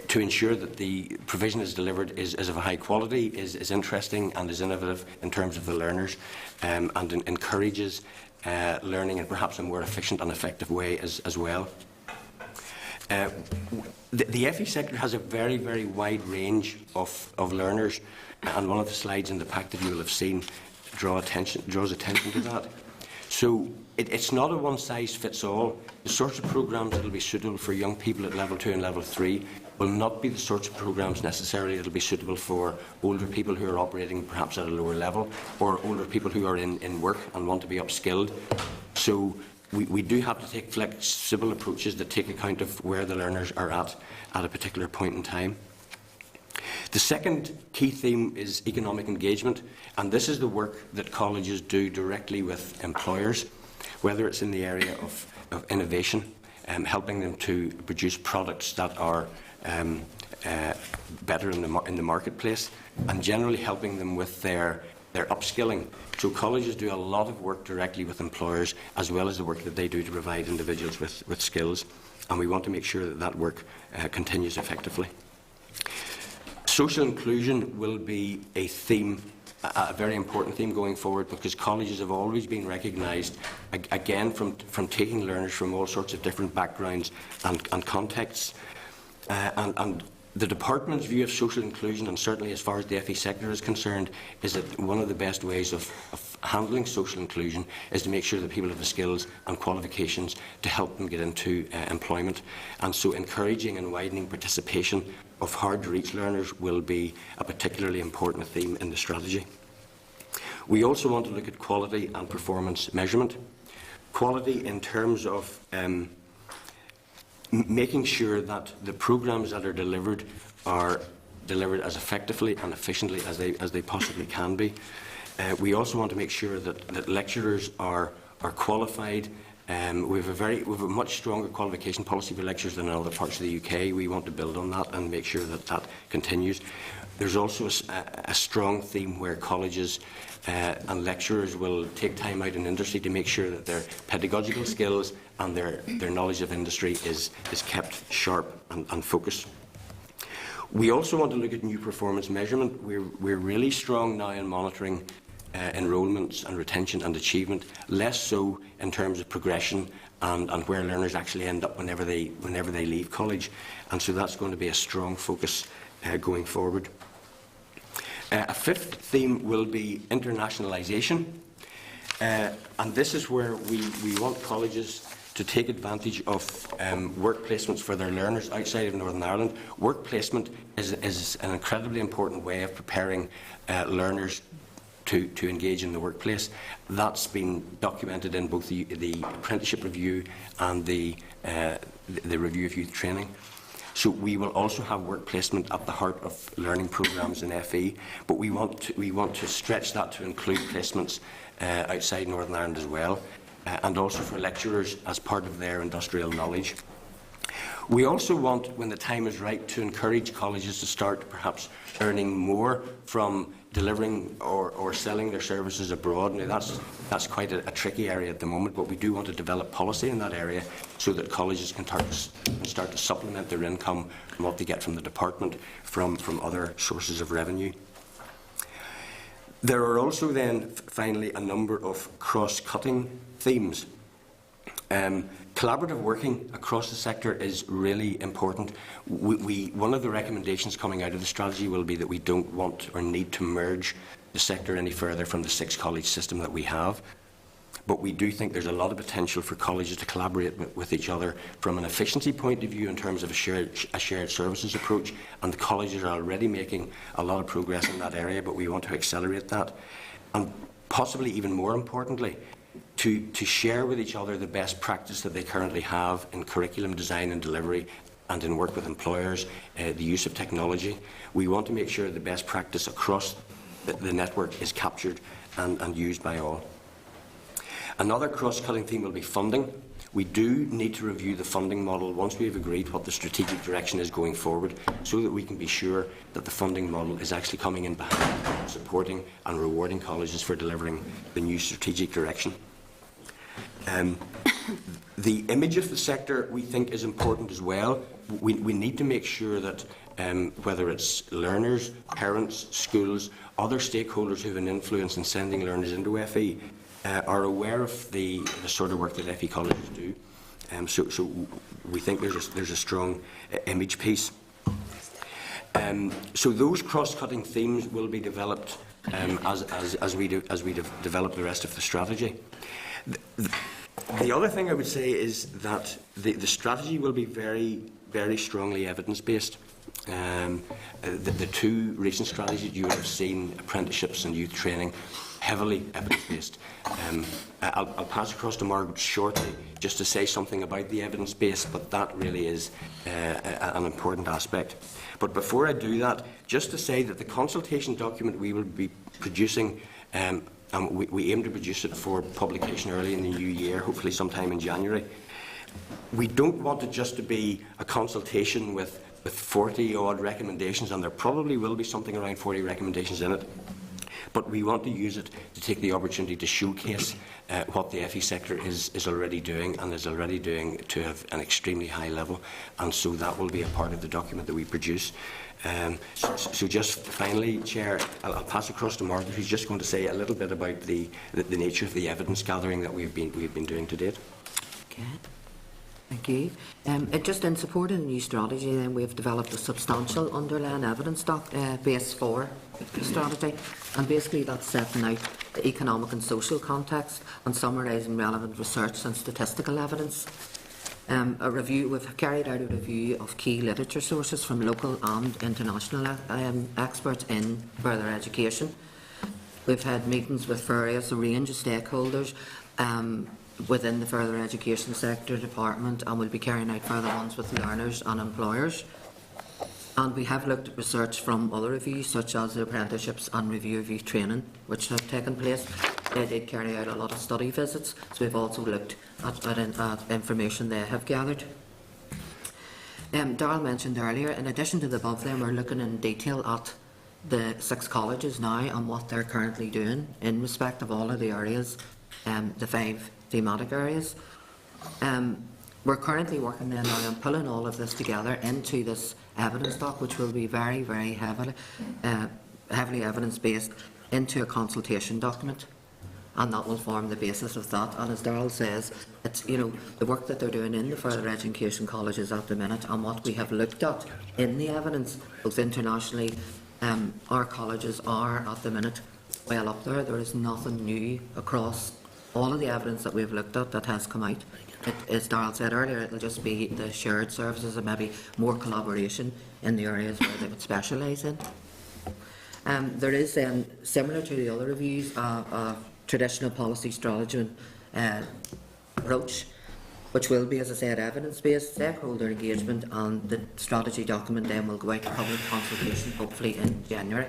to ensure that the provision is delivered is of a high quality, is interesting and is innovative in terms of the learners, and encourages learning in perhaps a more efficient and effective way as well. The FE sector has a very, very wide range of learners, and one of the slides in the pack that you will have seen draws attention to that. So it's not a one-size-fits-all. The sorts of programmes that will be suitable for young people at level 2 and level 3 will not be the sorts of programmes necessarily that will be suitable for older people who are operating perhaps at a lower level, or older people who are in work and want to be upskilled. So we do have to take flexible approaches that take account of where the learners are at a particular point in time. The second key theme is economic engagement, and this is the work that colleges do directly with employers, whether it's in the area of innovation, helping them to produce products that are better in the marketplace, and generally helping them with their upskilling. So colleges do a lot of work directly with employers, as well as the work that they do to provide individuals with skills, and we want to make sure that that work continues effectively. Social inclusion will be a theme, a very important theme going forward, because colleges have always been recognised, again, from taking learners from all sorts of different backgrounds and contexts. And the Department's view of social inclusion, and certainly as far as the FE sector is concerned, is that one of the best ways of handling social inclusion is to make sure that people have the skills and qualifications to help them get into employment. And so encouraging and widening participation of hard-to-reach learners will be a particularly important theme in the strategy. We also want to look at quality and performance measurement. Quality in terms of making sure that the programmes that are delivered as effectively and efficiently as they possibly can be. We also want to make sure that lecturers are qualified. We have a much stronger qualification policy for lecturers than in other parts of the UK. We want to build on that and make sure that that continues. There's also a strong theme where colleges and lecturers will take time out in industry to make sure that their pedagogical skills and their knowledge of industry is kept sharp and focused. We also want to look at new performance measurement. We're really strong now in monitoring enrolments and retention and achievement, less so in terms of progression and where learners actually end up whenever they leave college. And so that's going to be a strong focus going forward. A fifth theme will be internationalisation. And this is where we want colleges to take advantage of work placements for their learners outside of Northern Ireland. Work placement is an incredibly important way of preparing learners to engage in the workplace. That's been documented in both the apprenticeship review and the review of youth training. So we will also have work placement at the heart of learning programmes in FE, but we want to stretch that to include placements outside Northern Ireland as well, and also for lecturers as part of their industrial knowledge. We also want, when the time is right, to encourage colleges to start perhaps earning more from delivering or selling their services abroad. Now, that's quite a tricky area at the moment, but we do want to develop policy in that area so that colleges can start to supplement their income from what they get from the department, from other sources of revenue. There are also then, finally, a number of cross-cutting themes. Collaborative working across the sector is really important. One of the recommendations coming out of the strategy will be that we don't want or need to merge the sector any further from the 6-college system that we have. But we do think there's a lot of potential for colleges to collaborate with each other from an efficiency point of view in terms of a shared services approach, and the colleges are already making a lot of progress in that area, but we want to accelerate that. And possibly even more importantly, to share with each other the best practice that they currently have in curriculum design and delivery and in work with employers, the use of technology. We want to make sure the best practice across the network is captured and used by all. Another cross-cutting theme will be funding. We do need to review the funding model once we've agreed what the strategic direction is going forward, so that we can be sure that the funding model is actually coming in behind, supporting and rewarding colleges for delivering the new strategic direction. The image of the sector, we think, is important as well. We need to make sure that whether it's learners, parents, schools, other stakeholders who have an influence in sending learners into FE are aware of the sort of work that FE colleges do. So we think there's a strong image piece. So those cross-cutting themes will be developed as we develop the rest of the strategy. The other thing I would say is that the strategy will be very, very strongly evidence-based. The two recent strategies you have seen, apprenticeships and youth training, heavily evidence-based. I'll pass across to Margaret shortly just to say something about the evidence base, but that really is an important aspect. But before I do that, just to say that the consultation document we will be producing, we aim to produce it for publication early in the new year, hopefully sometime in January. We don't want it just to be a consultation with 40-odd recommendations, and there probably will be something around 40 recommendations in it. But we want to use it to take the opportunity to showcase what the FE sector is already doing, and is already doing to an extremely high level. And so that will be a part of the document that we produce. So just finally, Chair, I'll pass across to Margaret, who's just going to say a little bit about the nature of the evidence gathering that we've been doing to date. Okay. Thank you. Just in support of the new strategy, then we've developed a substantial underlying evidence base for the strategy, and basically that's setting out the economic and social context and summarising relevant research and statistical evidence. We've carried out a review of key literature sources from local and international experts in further education. We've had meetings with various range of stakeholders within the further education sector department, and we'll be carrying out further ones with learners and employers. And we have looked at research from other reviews, such as the apprenticeships and review of youth training, which have taken place. They did carry out a lot of study visits, so we've also looked at information they have gathered. Darrell mentioned earlier, in addition to the above, then we're looking in detail at the 6 colleges now and what they're currently doing in respect of all of the areas, the 5 thematic areas. We're currently working then now on pulling all of this together into this evidence doc, which will be very, very heavily evidence-based, into a consultation document, and that will form the basis of that. And as Darrell says, it's the work that they're doing in the further education colleges at the minute, and what we have looked at in the evidence, both internationally, our colleges are at the minute well up there. There is nothing new across all of the evidence that we've looked at that has come out. As Darrell said earlier, it'll just be the shared services and maybe more collaboration in the areas where they would specialise in. There is then, similar to the other reviews, a traditional policy strategy approach, which will be, as I said, evidence-based, stakeholder engagement, and the strategy document then will go out to public consultation, hopefully in January.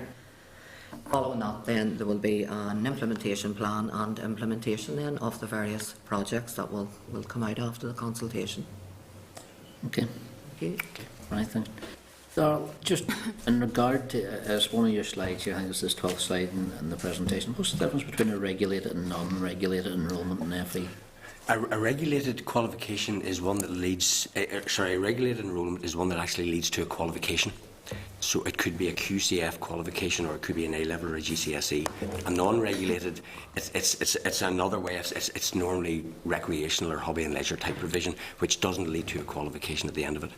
Following that, then there will be an implementation plan and implementation then of the various projects that will come out after the consultation. Okay. Thank you. Right, thanks. So, just in regard to, as one of your slides here, I think it's this 12th slide in the presentation, what's the difference between a regulated and non-regulated enrolment in FE? A regulated qualification is one that leads, a regulated enrolment is one that actually leads to a qualification. So it could be a QCF qualification, or it could be an A-level or a GCSE. A non-regulated, it's another way. It's normally recreational or hobby and leisure type provision, which doesn't lead to a qualification at the end of it.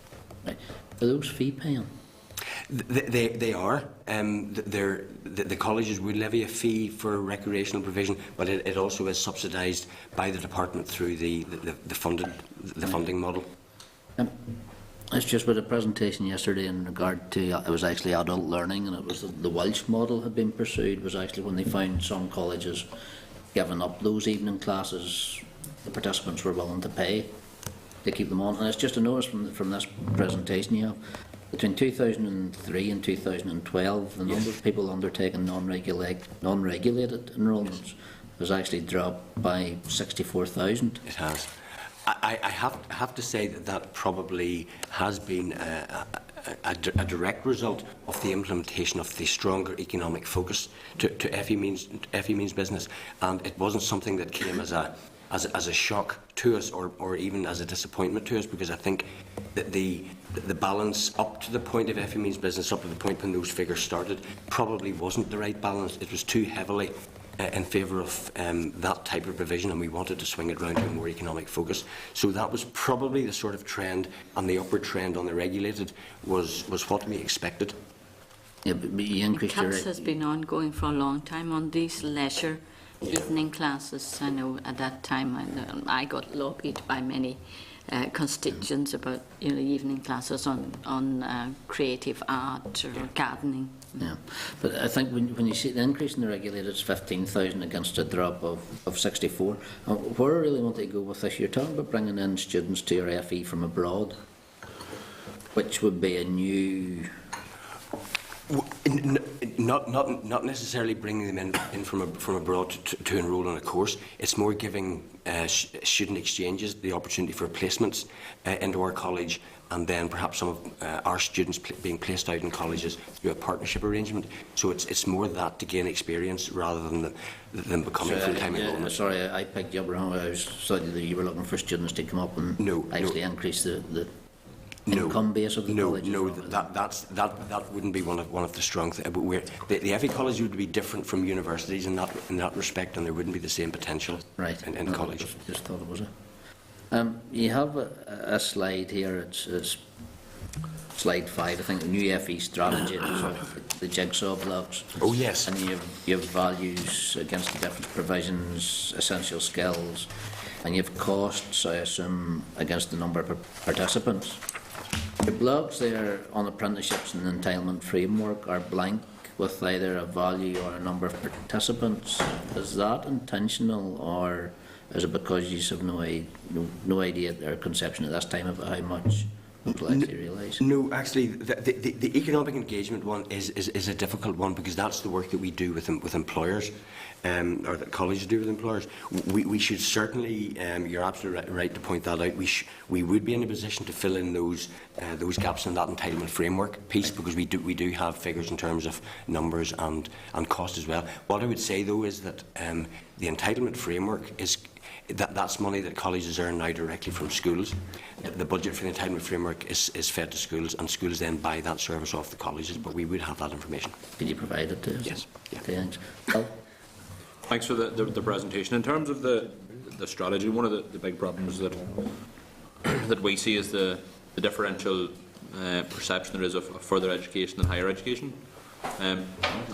Right. Are those fee paying? They are. The colleges would levy a fee for recreational provision, but it also is subsidised by the department through the funding model. It's just with a presentation yesterday in regard to, it was actually adult learning, and it was the Welsh model had been pursued, was actually when they found some colleges giving up those evening classes, the participants were willing to pay to keep them on. And it's just a notice from this presentation you have, between 2003 and 2012, the number of people undertaking non-regulated enrolments has actually dropped by 64,000. It has. I have to say that probably has been a direct result of the implementation of the stronger economic focus to FE means business, and it wasn't something that came as a shock to us or even as a disappointment to us, because I think that the balance up to the point of FE means business, up to the point when those figures started, probably wasn't the right balance. It was too heavily in favour of that type of provision, and we wanted to swing it round to a more economic focus. So that was probably the sort of trend, and the upward trend on the regulated was what we expected. Yeah, but you increased your CAPS has been ongoing for a long time on these leisure evening classes. I know at that time I got lobbied by many constituents about evening classes on creative art or gardening. Yeah, but I think when you see the increase in the regulated, it's 15,000 against a drop of 64. Where I really want to go with this, you're talking about bringing in students to your FE from abroad, which would be a new... Not necessarily bringing them in from abroad to enrol in a course. It's more giving student exchanges the opportunity for placements into our college, and then perhaps some of our students being placed out in colleges through a partnership arrangement. So it's more that to gain experience rather than becoming full-time enrollment. Sorry, I picked you up wrong. I was thought that you were looking for students to come up and actually increase the income base of the college. No, that wouldn't be one of the strong things. The FE college would be different from universities in that respect, and there wouldn't be the same potential in college. Just thought it was you have a slide here. It's slide 5, I think, the new FE strategy, so the jigsaw blocks. Oh yes. And you have values against the different provisions, essential skills, and you have costs, I assume, against the number of participants. The blocks there on apprenticeships and entitlement framework are blank with either a value or a number of participants. Is that intentional, or is it because you have no idea or conception at this time of how much people actually realise? No, actually, the economic engagement one is a difficult one, because that's the work that we do with employers, or that colleges do with employers. We should certainly, you're absolutely right to point that out, we would be in a position to fill in those gaps in that entitlement framework piece, because we do have figures in terms of numbers and cost as well. What I would say, though, is that the entitlement framework is that's money that colleges earn now directly from schools. The budget for the entitlement framework is fed to schools, and schools then buy that service off the colleges, but we would have that information. Could you provide it to us? Yes. Yeah. Okay, thanks. Well, Thanks for the presentation. In terms of the strategy, one of the big problems that we see is the differential perception there is of further education and higher education. And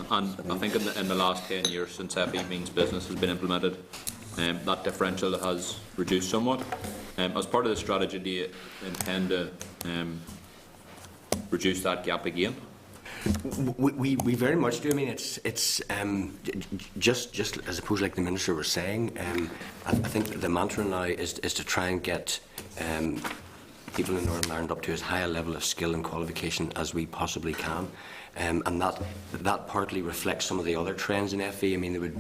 I think in the last 10 years since FE Means Business has been implemented, that differential has reduced somewhat. As part of the strategy, do you intend to reduce that gap again? We very much do. I mean, it's just I suppose, like the Minister was saying, I think the mantra now is to try and get people in Northern Ireland up to as high a level of skill and qualification as we possibly can. And that partly reflects some of the other trends in FE. I mean, there would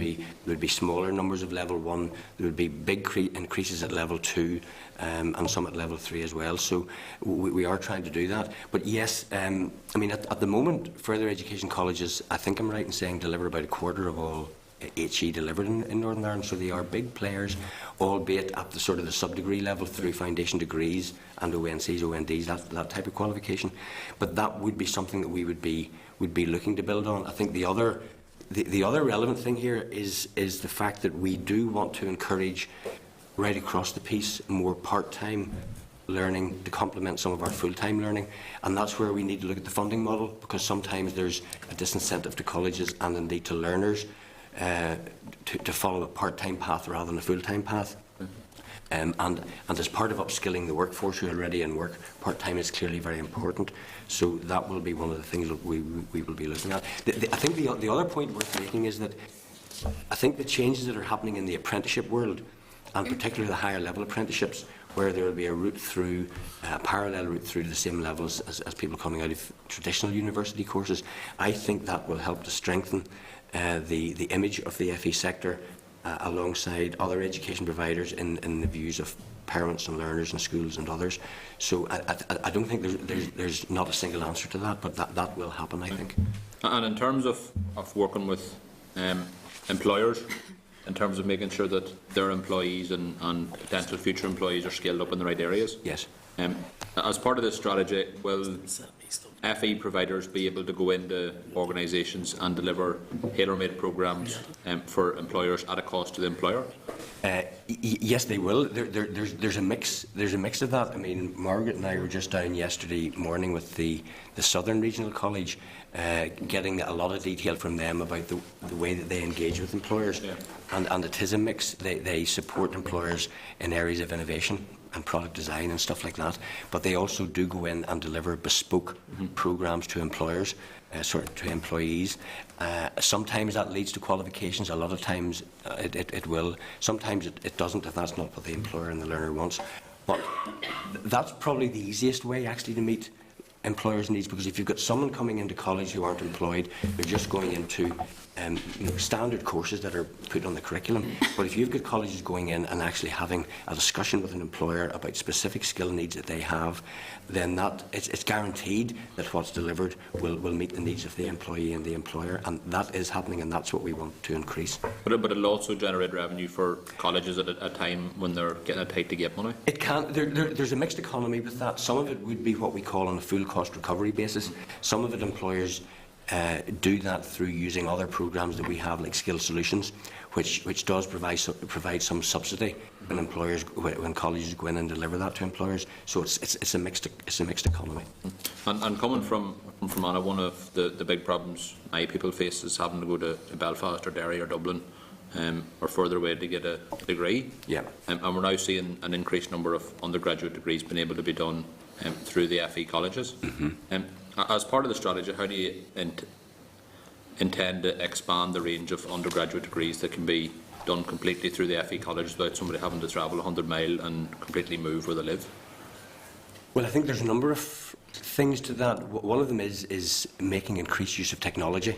be smaller numbers of level 1, there would be big increases at level 2, and some at level 3 as well. So we are trying to do that. But yes, I mean, at the moment, further education colleges, I think I'm right in saying, deliver about a quarter of all HE delivered in Northern Ireland, so they are big players, albeit at the sort of the sub-degree level through foundation degrees and ONCs, ONDs, that type of qualification. But that would be something that we would be looking to build on. I think the other relevant thing here is the fact that we do want to encourage right across the piece more part-time learning to complement some of our full-time learning, and that's where we need to look at the funding model, because sometimes there's a disincentive to colleges and indeed to learners to follow a part-time path rather than a full-time path. And as part of upskilling the workforce who are already in work, part-time is clearly very important. So that will be one of the things that we will be looking at. I think the other point worth making is that I think the changes that are happening in the apprenticeship world, and particularly the higher level apprenticeships, where there will be a route through, a parallel route through the same levels as people coming out of traditional university courses, I think that will help to strengthen the image of the FE sector alongside other education providers in the views of parents and learners and schools and others. So I don't think there's not a single answer to that, but that will happen, I think. And in terms of working with employers, in terms of making sure that their employees and potential future employees are scaled up in the right areas? Yes. As part of this strategy, will FE providers be able to go into organisations and deliver tailor-made programmes for employers at a cost to the employer? Yes, they will. There's a mix. There's a mix of that. I mean, Margaret and I were just down yesterday morning with the Southern Regional College, getting a lot of detail from them about the way that they engage with employers, and it is a mix. They support employers in areas of innovation and product design and stuff like that, but they also do go in and deliver bespoke programmes to employers, to employees. Sometimes that leads to qualifications, a lot of times it will, sometimes it doesn't if that's not what the employer and the learner wants. But that's probably the easiest way actually to meet employers' needs, because if you've got someone coming into college who aren't employed, they're just going into standard courses that are put on the curriculum. But if you've got colleges going in and actually having a discussion with an employer about specific skill needs that they have, then it's guaranteed that what's delivered will meet the needs of the employee and the employer, and that is happening, and that's what we want to increase. But it'll also generate revenue for colleges at a time when they're getting it tight to get money? It can. There's a mixed economy with that. Some of it would be what we call on a full cost recovery basis. Some of it employers do that through using other programs that we have, like Skill Solutions, which does provide some subsidy when colleges go in and deliver that to employers. So it's a mixed economy. And coming from Fermanagh, one of the big problems my people face is having to go to Belfast or Derry or Dublin or further away to get a degree. Yeah. And we're now seeing an increased number of undergraduate degrees being able to be done through the FE colleges. As part of the strategy, how do you intend to expand the range of undergraduate degrees that can be done completely through the FE colleges without somebody having to travel 100 miles and completely move where they live? Well, I think there's a number of things to that. One of them is making increased use of technology,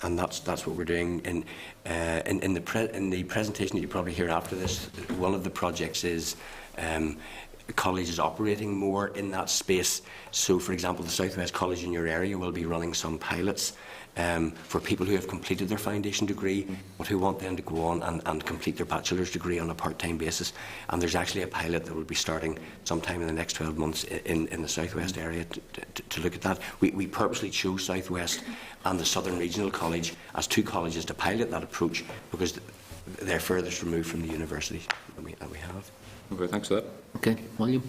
and that's what we're doing. In the presentation that you probably hear after this, one of the projects is colleges operating more in that space. So, for example, the Southwest College in your area will be running some pilots for people who have completed their foundation degree, but who want them to go on and complete their bachelor's degree on a part-time basis. And there's actually a pilot that will be starting sometime in the next 12 months in the Southwest area to look at that. We purposely chose Southwest and the Southern Regional College as two colleges to pilot that approach, because they're furthest removed from the university that we have. Okay, thanks for that. Okay, William?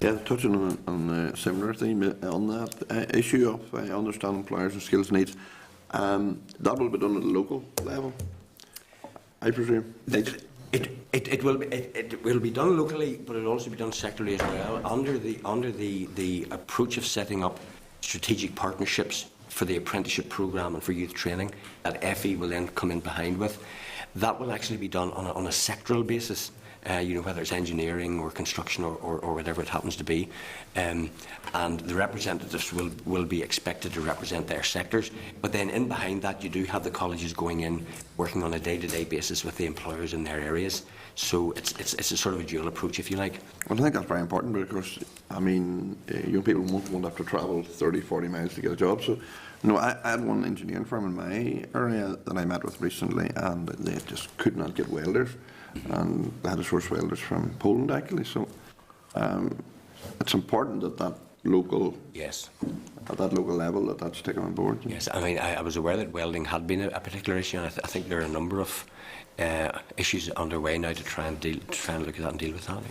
Yeah, touching on a similar theme on that issue of understanding employers and skills needs, that will be done at a local level, I presume. It will be done locally, but it will also be done sectorally as well, under the approach of setting up strategic partnerships for the apprenticeship programme and for youth training that FE will then come in behind with. That will actually be done on a sectoral basis. Whether it's engineering or construction or whatever it happens to be. And the representatives will be expected to represent their sectors. But then in behind that, you do have the colleges going in, working on a day-to-day basis with the employers in their areas. So it's a sort of a dual approach, if you like. Well, I think that's very important, because, I mean, young people won't have to travel 30, 40 miles to get a job. So, I had one engineering firm in my area that I met with recently, and they just could not get welders. And they had to source welders from Poland, actually. So it's important that local, yes, at that local level, that's taken on board. Yes, I mean, I was aware that welding had been a particular issue, and I think there are a number of issues underway now to try and look at that and deal with that.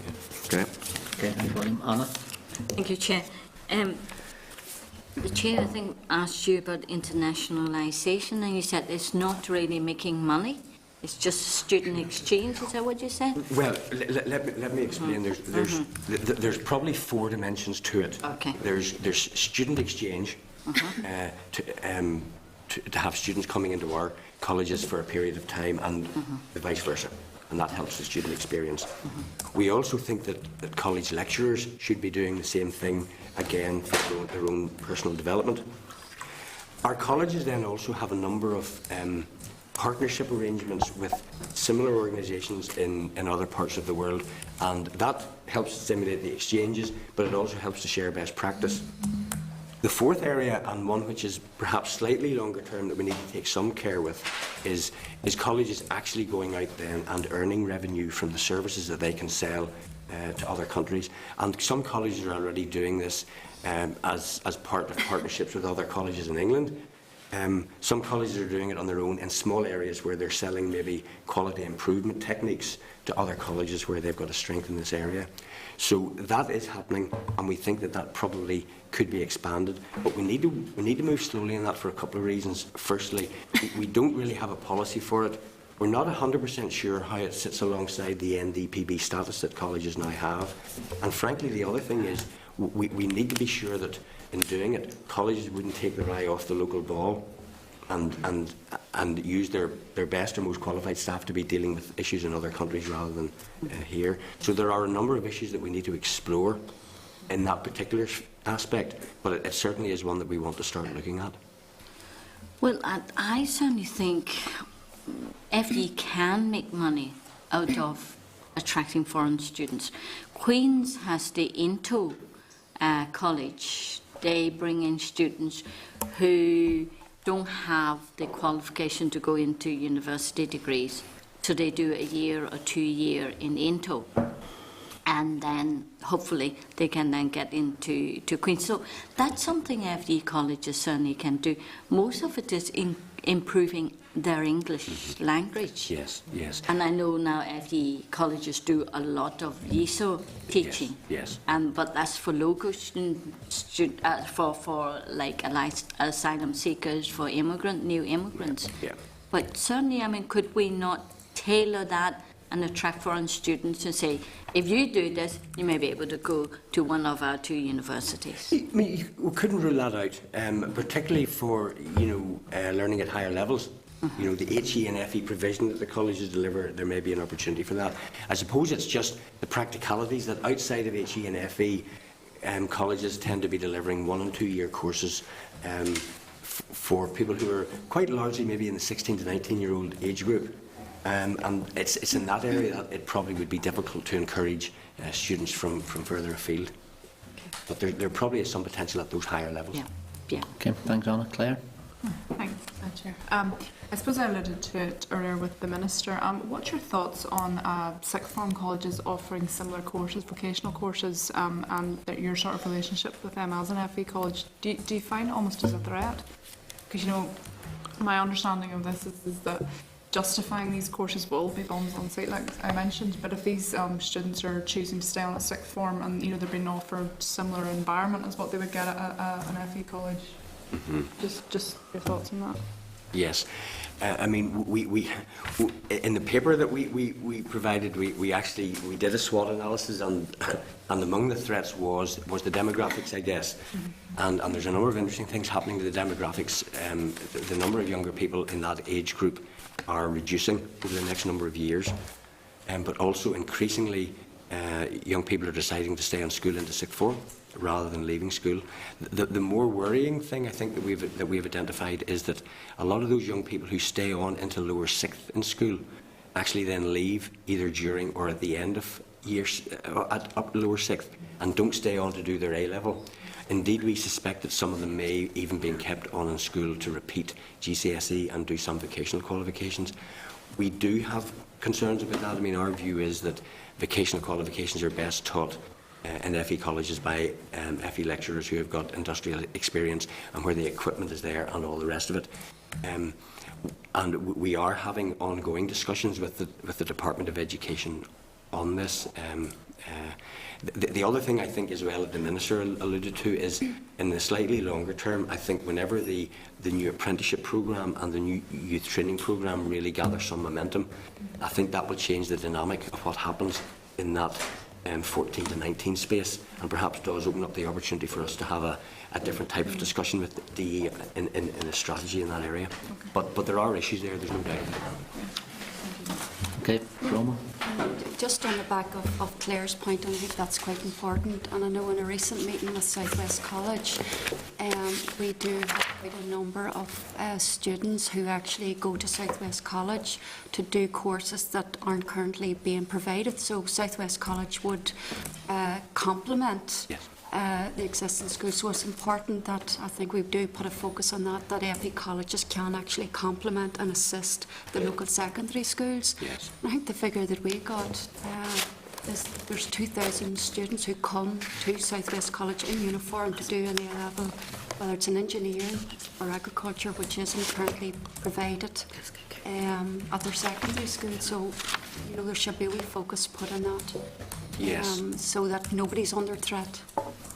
Okay. Okay, thank you, William. Anna? Thank you, Chair. The Chair, I think, asked you about internationalisation, and you said it's not really making money. It's just student exchange, is that what you said? Well, let me explain. There's probably four dimensions to it. Okay. There's student exchange, to have students coming into our colleges for a period of time, and the vice versa, and that helps the student experience. We also think that college lecturers should be doing the same thing, again, for their own personal development. Our colleges then also have a number of partnership arrangements with similar organisations in other parts of the world, and that helps stimulate the exchanges, but it also helps to share best practice. The fourth area, and one which is perhaps slightly longer term that we need to take some care with, is colleges actually going out then and earning revenue from the services that they can sell to other countries. And some colleges are already doing this as part of partnerships with other colleges in England. Some colleges are doing it on their own in small areas where they're selling maybe quality improvement techniques to other colleges where they've got a strength in this area. So that is happening, and we think that probably could be expanded. But we need to move slowly in that for a couple of reasons. Firstly, we don't really have a policy for it. We're not 100% sure how it sits alongside the NDPB status that colleges now have. And frankly, the other thing is we need to be sure that in doing it, colleges wouldn't take their eye off the local ball and use their best or most qualified staff to be dealing with issues in other countries rather than here. So there are a number of issues that we need to explore in that particular aspect, but it certainly is one that we want to start looking at. Well, I certainly think FE can make money out of attracting foreign students. Queen's has the Into College. They bring in students who don't have the qualification to go into university degrees, so they do a year or 2 year in Into, and then hopefully they can then get into Queen's. So that's something FE colleges certainly can do. Most of it is improving their English language. Yes, yes. And I know now FE colleges do a lot of ESO teaching. Yes. But that's for local students, for like asylum seekers, for new immigrants. Yeah. But certainly, I mean, could we not tailor that and attract foreign students and say, if you do this, you may be able to go to one of our 2 universities? I mean, we couldn't rule that out, particularly for learning at higher levels. You know, the HE and FE provision that the colleges deliver, there may be an opportunity for that. I suppose it's just the practicalities that outside of HE and FE, colleges tend to be delivering 1 and 2 year courses for people who are quite largely maybe in the 16 to 19-year-old age group. And it's in that area that it probably would be difficult to encourage students from further afield. But there probably is some potential at those higher levels. Yeah. Okay, thanks, Anna. Claire? Thanks, Chair. I suppose I alluded to it earlier with the Minister. What's your thoughts on sixth form colleges offering similar courses, vocational courses, and your sort of relationship with them as an FE college? Do you find it almost as a threat? Because, you know, my understanding of this is that justifying these courses will be bums on seat, like I mentioned, but if these students are choosing to stay on at sixth form and, you know, they're being offered similar environment as what they would get at an FE college, just your thoughts on that? Yes. I mean, we in the paper that we provided, we actually did a SWOT analysis, and among the threats was the demographics, I guess. And there's a number of interesting things happening to the demographics. The number of younger people in that age group are reducing over the next number of years, but also increasingly young people are deciding to stay on school into sixth form rather than leaving school. The more worrying thing I think that we've identified is that a lot of those young people who stay on into lower sixth in school actually then leave either during or at the end of years at lower sixth and don't stay on to do their A level. Indeed, we suspect that some of them may even be kept on in school to repeat GCSE and do some vocational qualifications. We do have concerns about that. I mean, our view is that vocational qualifications are best taught in FE colleges by FE lecturers who have got industrial experience and where the equipment is there and all the rest of it. And we are having ongoing discussions with the Department of Education on this. The other thing I think as well that the Minister alluded to is in the slightly longer term, I think whenever the new apprenticeship programme and the new youth training programme really gather some momentum, I think that will change the dynamic of what happens in that 14 to 19 space, and perhaps does open up the opportunity for us to have a different type of discussion with the DE in a strategy in that area. Okay. But there are issues there, there's no doubt. Okay, Roma. Just on the back of Claire's point, and I think that's quite important, and I know in a recent meeting with South West College, we do have quite a number of students who actually go to South West College to do courses that aren't currently being provided. So South West College would complement the existing schools. So it's important that I think we do put a focus on that FE colleges can actually complement and assist the local secondary schools. Yes. I think the figure that we got is there's 2,000 students who come to South West College in uniform to do an A-level, whether it's in engineering or agriculture, which isn't currently provided at their secondary school. So, you know, there should be a wee focus put on that. Yes. So that nobody's under threat.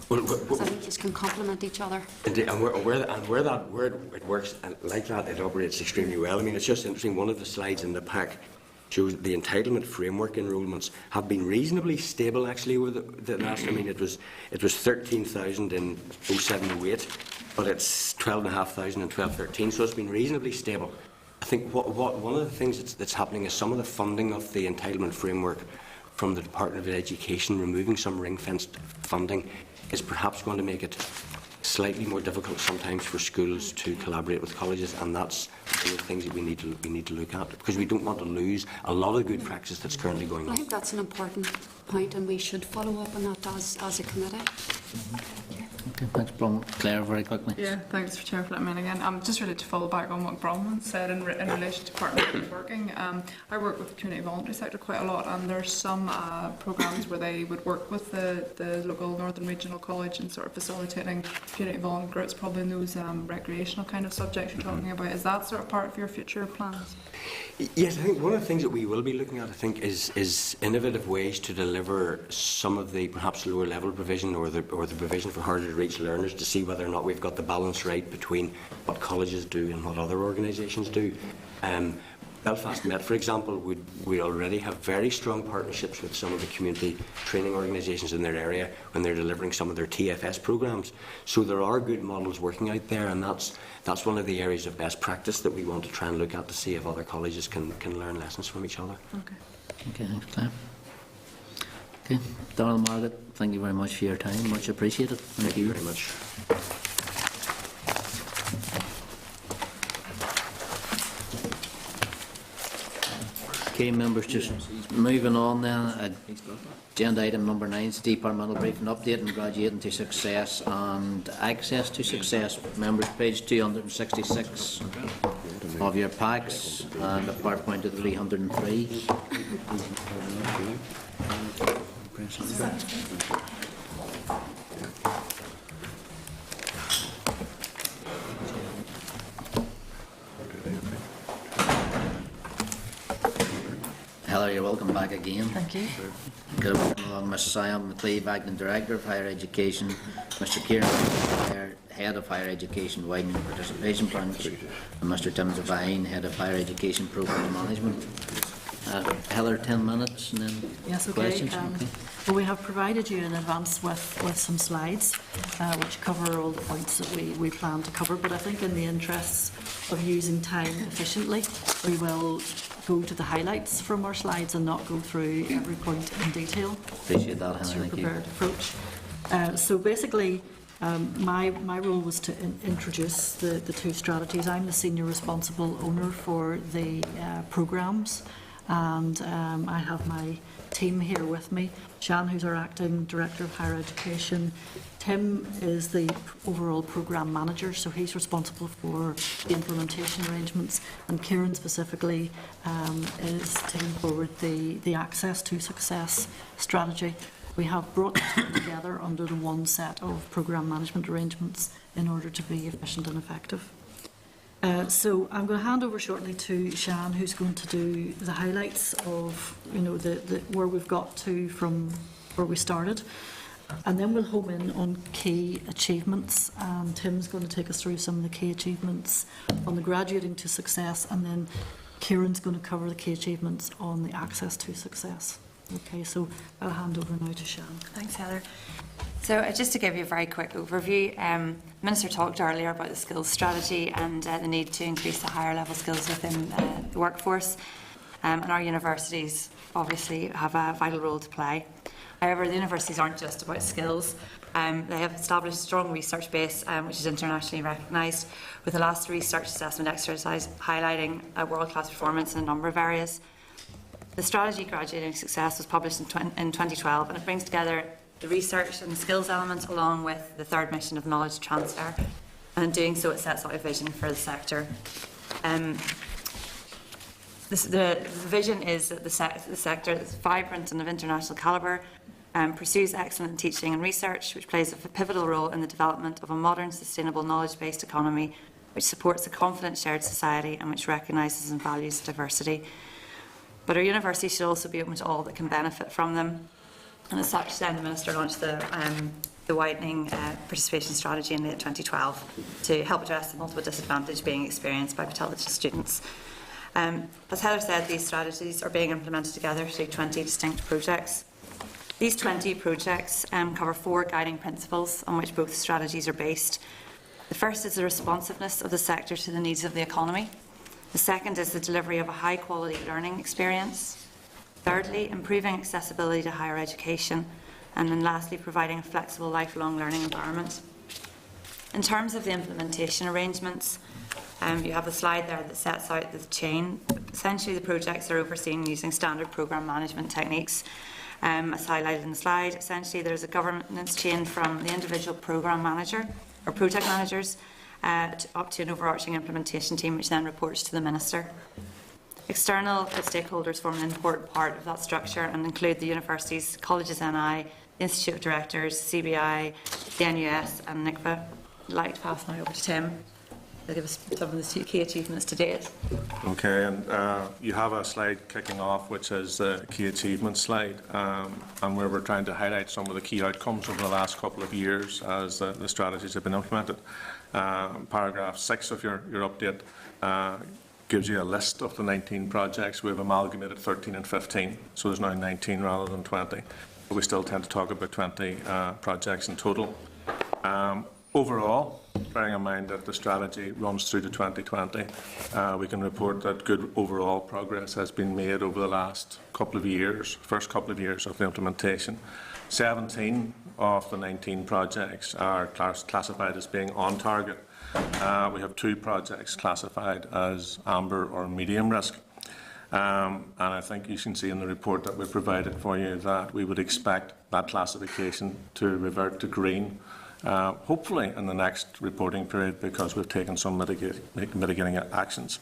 Well, I think these can complement each other. Indeed, and where it works like that, it operates extremely well. I mean, it's just interesting. One of the slides in the pack shows the entitlement framework enrolments have been reasonably stable actually over the last. I mean, it was 13,000 in 07-08, but it's 12,500 in 12-13. So it's been reasonably stable. I think one of the things that's happening is some of the funding of the entitlement framework from the Department of Education, removing some ring-fenced funding is perhaps going to make it slightly more difficult sometimes for schools to collaborate with colleges, and that's one of the things that we need to look at, because we don't want to lose a lot of good practice that's currently going I on. think that's an important point, and we should follow up on that as a committee. Okay, thanks, Bron. Claire, very quickly. Yeah, thanks for Chair for letting me in again. Just really to follow back on what Bronwyn said in relation to partner working. I work with the community voluntary sector quite a lot, and there's some programmes where they would work with the local Northern Regional College and sort of facilitating community volunteer groups, probably in those recreational kind of subjects you're talking about. Is that sort of part of your future plans? Yes, I think one of the things that we will be looking at, I think, is innovative ways to deliver some of the perhaps lower level provision or the provision for harder to reach learners, to see whether or not we've got the balance right between what colleges do and what other organisations do. Belfast Met, for example, we already have very strong partnerships with some of the community training organisations in their area when they're delivering some of their TFS programmes. So there are good models working out there, and that's one of the areas of best practice that we want to try and look at to see if other colleges can learn lessons from each other. Okay. Okay, thanks, Claire. Okay, Donald, Margaret, thank you very much for your time. Much appreciated. Thank you very much. Okay, members, just moving on then. Agenda item number 9 is departmental briefing update and graduating to success and access to success. Members, page 266 of your packs and the PowerPoint of 303. Heather, you're welcome back again. Thank you. Good along Mrs. Siam McLeave, Acting Director of Higher Education, Mr. Kieran, Head of Higher Education Widening Participation Branch, and Mr. Tim Devine, Head of Higher Education Programme Management. Heather, 10 minutes and then Yes, okay. questions. Okay. Well, we have provided you in advance with some slides which cover all the points that we plan to cover, but I think in the interests of using time efficiently, we will go to the highlights from our slides and not go through every point in detail. Appreciate that, That's Heather. your Thank you. prepared approach. So basically, my role was to introduce the two strategies. I'm the senior responsible owner for the programmes, and I have my team here with me. Shan, who's our Acting Director of Higher Education. Tim is the overall programme manager, so he's responsible for the implementation arrangements, and Kieran specifically is taking forward the Access to Success strategy. We have brought the two together under the one set of programme management arrangements in order to be efficient and effective. So I'm going to hand over shortly to Shan, who's going to do the highlights of where we've got to from where we started, and then we'll home in on key achievements. Tim's going to take us through some of the key achievements on the graduating to success, and then Kieran's going to cover the key achievements on the access to success. Okay, so I'll hand over now to Shan. Thanks, Heather. So just to give you a very quick overview, the Minister talked earlier about the skills strategy and the need to increase the higher level skills within the workforce, and our universities obviously have a vital role to play. However, the universities aren't just about skills. They have established a strong research base which is internationally recognised, with the last research assessment exercise highlighting a world-class performance in a number of areas. The strategy Graduating Success was published in 2012, and it brings together the research and skills elements along with the third mission of knowledge transfer, and in doing so it sets out a vision for the sector. The vision is that the sector is vibrant and of international calibre, pursues excellent teaching and research, which plays a pivotal role in the development of a modern, sustainable, knowledge-based economy, which supports a confident shared society and which recognises and values diversity. But our universities should also be open to all that can benefit from them. And as such, then the Minister launched the widening participation strategy in late 2012 to help address the multiple disadvantage being experienced by Battlefield students. As Heather said, these strategies are being implemented together through 20 distinct projects. These 20 projects cover 4 guiding principles on which both strategies are based. The first is the responsiveness of the sector to the needs of the economy. The second is the delivery of a high-quality learning experience. Thirdly, improving accessibility to higher education. And then lastly, providing a flexible lifelong learning environment. In terms of the implementation arrangements, you have a slide there that sets out the chain. Essentially, the projects are overseen using standard programme management techniques, as highlighted in the slide. Essentially, there's a governance chain from the individual programme manager or project managers up to an overarching implementation team, which then reports to the Minister. External stakeholders form an important part of that structure and include the universities, colleges NI, institute of directors, CBI, the NUS and NICFA. I'd like to pass now over to Tim. He'll give us some of the key achievements to date. Okay, and you have a slide kicking off which is the key achievements slide, and where we're trying to highlight some of the key outcomes over the last couple of years as the strategies have been implemented. Paragraph 6 of your update gives you a list of the 19 projects. We've amalgamated 13 and 15, so there's now 19 rather than 20. But we still tend to talk about 20 projects in total. Overall, bearing in mind that the strategy runs through to 2020, we can report that good overall progress has been made over the last couple of years, first couple of years of the implementation. 17 of the 19 projects are classified as being on target. We have 2 projects classified as amber or medium risk. And I think you can see in the report that we've provided for you that we would expect that classification to revert to green, hopefully in the next reporting period, because we've taken some mitigating actions.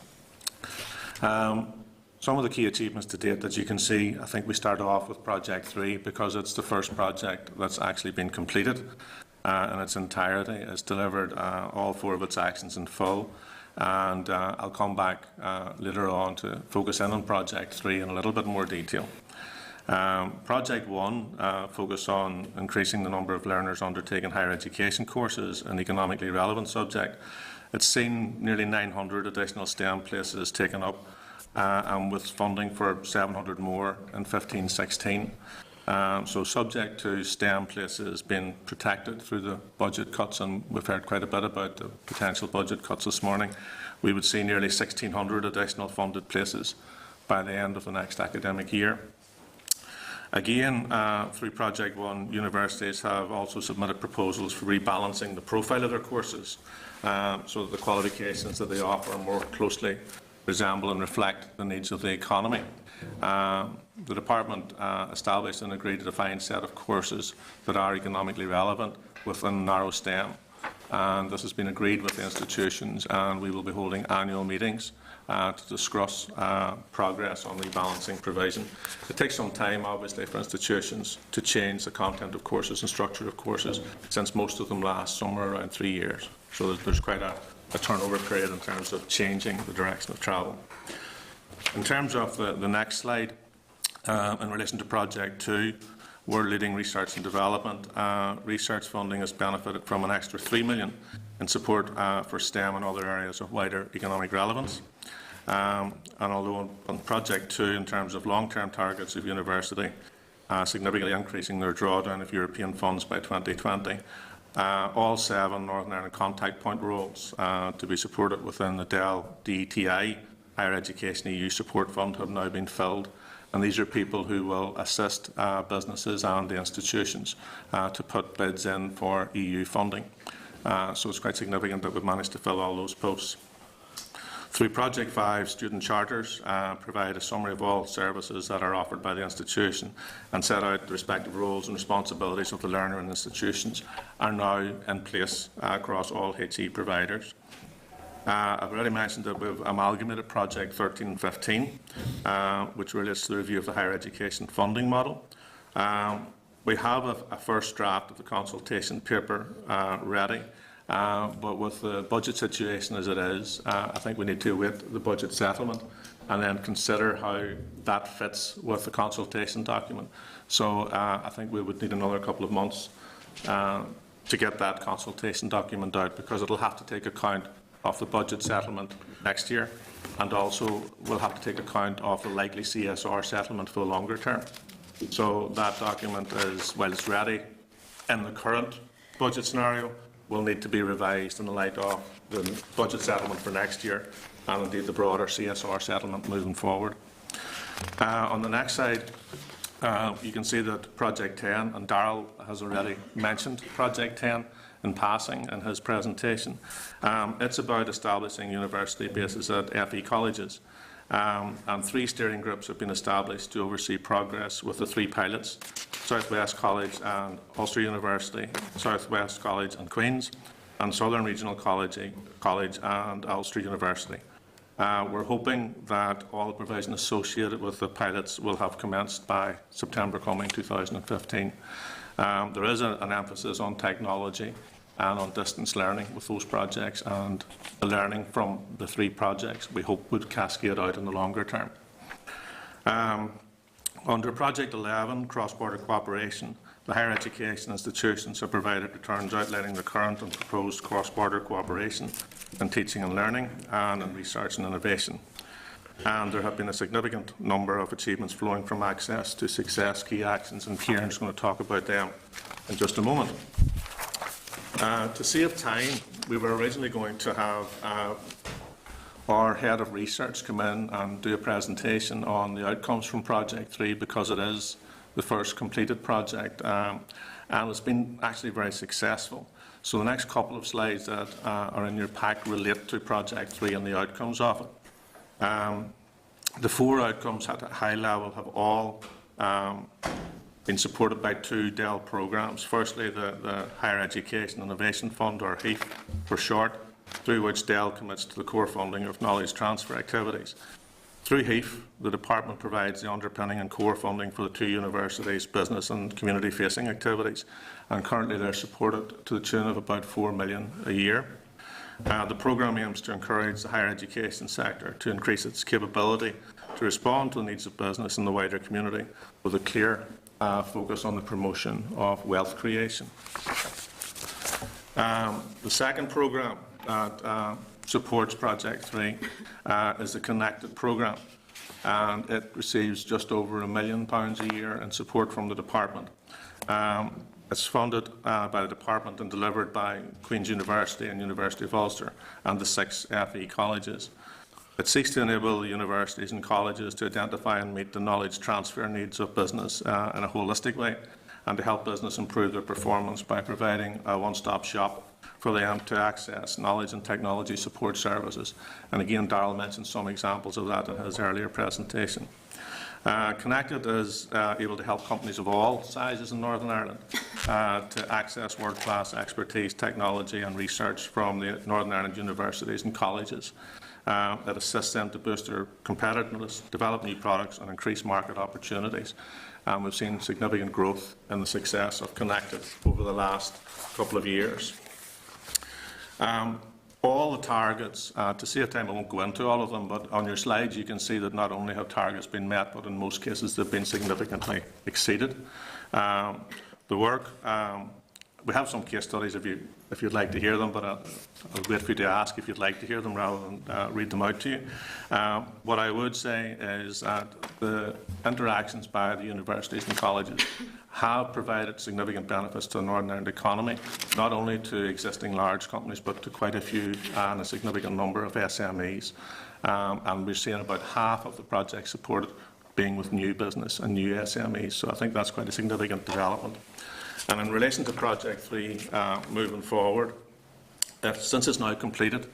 Some of the key achievements to date that you can see, I think we start off with Project 3 because it's the first project that's actually been completed in its entirety. It's delivered all 4 of its actions in full. And I'll come back later on to focus in on Project 3 in a little bit more detail. Project 1 focused on increasing the number of learners undertaking higher education courses in economically relevant subject. It's seen nearly 900 additional STEM places taken up, and with funding for 700 more in 15-16. So subject to STEM places being protected through the budget cuts, and we've heard quite a bit about the potential budget cuts this morning, we would see nearly 1,600 additional funded places by the end of the next academic year. Again, through Project 1, universities have also submitted proposals for rebalancing the profile of their courses so that the qualifications that they offer more closely resemble and reflect the needs of the economy. The Department established an agreed defined set of courses that are economically relevant within narrow STEM. And this has been agreed with the institutions, and we will be holding annual meetings to discuss progress on rebalancing provision. It takes some time, obviously, for institutions to change the content of courses and structure of courses, since most of them last somewhere around 3 years. So there's quite a turnover period in terms of changing the direction of travel. In terms of the next slide, in relation to Project 2, World Leading Research and Development, research funding has benefited from an extra $3 million in support for STEM and other areas of wider economic relevance. And although on Project 2, in terms of long-term targets of university, significantly increasing their drawdown of European funds by 2020, all 7 Northern Ireland contact point roles to be supported within the DEL DETI Higher Education EU Support Fund have now been filled. And these are people who will assist businesses and the institutions to put bids in for EU funding. So it's quite significant that we've managed to fill all those posts. Through Project 5, student charters provide a summary of all services that are offered by the institution and set out the respective roles and responsibilities of the learner and institutions are now in place across all HE providers. I've already mentioned that we've amalgamated Project 13 and 15, which relates to the review of the higher education funding model. We have a first draft of the consultation paper ready, but with the budget situation as it is, I think we need to await the budget settlement and then consider how that fits with the consultation document. So I think we would need another couple of months to get that consultation document out, because it'll have to take account of the budget settlement next year, and also we'll have to take account of the likely CSR settlement for the longer term. So that document is, while it's ready in the current budget scenario, will need to be revised in the light of the budget settlement for next year and indeed the broader CSR settlement moving forward. On the next slide, you can see that Project 10, and Darrell has already mentioned Project 10 in passing in his presentation. It's about establishing university bases at FE colleges. And 3 steering groups have been established to oversee progress with the 3 pilots: South West College and Ulster University, South West College and Queen's, and Southern Regional College and Ulster University. We're hoping that all the provision associated with the pilots will have commenced by September coming 2015. There is an emphasis on technology and on distance learning with those projects, and the learning from the 3 projects we hope would cascade out in the longer term. Under Project 11, Cross-Border Cooperation, the higher education institutions have provided returns outlining the current and proposed cross-border cooperation in teaching and learning and in research and innovation. And there have been a significant number of achievements flowing from Access to Success key actions, and Kieran's going to talk about them in just a moment. To save time, we were originally going to have our head of research come in and do a presentation on the outcomes from Project 3, because it is the first completed project, and it's been actually very successful. So the next couple of slides that are in your pack relate to Project 3 and the outcomes of it. The 4 outcomes at a high level have all been supported by 2 DEL programmes. Firstly, the Higher Education Innovation Fund, or HEIF for short, through which DEL commits to the core funding of knowledge transfer activities. Through HEIF, the department provides the underpinning and core funding for the 2 universities' business and community-facing activities, and currently they're supported to the tune of about $4 million a year. The programme aims to encourage the higher education sector to increase its capability to respond to the needs of business and the wider community, with a clear focus on the promotion of wealth creation. The second programme that supports Project 3 is the Connected programme, and it receives just over £1 million a year in support from the department. It's funded by the department and delivered by Queen's University and University of Ulster and the 6 FE colleges. It seeks to enable the universities and colleges to identify and meet the knowledge transfer needs of business in a holistic way, and to help business improve their performance by providing a one-stop shop for them to access knowledge and technology support services. And again, Darrell mentioned some examples of that in his earlier presentation. Connected is able to help companies of all sizes in Northern Ireland to access world-class expertise, technology and research from the Northern Ireland universities and colleges. It assists them to boost their competitiveness, develop new products and increase market opportunities. We've seen significant growth in the success of Connected over the last couple of years. All the targets, to save time I won't go into all of them, but on your slides you can see that not only have targets been met, but in most cases they've been significantly exceeded. The work, we have some case studies if you'd like to hear them, but I'll wait for you to ask if you'd like to hear them rather than read them out to you. What I would say is that the interactions by the universities and colleges have provided significant benefits to the Northern Ireland economy, not only to existing large companies, but to quite a few and a significant number of SMEs. And we're seeing about half of the projects supported being with new business and new SMEs. So I think that's quite a significant development. And in relation to Project 3 moving forward, since it's now completed,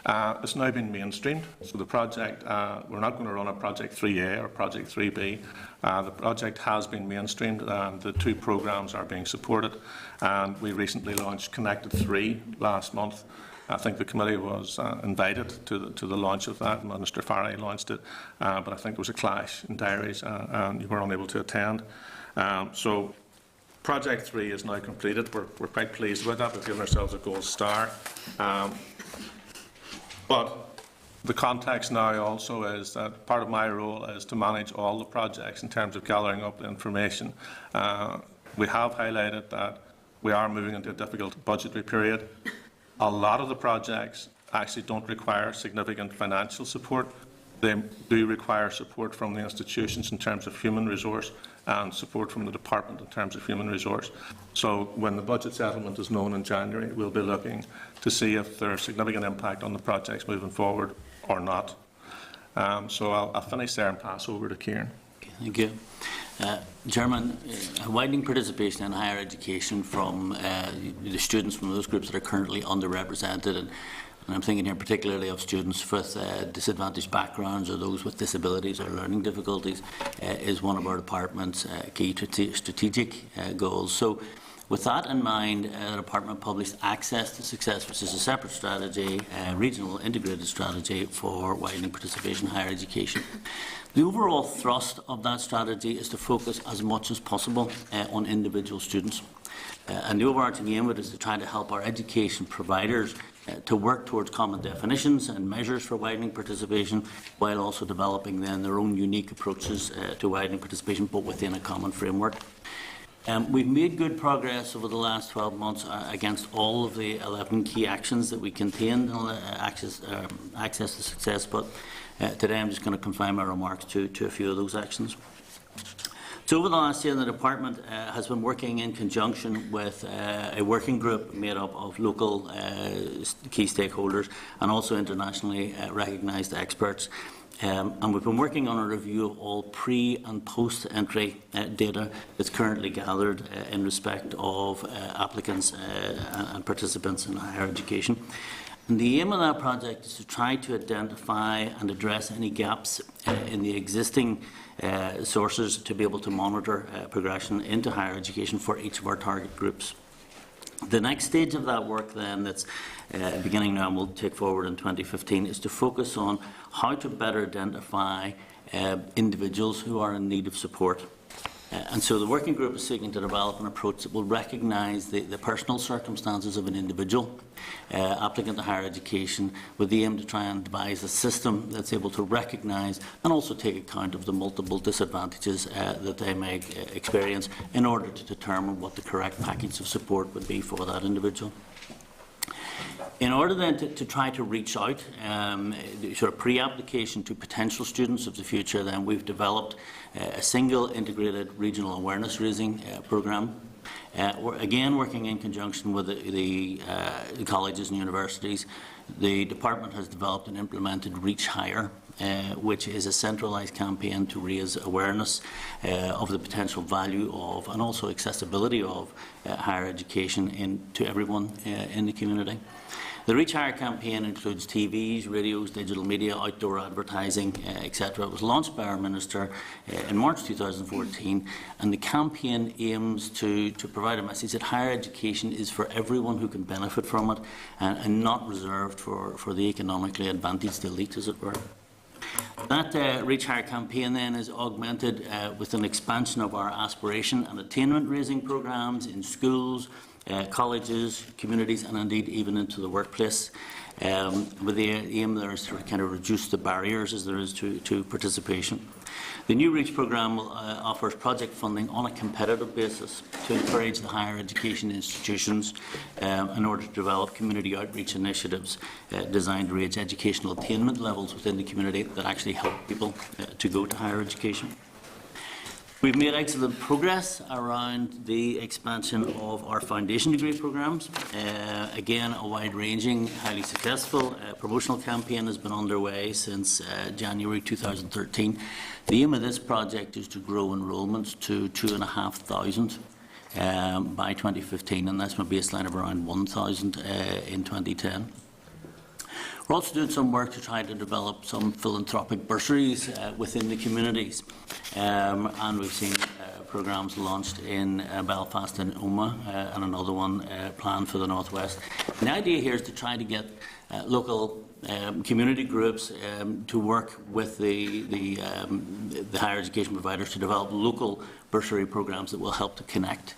it's now been mainstreamed. So the project, we're not going to run a Project 3A or Project 3B. The project has been mainstreamed, and the 2 programmes are being supported. And we recently launched Connected 3 last month. I think the committee was invited to the launch of that. Minister Farrelly launched it, but I think there was a clash in diaries and you were unable to attend. So Project 3 is now completed. We're quite pleased with that. We've given ourselves a gold star. But the context now also is that part of my role is to manage all the projects in terms of gathering up the information. We have highlighted that we are moving into a difficult budgetary period. A lot of the projects actually don't require significant financial support. They do require support from the institutions in terms of human resource and support from the department in terms of human resource. So when the budget settlement is known in January, we'll be looking to see if there's significant impact on the projects moving forward or not. So I'll finish there and pass over to Kieran. Okay, thank you. Chairman, widening participation in higher education from the students from those groups that are currently underrepresented, and I'm thinking here particularly of students with disadvantaged backgrounds or those with disabilities or learning difficulties, is one of our department's key strategic goals. So, with that in mind, the department published Access to Success, which is a separate strategy, regional integrated strategy for widening participation in higher education. The overall thrust of that strategy is to focus as much as possible on individual students. And the overarching aim of it is to try to help our education providers to work towards common definitions and measures for widening participation, while also developing then their own unique approaches to widening participation, but within a common framework. We've made good progress over the last 12 months against all of the 11 key actions that we contained in Access to Success, but today I'm just going to confine my remarks to a few of those actions. So over the last year, the department has been working in conjunction with a working group made up of local key stakeholders and also internationally recognised experts. And we've been working on a review of all pre- and post-entry data that's currently gathered in respect of applicants and participants in higher education. And the aim of that project is to try to identify and address any gaps in the existing sources to be able to monitor progression into higher education for each of our target groups. The next stage of that work then, that's beginning now and will take forward in 2015, is to focus on how to better identify individuals who are in need of support. And so the working group is seeking to develop an approach that will recognise the personal circumstances of an individual applicant to higher education, with the aim to try and devise a system that's able to recognise and also take account of the multiple disadvantages that they may experience in order to determine what the correct package of support would be for that individual. In order then to try to reach out, sort of pre-application to potential students of the future, then we've developed a single integrated regional awareness raising programme. We're again working in conjunction with the colleges and universities. The department has developed and implemented Reach Higher, which is a centralised campaign to raise awareness of the potential value of and also accessibility of higher education to everyone in the community. The Reach Higher campaign includes TVs, radios, digital media, outdoor advertising, etc. It was launched by our Minister in March 2014, and the campaign aims to provide a message that higher education is for everyone who can benefit from it, and not reserved for the economically advantaged elite, as it were. That Reach Higher campaign then is augmented with an expansion of our aspiration and attainment raising programmes in schools, colleges, communities, and indeed even into the workplace, with the aim there is to kind of reduce the barriers as there is to participation. The new REACH programme offers project funding on a competitive basis to encourage the higher education institutions in order to develop community outreach initiatives designed to raise educational attainment levels within the community that actually help people to go to higher education. We've made excellent progress around the expansion of our foundation degree programmes. Again, a wide-ranging, highly successful promotional campaign has been underway since January 2013. The aim of this project is to grow enrolment to 2,500 by 2015, and that's from a baseline of around 1,000 in 2010. We're also doing some work to try to develop some philanthropic bursaries within the communities, and we've seen programmes launched in Belfast and Omagh, and another one planned for the North West. And the idea here is to try to get local community groups to work with the higher education providers to develop local bursary programmes that will help to connect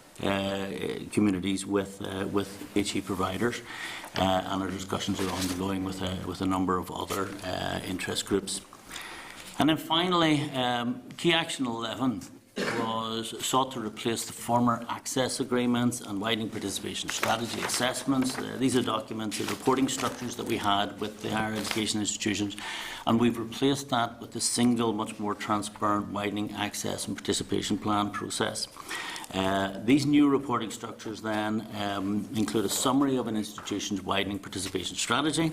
communities with HE providers, and our discussions are ongoing with a number of other interest groups. And then finally, key action 11 was sought to replace the former access agreements and widening participation strategy assessments. These are documents and reporting structures that we had with the higher education institutions, and we've replaced that with a single, much more transparent widening access and participation plan process. These new reporting structures then include a summary of an institution's widening participation strategy,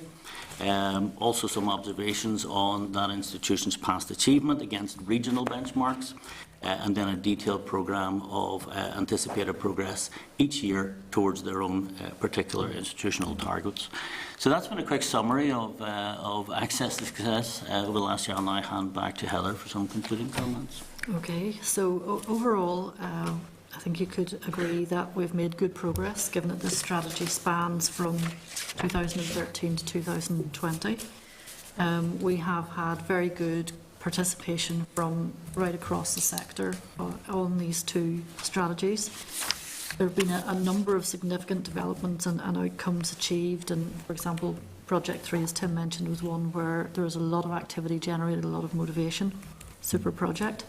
also some observations on that institution's past achievement against regional benchmarks, and then a detailed programme of anticipated progress each year towards their own particular institutional targets. So that's been a quick summary of access to success over the last year. I'll now hand back to Heather for some concluding comments. Okay, so overall, I think you could agree that we've made good progress, given that this strategy spans from 2013 to 2020. We have had very good participation from right across the sector on these two strategies. There have been a number of significant developments and outcomes achieved, and for example, Project 3, as Tim mentioned, was one where there was a lot of activity generated, a lot of motivation, super project.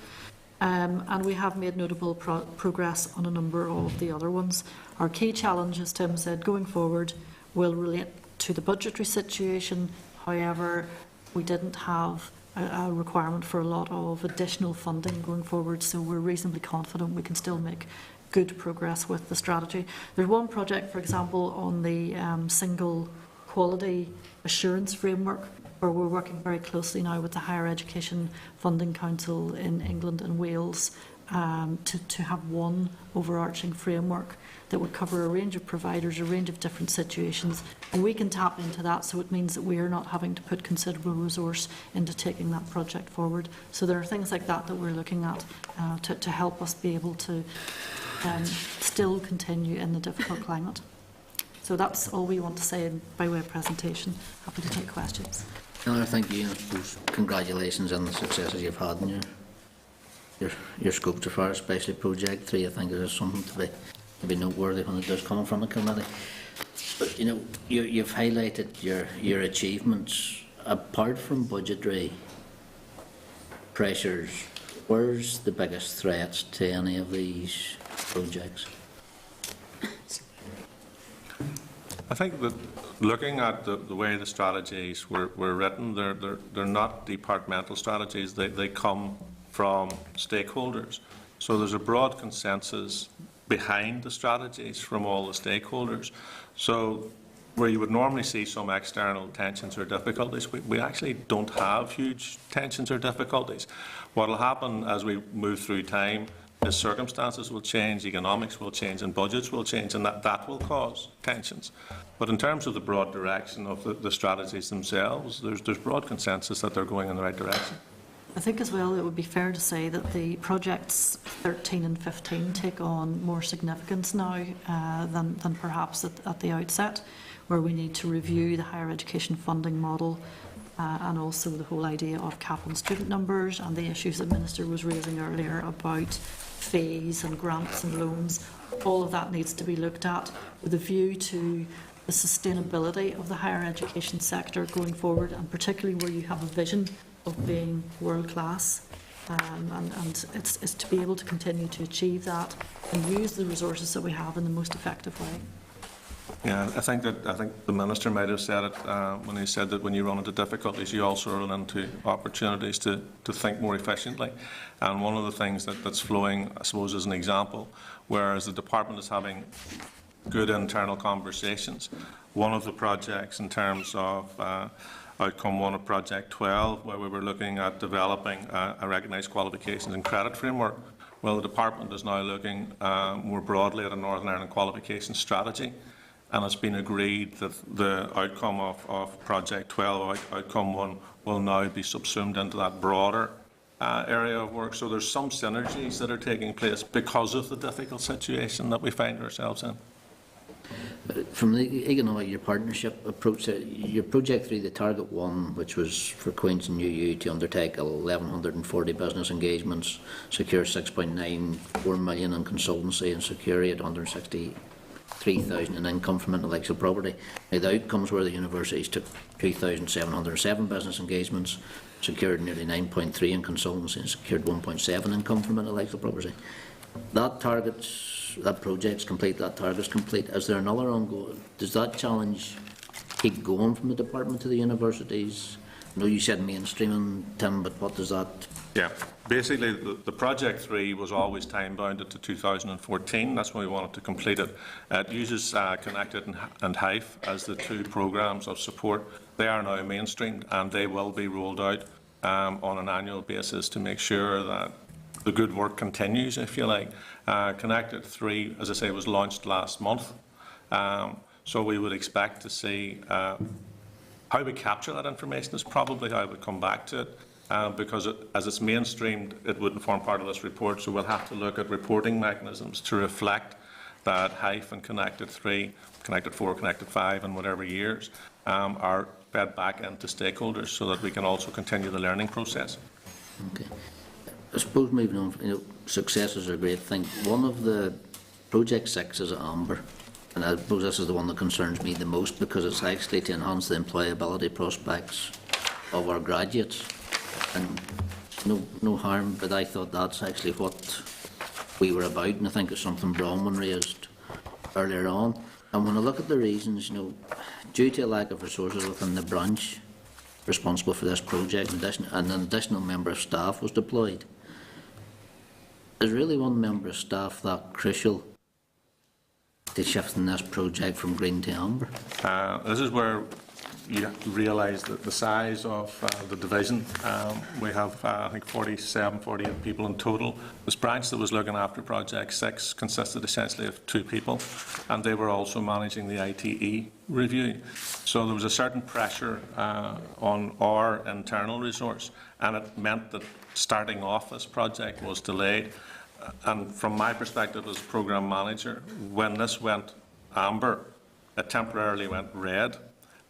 And we have made notable progress on a number of the other ones. Our key challenge, as Tim said, going forward will relate to the budgetary situation. However, we didn't have a requirement for a lot of additional funding going forward, so we're reasonably confident we can still make good progress with the strategy. There's one project, for example, on the single quality assurance framework, where we're working very closely now with the Higher Education Funding Council in England and Wales to have one overarching framework that would cover a range of providers, a range of different situations, and we can tap into that, so it means that we are not having to put considerable resource into taking that project forward. So there are things like that that we're looking at to help us be able to still continue in the difficult climate. So that's all we want to say by way of presentation. Happy to take questions. Heather, thank you, and I suppose congratulations on the successes you've had in your scope so far, especially Project 3. I think it is something to be noteworthy when it does come from a committee. But you know, you've highlighted your achievements. Apart from budgetary pressures, where's the biggest threats to any of these projects? I think that looking at the way the strategies were written, they're not departmental strategies. They come from stakeholders. So there's a broad consensus behind the strategies from all the stakeholders. So where you would normally see some external tensions or difficulties, we actually don't have huge tensions or difficulties. What will happen as we move through time is circumstances will change, economics will change, and budgets will change, and that will cause tensions. But in terms of the broad direction of the strategies themselves, there's broad consensus that they're going in the right direction. I think as well it would be fair to say that the projects 13 and 15 take on more significance now than perhaps at the outset, where we need to review the higher education funding model and also the whole idea of cap on student numbers and the issues that Minister was raising earlier about fees and grants and loans. All of that needs to be looked at with a view to the sustainability of the higher education sector going forward, and particularly where you have a vision of being world class, and it's to be able to continue to achieve that and use the resources that we have in the most effective way. Yeah, I think the Minister might have said it when he said that when you run into difficulties, you also run into opportunities to think more efficiently. And one of the things that's flowing, I suppose, as an example, whereas the department is having good internal conversations, one of the projects in terms of outcome one of Project 12, where we were looking at developing a recognised qualifications and credit framework, well, the department is now looking more broadly at a Northern Ireland qualifications strategy. And it's been agreed that the outcome of Project 12, outcome 1, will now be subsumed into that broader area of work. So there's some synergies that are taking place because of the difficult situation that we find ourselves in. From the economic, your partnership approach, your Project 3, the Target 1, which was for Queen's and UU to undertake 1,140 business engagements, secure 6.94 million in consultancy and secure 863,000 in income from intellectual property. Now, the outcomes were the universities took 2,707 business engagements, secured nearly 9.3 in consultancy and secured 1.7 income from intellectual property. That project's complete, that target's complete. Is there another ongoing? Does that challenge keep going from the department to the universities? I know you said mainstreaming, Tim, but what does that? Yeah, basically the Project 3 was always time-bounded to 2014. That's when we wanted to complete it. It uses Connected and HIFE as the two programmes of support. They are now mainstreamed and they will be rolled out on an annual basis to make sure that the good work continues, if you like. Connected 3, as I say, was launched last month. So we would expect to see how we capture that information is probably how I would come back to it. Because as it's mainstreamed, it wouldn't form part of this report, so we'll have to look at reporting mechanisms to reflect that HIFE and Connected 3, Connected 4, Connected 5 and whatever years are fed back into stakeholders so that we can also continue the learning process. Okay. I suppose moving on, success is a great thing. One of the Project 6 is Amber, and I suppose this is the one that concerns me the most because it's actually to enhance the employability prospects of our graduates. And no harm, but I thought that's actually what we were about, and I think it's something Bronwyn raised earlier on. And when I look at the reasons, due to a lack of resources within the branch responsible for this project, and an additional member of staff was deployed, is really one member of staff that crucial to shifting this project from green to amber? This is where you realise that the size of the division. We have, I think, 47, 48 people in total. This branch that was looking after Project 6 consisted essentially of 2 people, and they were also managing the ITE review. So there was a certain pressure on our internal resource, and it meant that starting off this project was delayed. And from my perspective as programme manager, when this went amber, it temporarily went red.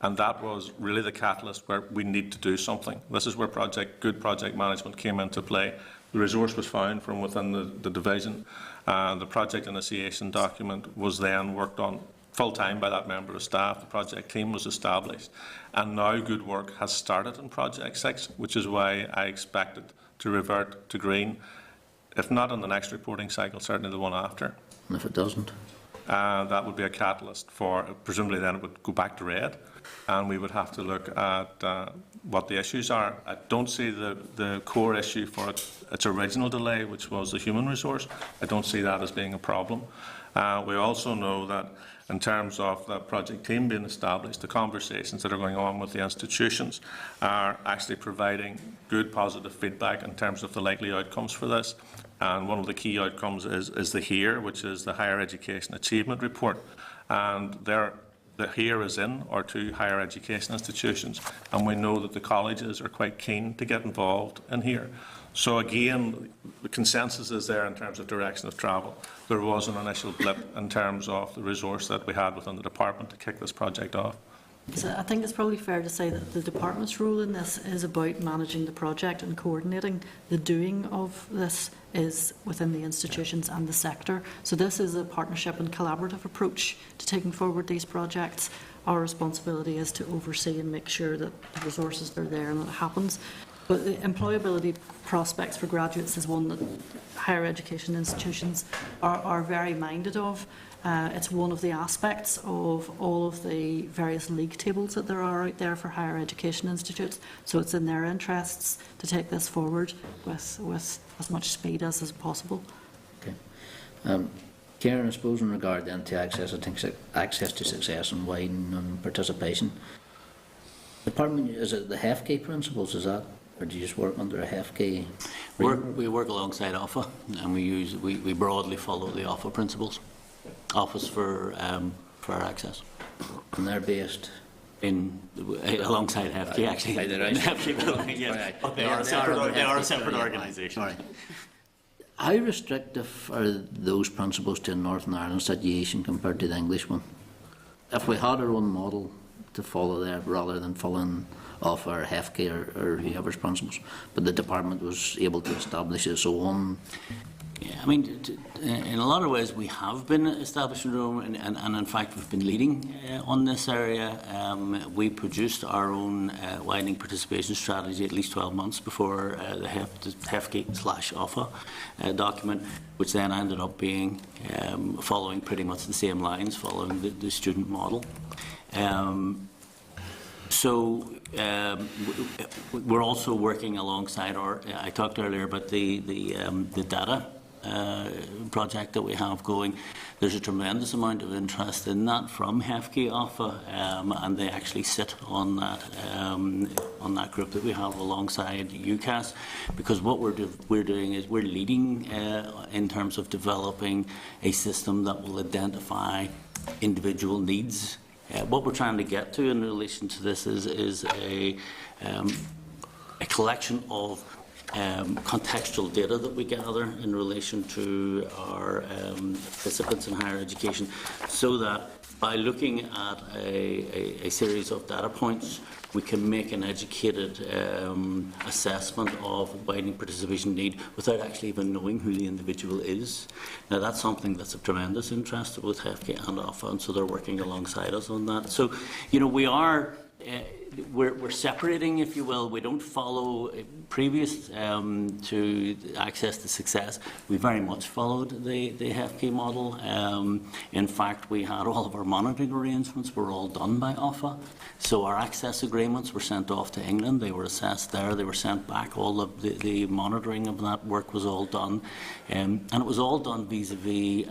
And that was really the catalyst where we need to do something. This is where good project management came into play. The resource was found from within the division. The project initiation document was then worked on full-time by that member of staff. The project team was established. And now good work has started in Project 6, which is why I expect it to revert to green, if not in the next reporting cycle, certainly the one after. And if it doesn't? That would be a catalyst for, presumably then it would go back to red, and we would have to look at what the issues are. I don't see the core issue for its original delay, which was the human resource. I don't see that as being a problem. We also know that in terms of the project team being established, the conversations that are going on with the institutions are actually providing good positive feedback in terms of the likely outcomes for this. And one of the key outcomes is the HEAR, which is the Higher Education Achievement Report. And the HEAR is in our 2 higher education institutions, and we know that the colleges are quite keen to get involved in HEAR. So again, the consensus is there in terms of direction of travel. There was an initial blip in terms of the resource that we had within the department to kick this project off. So I think it's probably fair to say that the department's role in this is about managing the project and coordinating. The doing of this is within the institutions and the sector. So this is a partnership and collaborative approach to taking forward these projects. Our responsibility is to oversee and make sure that the resources are there and that it happens. But the employability prospects for graduates is one that higher education institutions are very minded of. It's one of the aspects of all of the various league tables that there are out there for higher education institutes. So it's in their interests to take this forward with as much speed as is possible. Okay. Karen, I suppose in regard then to access, I think access to success and widening and participation. Department, is it the HEFCE principles, is that? Or do you just work under a HEFCE? We work alongside OFA, and we broadly follow the OFA principles. Office for our access. And they're based alongside HEFCE, actually. But they are a separate organisation. Right. How restrictive are those principles to a Northern Ireland situation compared to the English one? If we had our own model to follow there rather than following off our HEFCE or whoever's principles, but the department was able to establish its own Yeah, I mean, in a lot of ways, we have been establishing our own, and in fact, we've been leading on this area. We produced our own widening participation strategy at least 12 months before the HEFGE/OFFA document, which then ended up being following pretty much the same lines, following the student model. We're also working alongside I talked earlier about the data project that we have going. There's a tremendous amount of interest in that from HEFGE/OFFA, and they actually sit on that group that we have alongside UCAS, because what we're doing is we're leading in terms of developing a system that will identify individual needs. What we're trying to get to in relation to this is a collection of contextual data that we gather in relation to our participants in higher education, so that by looking at a series of data points, we can make an educated assessment of widening participation need without actually even knowing who the individual is. Now, that's something that's of tremendous interest to both HEFGE and OFFA, and so they're working alongside us on that. So, we are we're separating, if you will. We don't follow previous to Access to Success. We very much followed the HEFGE model. In fact, we had all of our monitoring arrangements were all done by OFFA. So our access agreements were sent off to England. They were assessed there. They were sent back. All of the monitoring of that work was all done. And it was all done vis-a-vis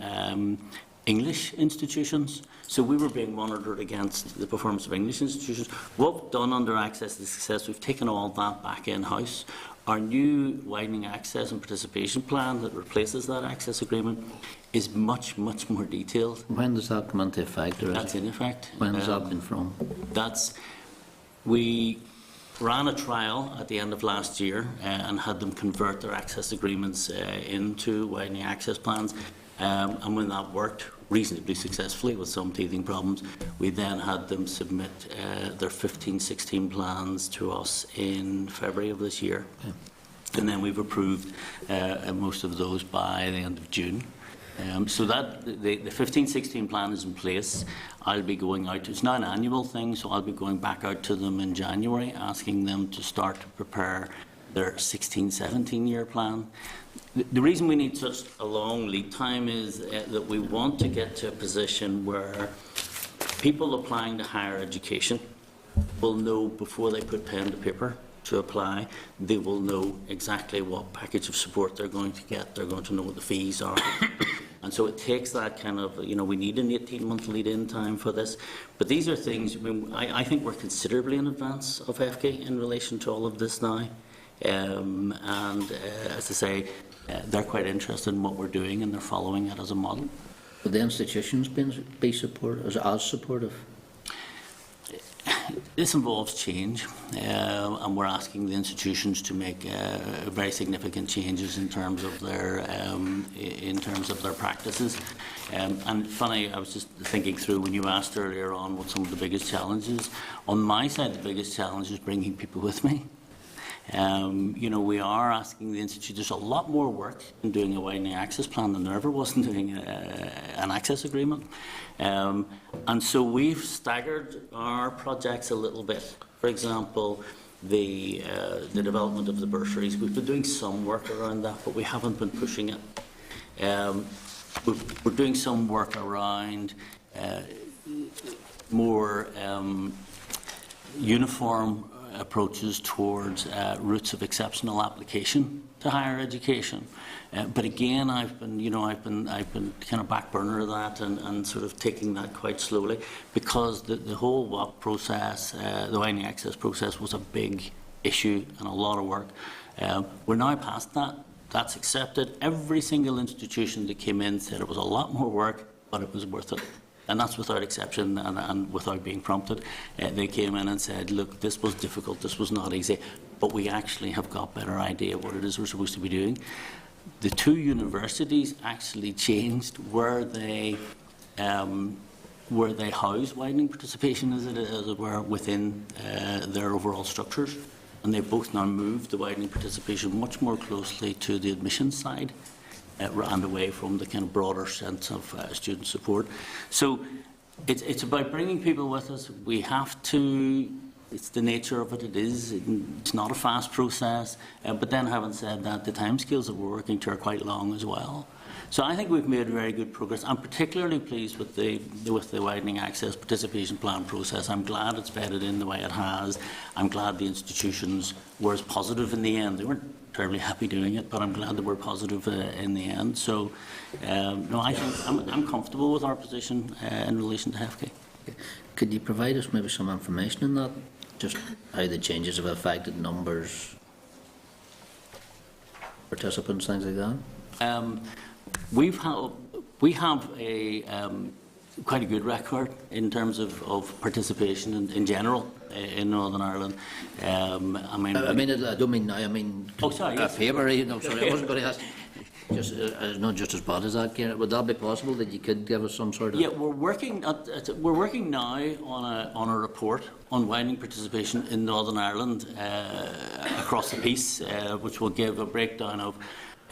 English institutions. So we were being monitored against the performance of English institutions. What we've done under Access to Success, we've taken all that back in-house. Our new widening access and participation plan that replaces that access agreement is much, much more detailed. When does that come into effect? That's in effect. When has that been from? We ran a trial at the end of last year and had them convert their access agreements into widening access plans. And when that worked reasonably successfully with some teething problems, we then had them submit their 15-16 plans to us in February of this year. Okay. And then we've approved most of those by the end of June. So that the 15-16 plan is in place. I'll be going out. It's not an annual thing, so I'll be going back out to them in January, asking them to start to prepare their 16-17 year plan. The reason we need such a long lead time is that we want to get to a position where people applying to higher education will know before they put pen to paper to apply. They will know exactly what package of support they're going to get. They're going to know what the fees are. And so it takes that kind of, we need an 18-month lead-in time for this. But these are things, I think we're considerably in advance of HEFGE in relation to all of this now. As I say, they're quite interested in what we're doing, and they're following it as a model. Would the institutions be supportive, as supportive? This involves change, and we're asking the institutions to make very significant changes in terms of their practices. And funny, I was just thinking through when you asked earlier on what some of the biggest challenges. On my side, the biggest challenge is bringing people with me. We are asking the Institute, there's a lot more work in doing a widening access plan than there ever was in doing an access agreement. And so we've staggered our projects a little bit. For example, the development of the bursaries, we've been doing some work around that, but we haven't been pushing it. We're doing some work around more uniform approaches towards routes of exceptional application to higher education, but again, I've been kind of back burner of that and sort of taking that quite slowly, because the whole WAP process, the widening access process, was a big issue and a lot of work. We're now past that. That's accepted. Every single institution that came in said it was a lot more work, but it was worth it. And that's without exception and without being prompted. They came in and said, look, this was difficult, this was not easy, but we actually have got a better idea what it is we're supposed to be doing. The two universities actually changed where they house widening participation, as it were, within their overall structures. And they've both now moved the widening participation much more closely to the admissions side. and away from the kind of broader sense of student support. So it's about bringing people with us. We have to. It's the nature of it. It's not a fast process. But then, having said that, the timescales that we're working to are quite long as well. So I think we've made very good progress. I'm particularly pleased with the widening access participation plan process. I'm glad it's bedded in the way it has. I'm glad the institutions were as positive in the end. They weren't terribly happy doing it, but I'm glad they were positive in the end. So, no, I think I'm comfortable with our position in relation to HEFCE. Could you provide us maybe some information on that? Just how the changes have affected numbers, participants, things like that? We have a quite a good record in terms of participation in general in Northern Ireland. I don't mean now. I mean, oh, sorry, yes. February. No, sorry, I wasn't going to ask. Just not just as bad as that. Would that be possible that you could give us some sort of? Yeah, we're working now on a report on widening participation in Northern Ireland across the piece, which will give a breakdown of.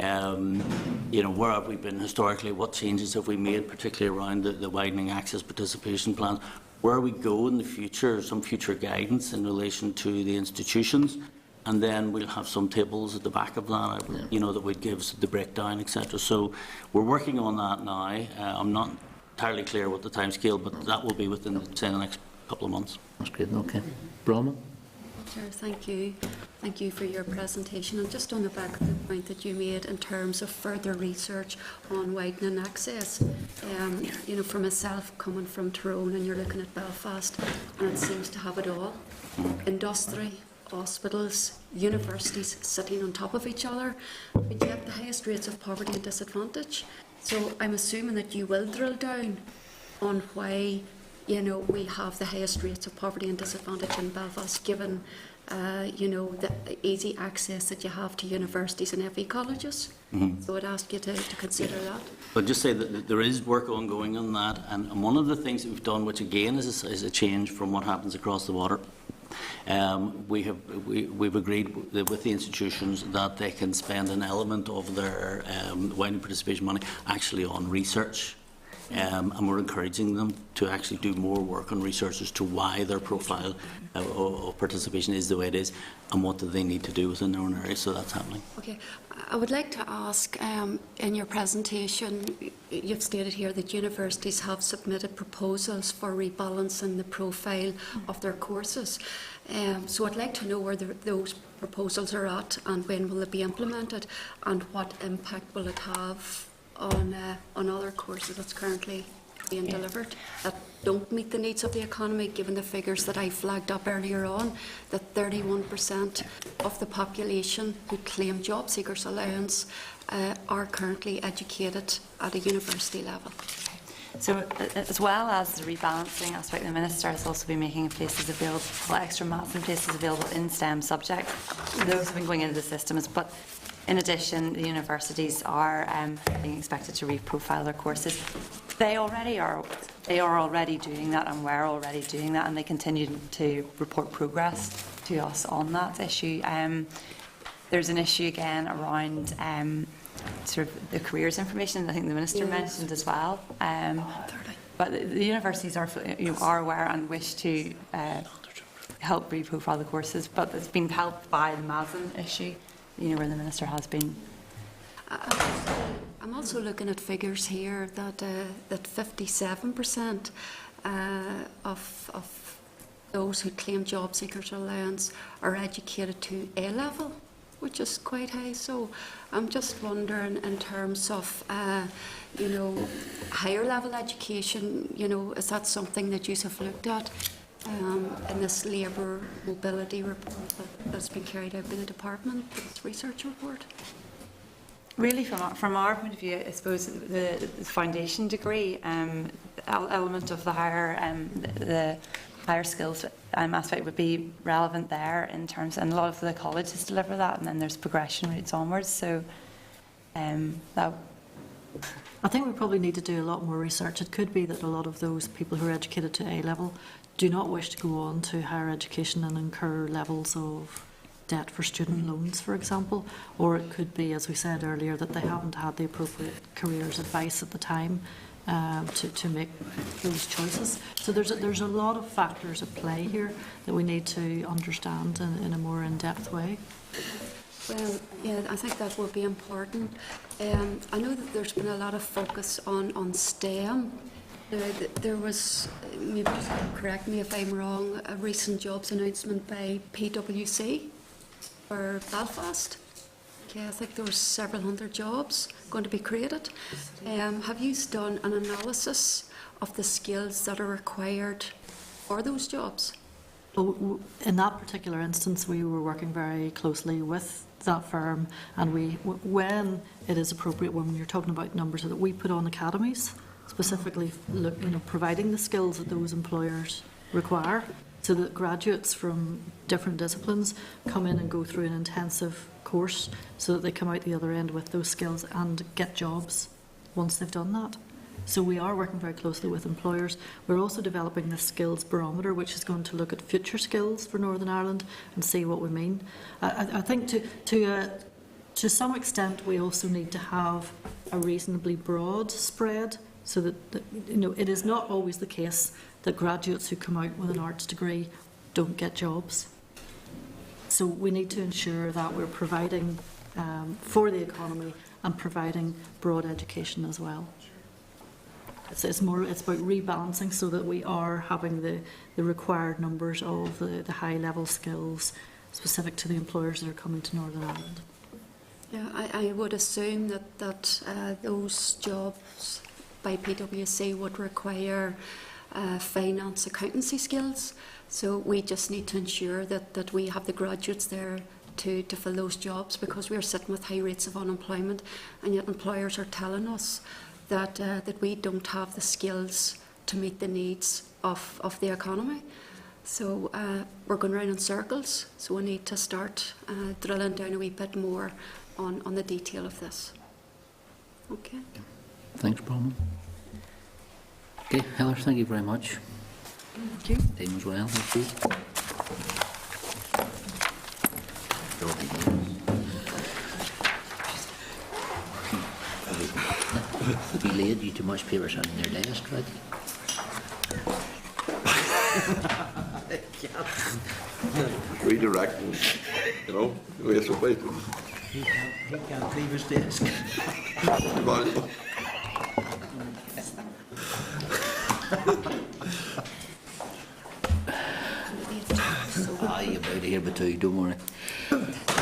Where have we been historically? What changes have we made, particularly around the widening access participation plans? Where we go in the future, some future guidance in relation to the institutions, and then we'll have some tables at the back of that, that would give the breakdown, etc. So we're working on that now. I'm not entirely clear what the timescale, but that will be within, say, the next couple of months. That's great. Okay, Bronwyn. Chair, thank you. Thank you for your presentation. And just on the back of the point that you made in terms of further research on widening access, for myself coming from Tyrone, and you're looking at Belfast, and it seems to have it all. Industry, hospitals, universities sitting on top of each other, but you have the highest rates of poverty and disadvantage. So I'm assuming that you will drill down on why we have the highest rates of poverty and disadvantage in Belfast, given, the easy access that you have to universities and FE colleges. So I'd ask you to consider that. But just say that there is work ongoing on that, and one of the things that we've done, which again is a change from what happens across the water, we've agreed with the institutions that they can spend an element of their widening participation money actually on research. And we're encouraging them to actually do more work on research as to why their profile of participation is the way it is, and what do they need to do within their own area. So that's happening. Okay, I would like to ask, in your presentation, you've stated here that universities have submitted proposals for rebalancing the profile of their courses. So I'd like to know where those proposals are at, and when will they be implemented, and what impact will it have on other courses that's currently being delivered that don't meet the needs of the economy, given the figures that I flagged up earlier on, that 31% of the population who claim job seekers allowance are currently educated at a university level. So, as well as the rebalancing aspect, the Minister has also been making places available, extra maths and places available in STEM subjects. Those have been going into the system, but in addition, the universities are being expected to reprofile their courses. They are already doing that, and we're already doing that, and they continue to report progress to us on that issue. There's an issue again around sort of the careers information. I think the Minister mentioned as well. But the universities are aware and wish to help reprofile the courses, but it's been helped by the MASN issue. Where the Minister has been. I'm also looking at figures here that 57% of those who claim job seekers allowance are educated to A level, which is quite high. So I'm just wondering, in terms of higher level education, is that something that you have looked at? In this labour mobility report that's been carried out by the department, this research report? Really, from our point of view, I suppose the foundation degree element of the higher skills aspect would be relevant there in terms, and a lot of the colleges deliver that, and then there's progression routes onwards. So that. I think we probably need to do a lot more research. It could be that a lot of those people who are educated to A level do not wish to go on to higher education and incur levels of debt for student loans, for example, or it could be, as we said earlier, that they haven't had the appropriate careers advice at the time to make those choices. So there's a lot of factors at play here that we need to understand in a more in-depth way. Well, yeah, I think that will be important. I know that there's been a lot of focus on STEM. There was, maybe just correct me if I'm wrong, a recent jobs announcement by PwC for Belfast. Okay, I think there were several hundred jobs going to be created. Have you done an analysis of the skills that are required for those jobs? Well, in that particular instance, we were working very closely with that firm, and when it is appropriate, when you're talking about numbers, that we put on academies, specifically providing the skills that those employers require, so that graduates from different disciplines come in and go through an intensive course, so that they come out the other end with those skills and get jobs once they've done that. So we are working very closely with employers. We're also developing the skills barometer, which is going to look at future skills for Northern Ireland and see what we mean. I think to some extent we also need to have a reasonably broad spread, so that it is not always the case that graduates who come out with an arts degree don't get jobs. So we need to ensure that we're providing for the economy and providing broad education as well. It's about rebalancing so that we are having the required numbers of the high-level skills specific to the employers that are coming to Northern Ireland. Yeah, I would assume that those jobs by PwC would require finance accountancy skills. So we just need to ensure that we have the graduates there to fill those jobs, because we are sitting with high rates of unemployment, and yet employers are telling us that we don't have the skills to meet the needs of the economy. So we're going round in circles, so we need to start drilling down a wee bit more on the detail of this. Okay. Thanks, Bronwyn. Okay, Heather, thank you very much. Thank you. Team as well, thank you. Be laid, you too much papers on your desk, right? Redirecting, waste of paper. He can't leave his desk. You're out of here but two, don't worry.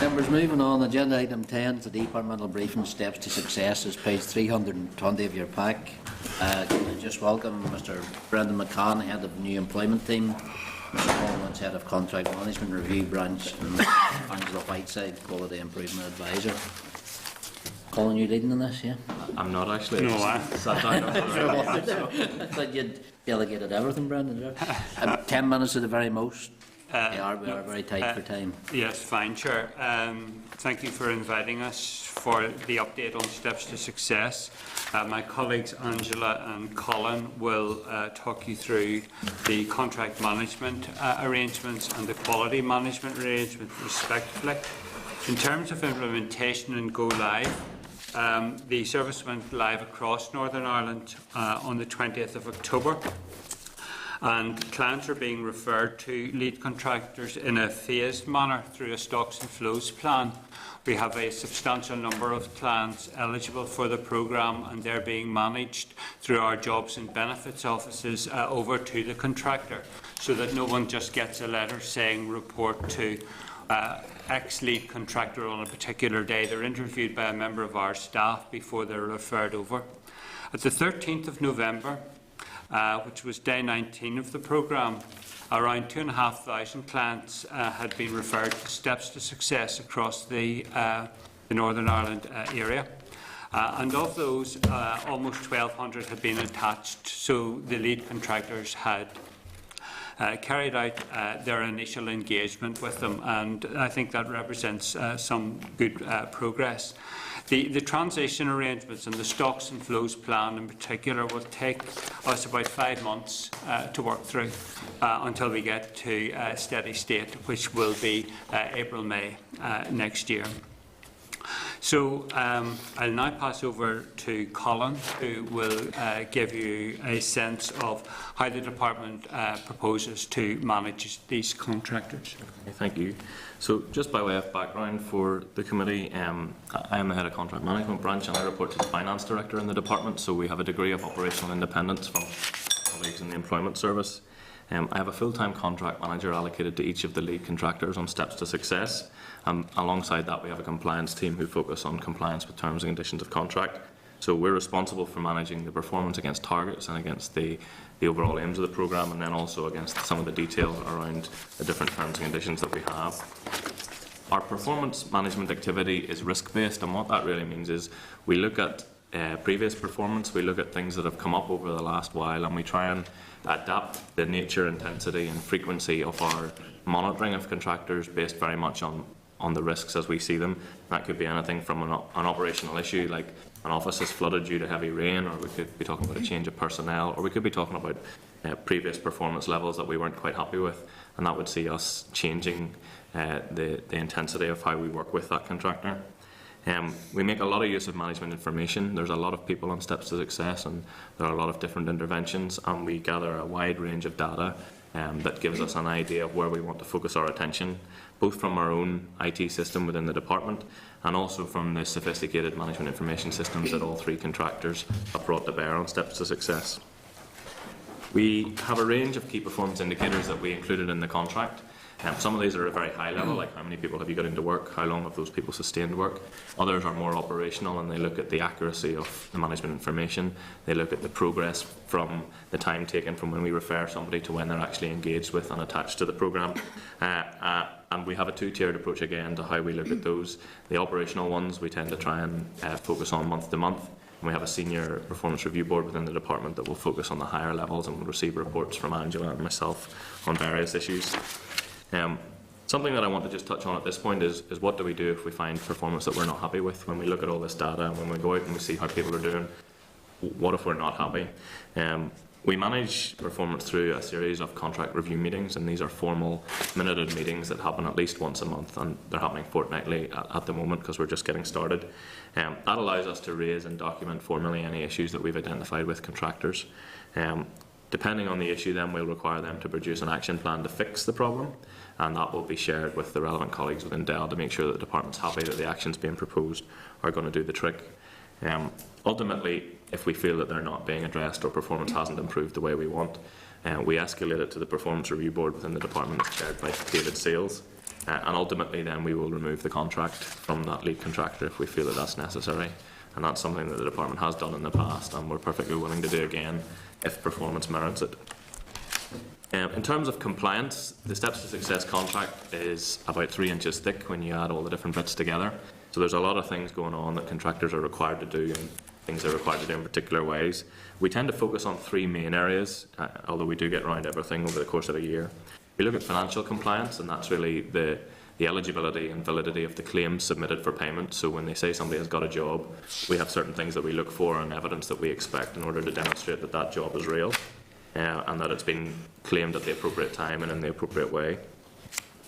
Members, moving on, agenda item 10, the departmental briefing, steps to success, is page 320 of your pack. Can I just welcome Mr. Brendan McCann, head of the new employment team, Mr. Paul Lynch, head of contract management review branch, and Angela Whiteside, quality improvement advisor. Colin, you leading in this, yeah? I'm not actually. No, I sat down on I thought you'd delegated everything, Brendan. 10 minutes at the very most. We are very tight for time. Yes, fine, Chair. Thank you for inviting us for the update on steps to success. My colleagues Angela and Colin will talk you through the contract management arrangements and the quality management arrangement respectively. In terms of implementation and go live, the service went live across Northern Ireland on the 20th of October. And clients are being referred to lead contractors in a phased manner through a stocks and flows plan. We have a substantial number of clients eligible for the programme, and they're being managed through our jobs and benefits offices over to the contractor, so that no one just gets a letter saying report to X lead contractor on a particular day. They're interviewed by a member of our staff before they're referred over. At the 13th of November, which was day 19 of the programme, around 2,500 clients had been referred to steps to success across the Northern Ireland area. And of those, almost 1,200 had been attached, so the lead contractors had carried out their initial engagement with them, and I think that represents some good progress. The transition arrangements and the stocks and flows plan in particular will take us about 5 months to work through until we get to steady state, which will be April, May next year. So I'll now pass over to Colin, who will give you a sense of how the department proposes to manage these contractors. Okay, thank you. So just by way of background for the committee, I am the head of contract management branch and I report to the finance director in the department, so we have a degree of operational independence from colleagues in the employment service. I have a full-time contract manager allocated to each of the lead contractors on steps to success. Alongside that, we have a compliance team who focus on compliance with terms and conditions of contract. So we're responsible for managing the performance against targets and against the overall aims of the programme, and then also against some of the detail around the different terms and conditions that we have. Our performance management activity is risk-based, and what that really means is we look at previous performance, we look at things that have come up over the last while, and we try and adapt the nature, intensity and frequency of our monitoring of contractors based very much on the risks as we see them. That could be anything from an operational issue, like an office is flooded due to heavy rain, or we could be talking about a change of personnel, or we could be talking about previous performance levels that we weren't quite happy with, and that would see us changing the intensity of how we work with that contractor. We make a lot of use of management information. There's a lot of people on steps to success, and there are a lot of different interventions, and we gather a wide range of data that gives us an idea of where we want to focus our attention, both from our own IT system within the department and also from the sophisticated management information systems that all 3 contractors have brought to bear on steps to success. We have a range of key performance indicators that we included in the contract. Some of these are at a very high level, like how many people have you got into work, how long have those people sustained work. Others are more operational, and they look at the accuracy of the management information. They look at the progress from the time taken from when we refer somebody to when they're actually engaged with and attached to the programme. And we have a 2-tiered approach again to how we look at those. The operational ones we tend to try and focus on month to month. And we have a senior performance review board within the department that will focus on the higher levels and will receive reports from Angela and myself on various issues. Something that I want to just touch on at this point is what do we do if we find performance that we're not happy with? When we look at all this data and when we go out and we see how people are doing, what if we're not happy? We manage performance through a series of contract review meetings, and these are formal minuted meetings that happen at least once a month, and they're happening fortnightly at the moment because we're just getting started. That allows us to raise and document formally any issues that we've identified with contractors. Depending on the issue, then we'll require them to produce an action plan to fix the problem, and that will be shared with the relevant colleagues within DEL to make sure that the department's happy that the actions being proposed are going to do the trick. Ultimately, if we feel that they're not being addressed or performance hasn't improved the way we want, we escalate it to the performance review board within the department that's chaired by David Sales, and ultimately then we will remove the contract from that lead contractor if we feel that that's necessary, and that's something that the department has done in the past and we're perfectly willing to do again if performance merits it. In terms of compliance, the Steps to Success contract is about 3 inches thick when you add all the different bits together. So there's a lot of things going on that contractors are required to do and things they're required to do in particular ways. We tend to focus on 3 main areas, although we do get around everything over the course of a year. We look at financial compliance, and that's really the eligibility and validity of the claims submitted for payment. So when they say somebody has got a job, we have certain things that we look for and evidence that we expect in order to demonstrate that that job is real and that it's been claimed at the appropriate time and in the appropriate way.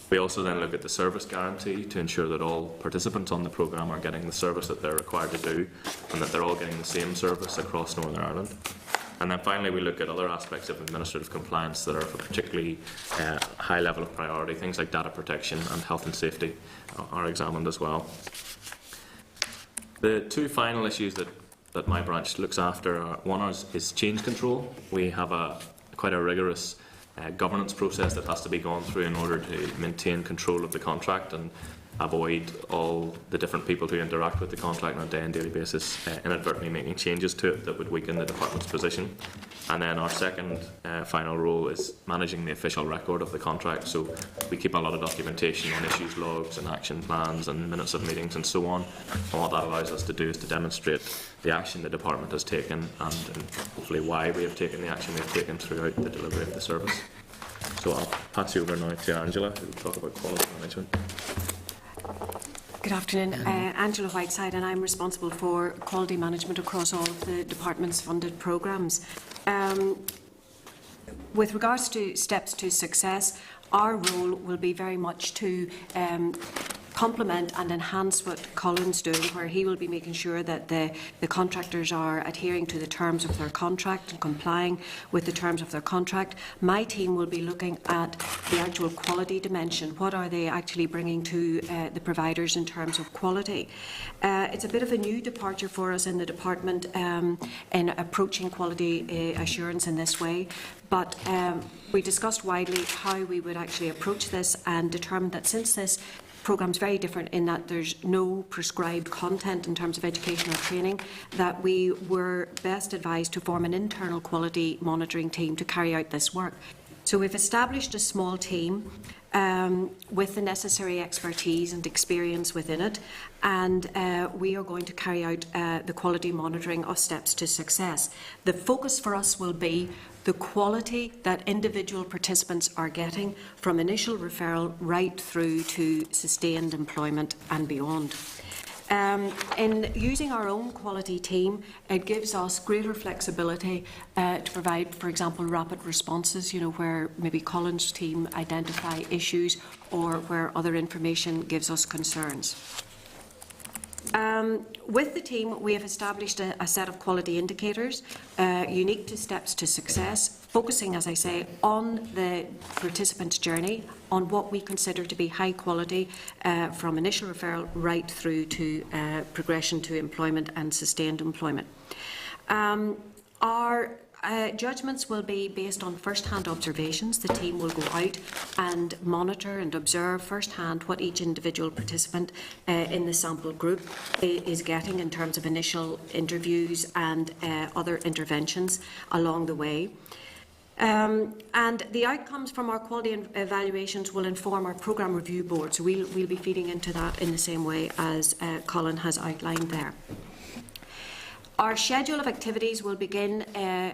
We also then look at the service guarantee to ensure that all participants on the programme are getting the service that they're required to do and that they're all getting the same service across Northern Ireland. And then finally we look at other aspects of administrative compliance that are of a particularly high level of priority. Things like data protection and health and safety are examined as well. The 2 final issues that my branch looks after are, one is change control. We have quite a rigorous governance process that has to be gone through in order to maintain control of the contract and avoid all the different people who interact with the contract on a day and daily basis inadvertently making changes to it that would weaken the department's position. And then our second final role is managing the official record of the contract. So we keep a lot of documentation on issues logs and action plans and minutes of meetings and so on. And what that allows us to do is to demonstrate the action the department has taken and hopefully why we have taken the action we have taken throughout the delivery of the service. So I'll pass you over now to Angela, who will talk about quality management. Good afternoon. Angela Whiteside, and I'm responsible for quality management across all of the department's funded programmes. With regards to steps to success, our role will be very much to complement and enhance what Colin's doing, where he will be making sure that the contractors are adhering to the terms of their contract and complying with the terms of their contract. My team will be looking at the actual quality dimension. What are they actually bringing to the providers in terms of quality? It's a bit of a new departure for us in the department in approaching quality assurance in this way. But we discussed widely how we would actually approach this and determined that since this programme is very different in that there's no prescribed content in terms of educational training, that we were best advised to form an internal quality monitoring team to carry out this work. So we've established a small team with the necessary expertise and experience within it, and we are going to carry out the quality monitoring of steps to success. The focus for us will be the quality that individual participants are getting from initial referral right through to sustained employment and beyond. In using our own quality team, it gives us greater flexibility to provide, for example, rapid responses, where maybe Colin's team identify issues or where other information gives us concerns. With the team, we have established a set of quality indicators unique to steps to success, focusing, as I say, on the participant's journey, on what we consider to be high quality from initial referral right through to progression to employment and sustained employment. Our judgments will be based on first-hand observations. The team will go out and monitor and observe first-hand what each individual participant in the sample group is getting in terms of initial interviews and other interventions along the way. And the outcomes from our quality evaluations will inform our programme review board, so we'll be feeding into that in the same way as Colin has outlined there. Our schedule of activities will begin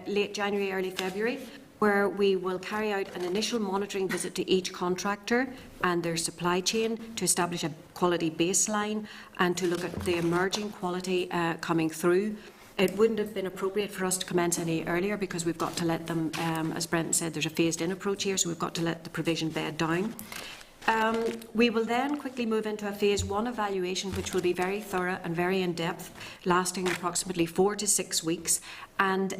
late January, early February, where we will carry out an initial monitoring visit to each contractor and their supply chain to establish a quality baseline and to look at the emerging quality coming through. It wouldn't have been appropriate for us to commence any earlier because we've got to let them, as Brendan said, there's a phased-in approach here, so we've got to let the provision bed down. We will then quickly move into a phase 1 evaluation, which will be very thorough and very in-depth, lasting approximately 4 to 6 weeks. And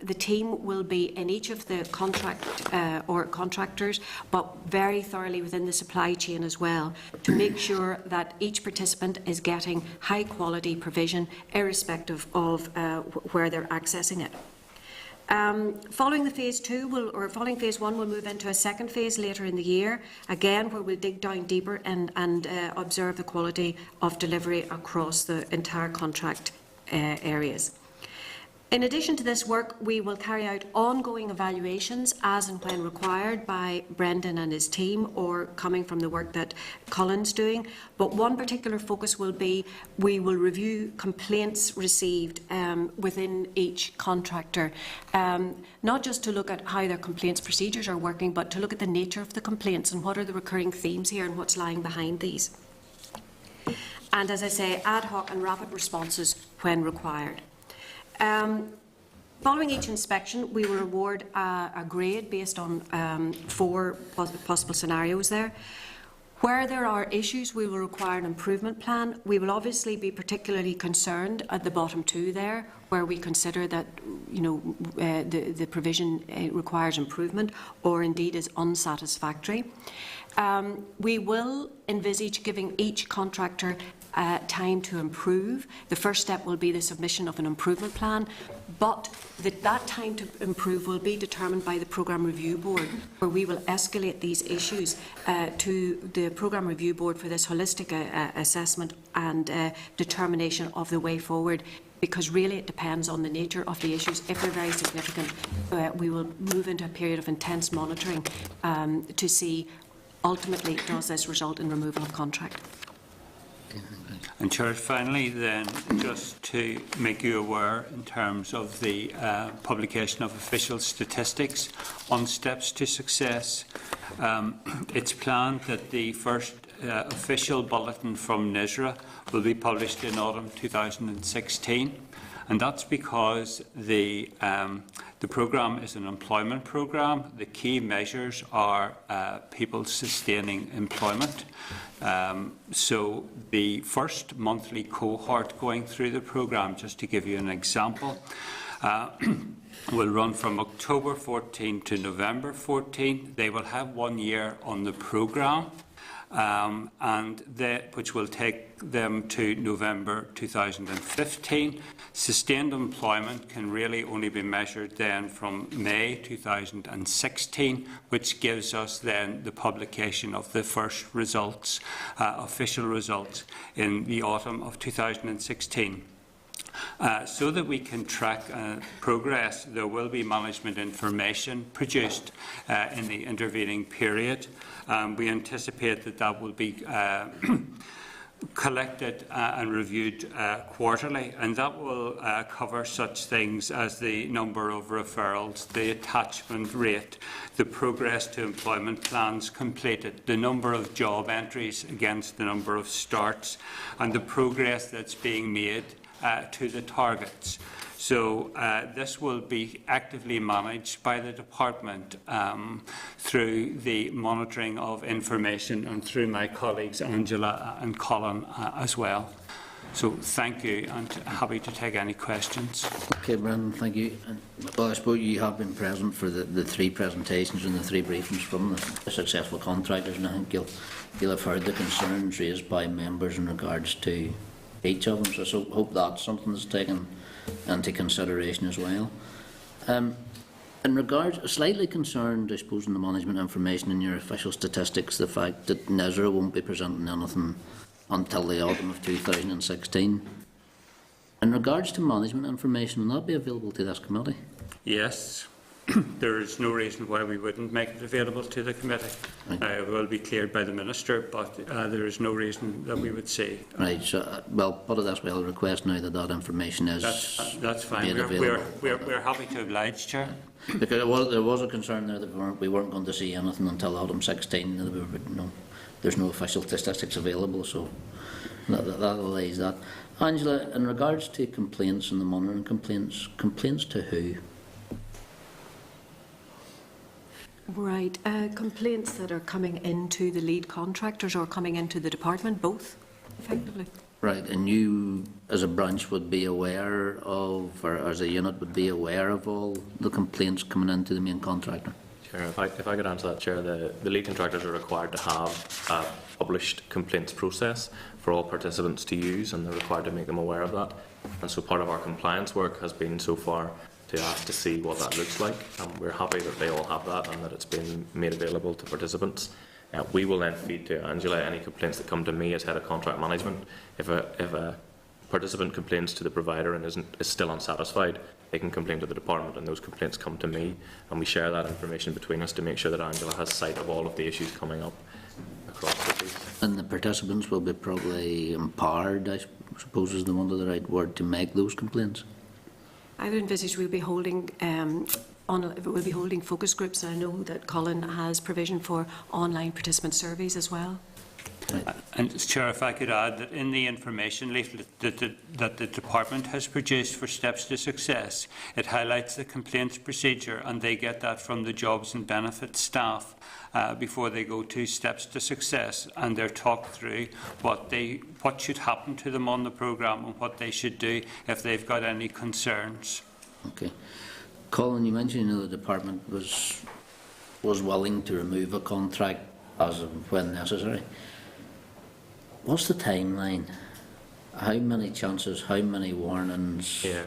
the team will be in each of the contractors, but very thoroughly within the supply chain as well, to make sure that each participant is getting high-quality provision, irrespective of where they're accessing it. Following the phase 2, following phase 1, we'll move into a second phase later in the year, again where we'll dig down deeper and observe the quality of delivery across the entire contract areas. In addition to this work, we will carry out ongoing evaluations as and when required by Brendan and his team, or coming from the work that Colin's doing. But one particular focus will be we will review complaints received within each contractor, not just to look at how their complaints procedures are working, but to look at the nature of the complaints and what are the recurring themes here and what's lying behind these. And as I say, ad hoc and rapid responses when required. Following each inspection, we will award a grade based on 4 possible scenarios there. Where there are issues, we will require an improvement plan. We will obviously be particularly concerned at the bottom 2 there, where we consider that the provision requires improvement or indeed is unsatisfactory. We will envisage giving each contractor time to improve. The first step will be the submission of an improvement plan, but that time to improve will be determined by the Programme Review Board, where we will escalate these issues to the Programme Review Board for this holistic assessment and determination of the way forward, because really it depends on the nature of the issues. If they're very significant, we will move into a period of intense monitoring to see ultimately does this result in removal of contract. And Chair, finally then, just to make you aware in terms of the publication of official statistics on steps to success, it's planned that the first official bulletin from NISRA will be published in autumn 2016, and that's because the programme is an employment programme. The key measures are people sustaining employment. So the first monthly cohort going through the programme, just to give you an example, will run from October 14 to November 14. They will have 1 year on the programme, which will take them to November 2015. Sustained employment can really only be measured then from May 2016, which gives us then the publication of the first results, official results, in the autumn of 2016. So that we can track progress, there will be management information produced in the intervening period. We anticipate that that will be collected and reviewed quarterly, and that will cover such things as the number of referrals, the attachment rate, the progress to employment plans completed, the number of job entries against the number of starts, and the progress that's being made to the targets. So this will be actively managed by the department through the monitoring of information and through my colleagues Angela and Colin as well. So thank you, and happy to take any questions. Okay, Brendan, thank you. Well, I suppose you have been present for the three presentations and the three briefings from the successful contractors, and I think you'll have heard the concerns raised by members in regards to each of them, so hope that's something that's taken into consideration as well. In regards, slightly concerned, I suppose, in the management information in your official statistics, the fact that NISRA won't be presenting anything until the autumn of 2016. In regards to management information, will that be available to this committee? Yes. There is no reason why we wouldn't make it available to the committee. It will be cleared by the Minister, but there is no reason that we would see. Right, so, well, put it this way, I'll request now that that information is that's fine. made available. We're happy to oblige, Chair. Because there was a concern there that we weren't going to see anything until autumn 16. There's no official statistics available, so that allays that. Angela, in regards to complaints and the monitoring complaints to who? Right, complaints that are coming into the lead contractors or coming into the department, both, effectively. Right, and you, as a branch, would be aware of, or as a unit, would be aware of all the complaints coming into the main contractor? Chair, if I could answer that, Chair, the lead contractors are required to have a published complaints process for all participants to use, and they're required to make them aware of that. And so part of our compliance work has been so far to ask to see what that looks like, and we're happy that they all have that and that it's been made available to participants. We will then feed to Angela any complaints that come to me as Head of Contract Management. If a participant complains to the provider and is still unsatisfied, they can complain to the department, and those complaints come to me, and we share that information between us to make sure that Angela has sight of all of the issues coming up across the piece. And the participants will be probably empowered, I suppose is the one of the right word, to make those complaints? I would envisage we'll be holding focus groups, and I know that Colin has provision for online participant surveys as well. And Chair, if I could add that in the information leaflet that the department has produced for Steps to Success, it highlights the complaints procedure, and they get that from the Jobs and Benefits staff before they go to Steps to Success, and they're talked through what should happen to them on the programme and what they should do if they've got any concerns. Okay. Colin, you mentioned the department was willing to remove a contract as of when necessary. What's the timeline? How many chances, how many warnings? Yeah,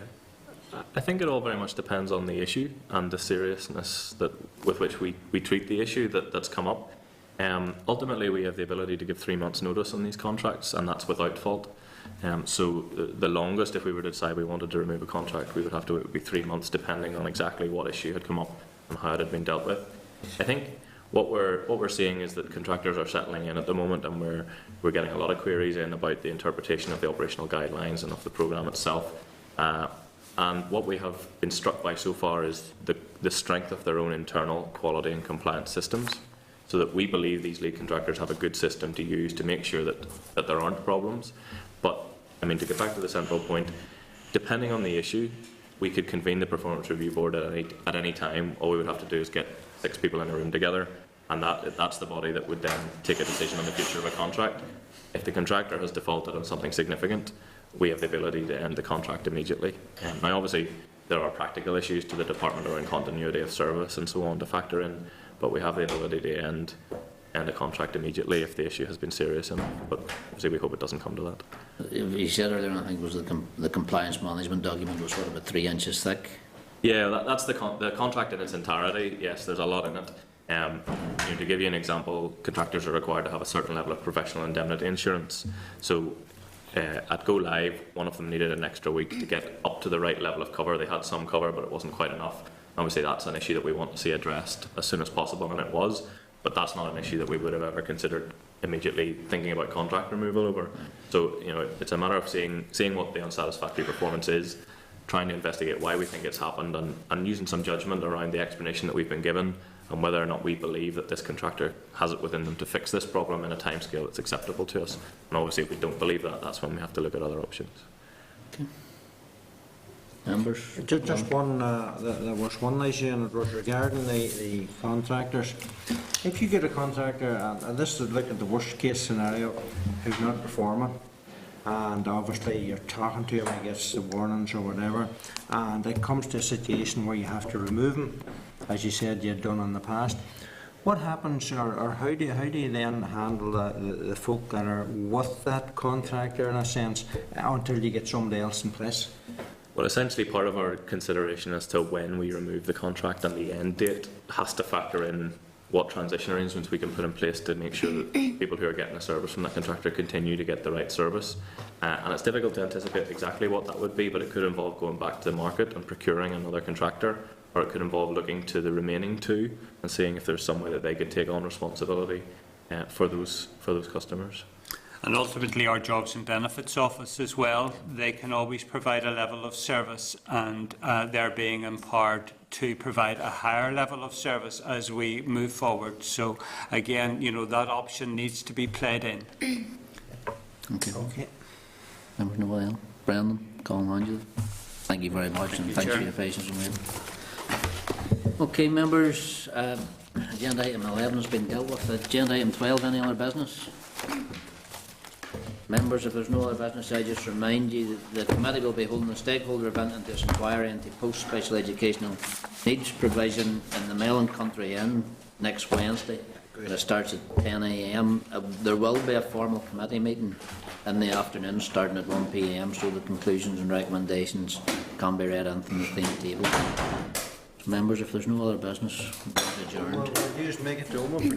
I think it all very much depends on the issue and the seriousness with which we treat the issue that's come up. Ultimately, we have the ability to give 3 months' notice on these contracts, and that's without fault. So the longest, if we were to decide we wanted to remove a contract, we would have to it would be 3 months, depending on exactly what issue had come up and how it had been dealt with. I think what we're seeing is that contractors are settling in at the moment, and we're getting a lot of queries in about the interpretation of the operational guidelines and of the programme itself. And what we have been struck by so far is the strength of their own internal quality and compliance systems. so that we believe these lead contractors have a good system to use to make sure that there aren't problems. But, I mean, to get back to the central point, depending on the issue, we could convene the Performance Review Board at any time. All we would have to do is get 6 people in a room together, and that's the body that would then take a decision on the future of a contract. If the contractor has defaulted on something significant, we have the ability to end the contract immediately. Now, obviously, there are practical issues to the department around continuity of service and so on to factor in, but we have the ability to end a contract immediately if the issue has been serious enough. But obviously, we hope it doesn't come to that. You said earlier, I think, was the compliance management document was about 3 inches thick. Yeah, that's the contract in its entirety. Yes, there's a lot in it. To give you an example, contractors are required to have a certain level of professional indemnity insurance. So at Go Live, one of them needed an extra week to get up to the right level of cover. They had some cover, but it wasn't quite enough. Obviously, that's an issue that we want to see addressed as soon as possible, and it was. But that's not an issue that we would have ever considered immediately thinking about contract removal over. So, it's a matter of seeing what the unsatisfactory performance is, trying to investigate why we think it's happened, and using some judgment around the explanation that we've been given and whether or not we believe that this contractor has it within them to fix this problem in a timescale that's acceptable to us. And obviously, if we don't believe that, that's when we have to look at other options. Okay. Members? Just one, there was one issue, and it was regarding the contractors. If you get a contractor, and this is like at the worst case scenario, who's not performing, and obviously you're talking to him, he gets the warnings or whatever, and it comes to a situation where you have to remove him, as you said you'd done in the past. What happens, or how do you then handle the folk that are with that contractor, in a sense, until you get somebody else in place? Well, essentially, part of our consideration as to when we remove the contract and the end date has to factor in what transition arrangements we can put in place to make sure that people who are getting a service from that contractor continue to get the right service. And it's difficult to anticipate exactly what that would be, but it could involve going back to the market and procuring another contractor, or it could involve looking to the remaining 2 and seeing if there's some way that they could take on responsibility for those customers. And ultimately, our Jobs and Benefits Office as well, they can always provide a level of service, and they're being empowered to provide a higher level of service as we move forward. So again, that option needs to be played in. Okay. Members Noel, Brendan, Colin, Angela, thank you very much, and thanks for your patience with me. Okay, members, agenda item 11 has been dealt with. Agenda item 12, any other business? Members, if there's no other business, I just remind you that the committee will be holding a stakeholder event into this inquiry into post-special educational needs provision in the Mellon Country Inn next Wednesday. It starts at 10 a.m. There will be a formal committee meeting in the afternoon starting at 1 p.m. so the conclusions and recommendations can be read in from the theme table. So members, if there's no other business, we're adjourned. Well, you just make it to home for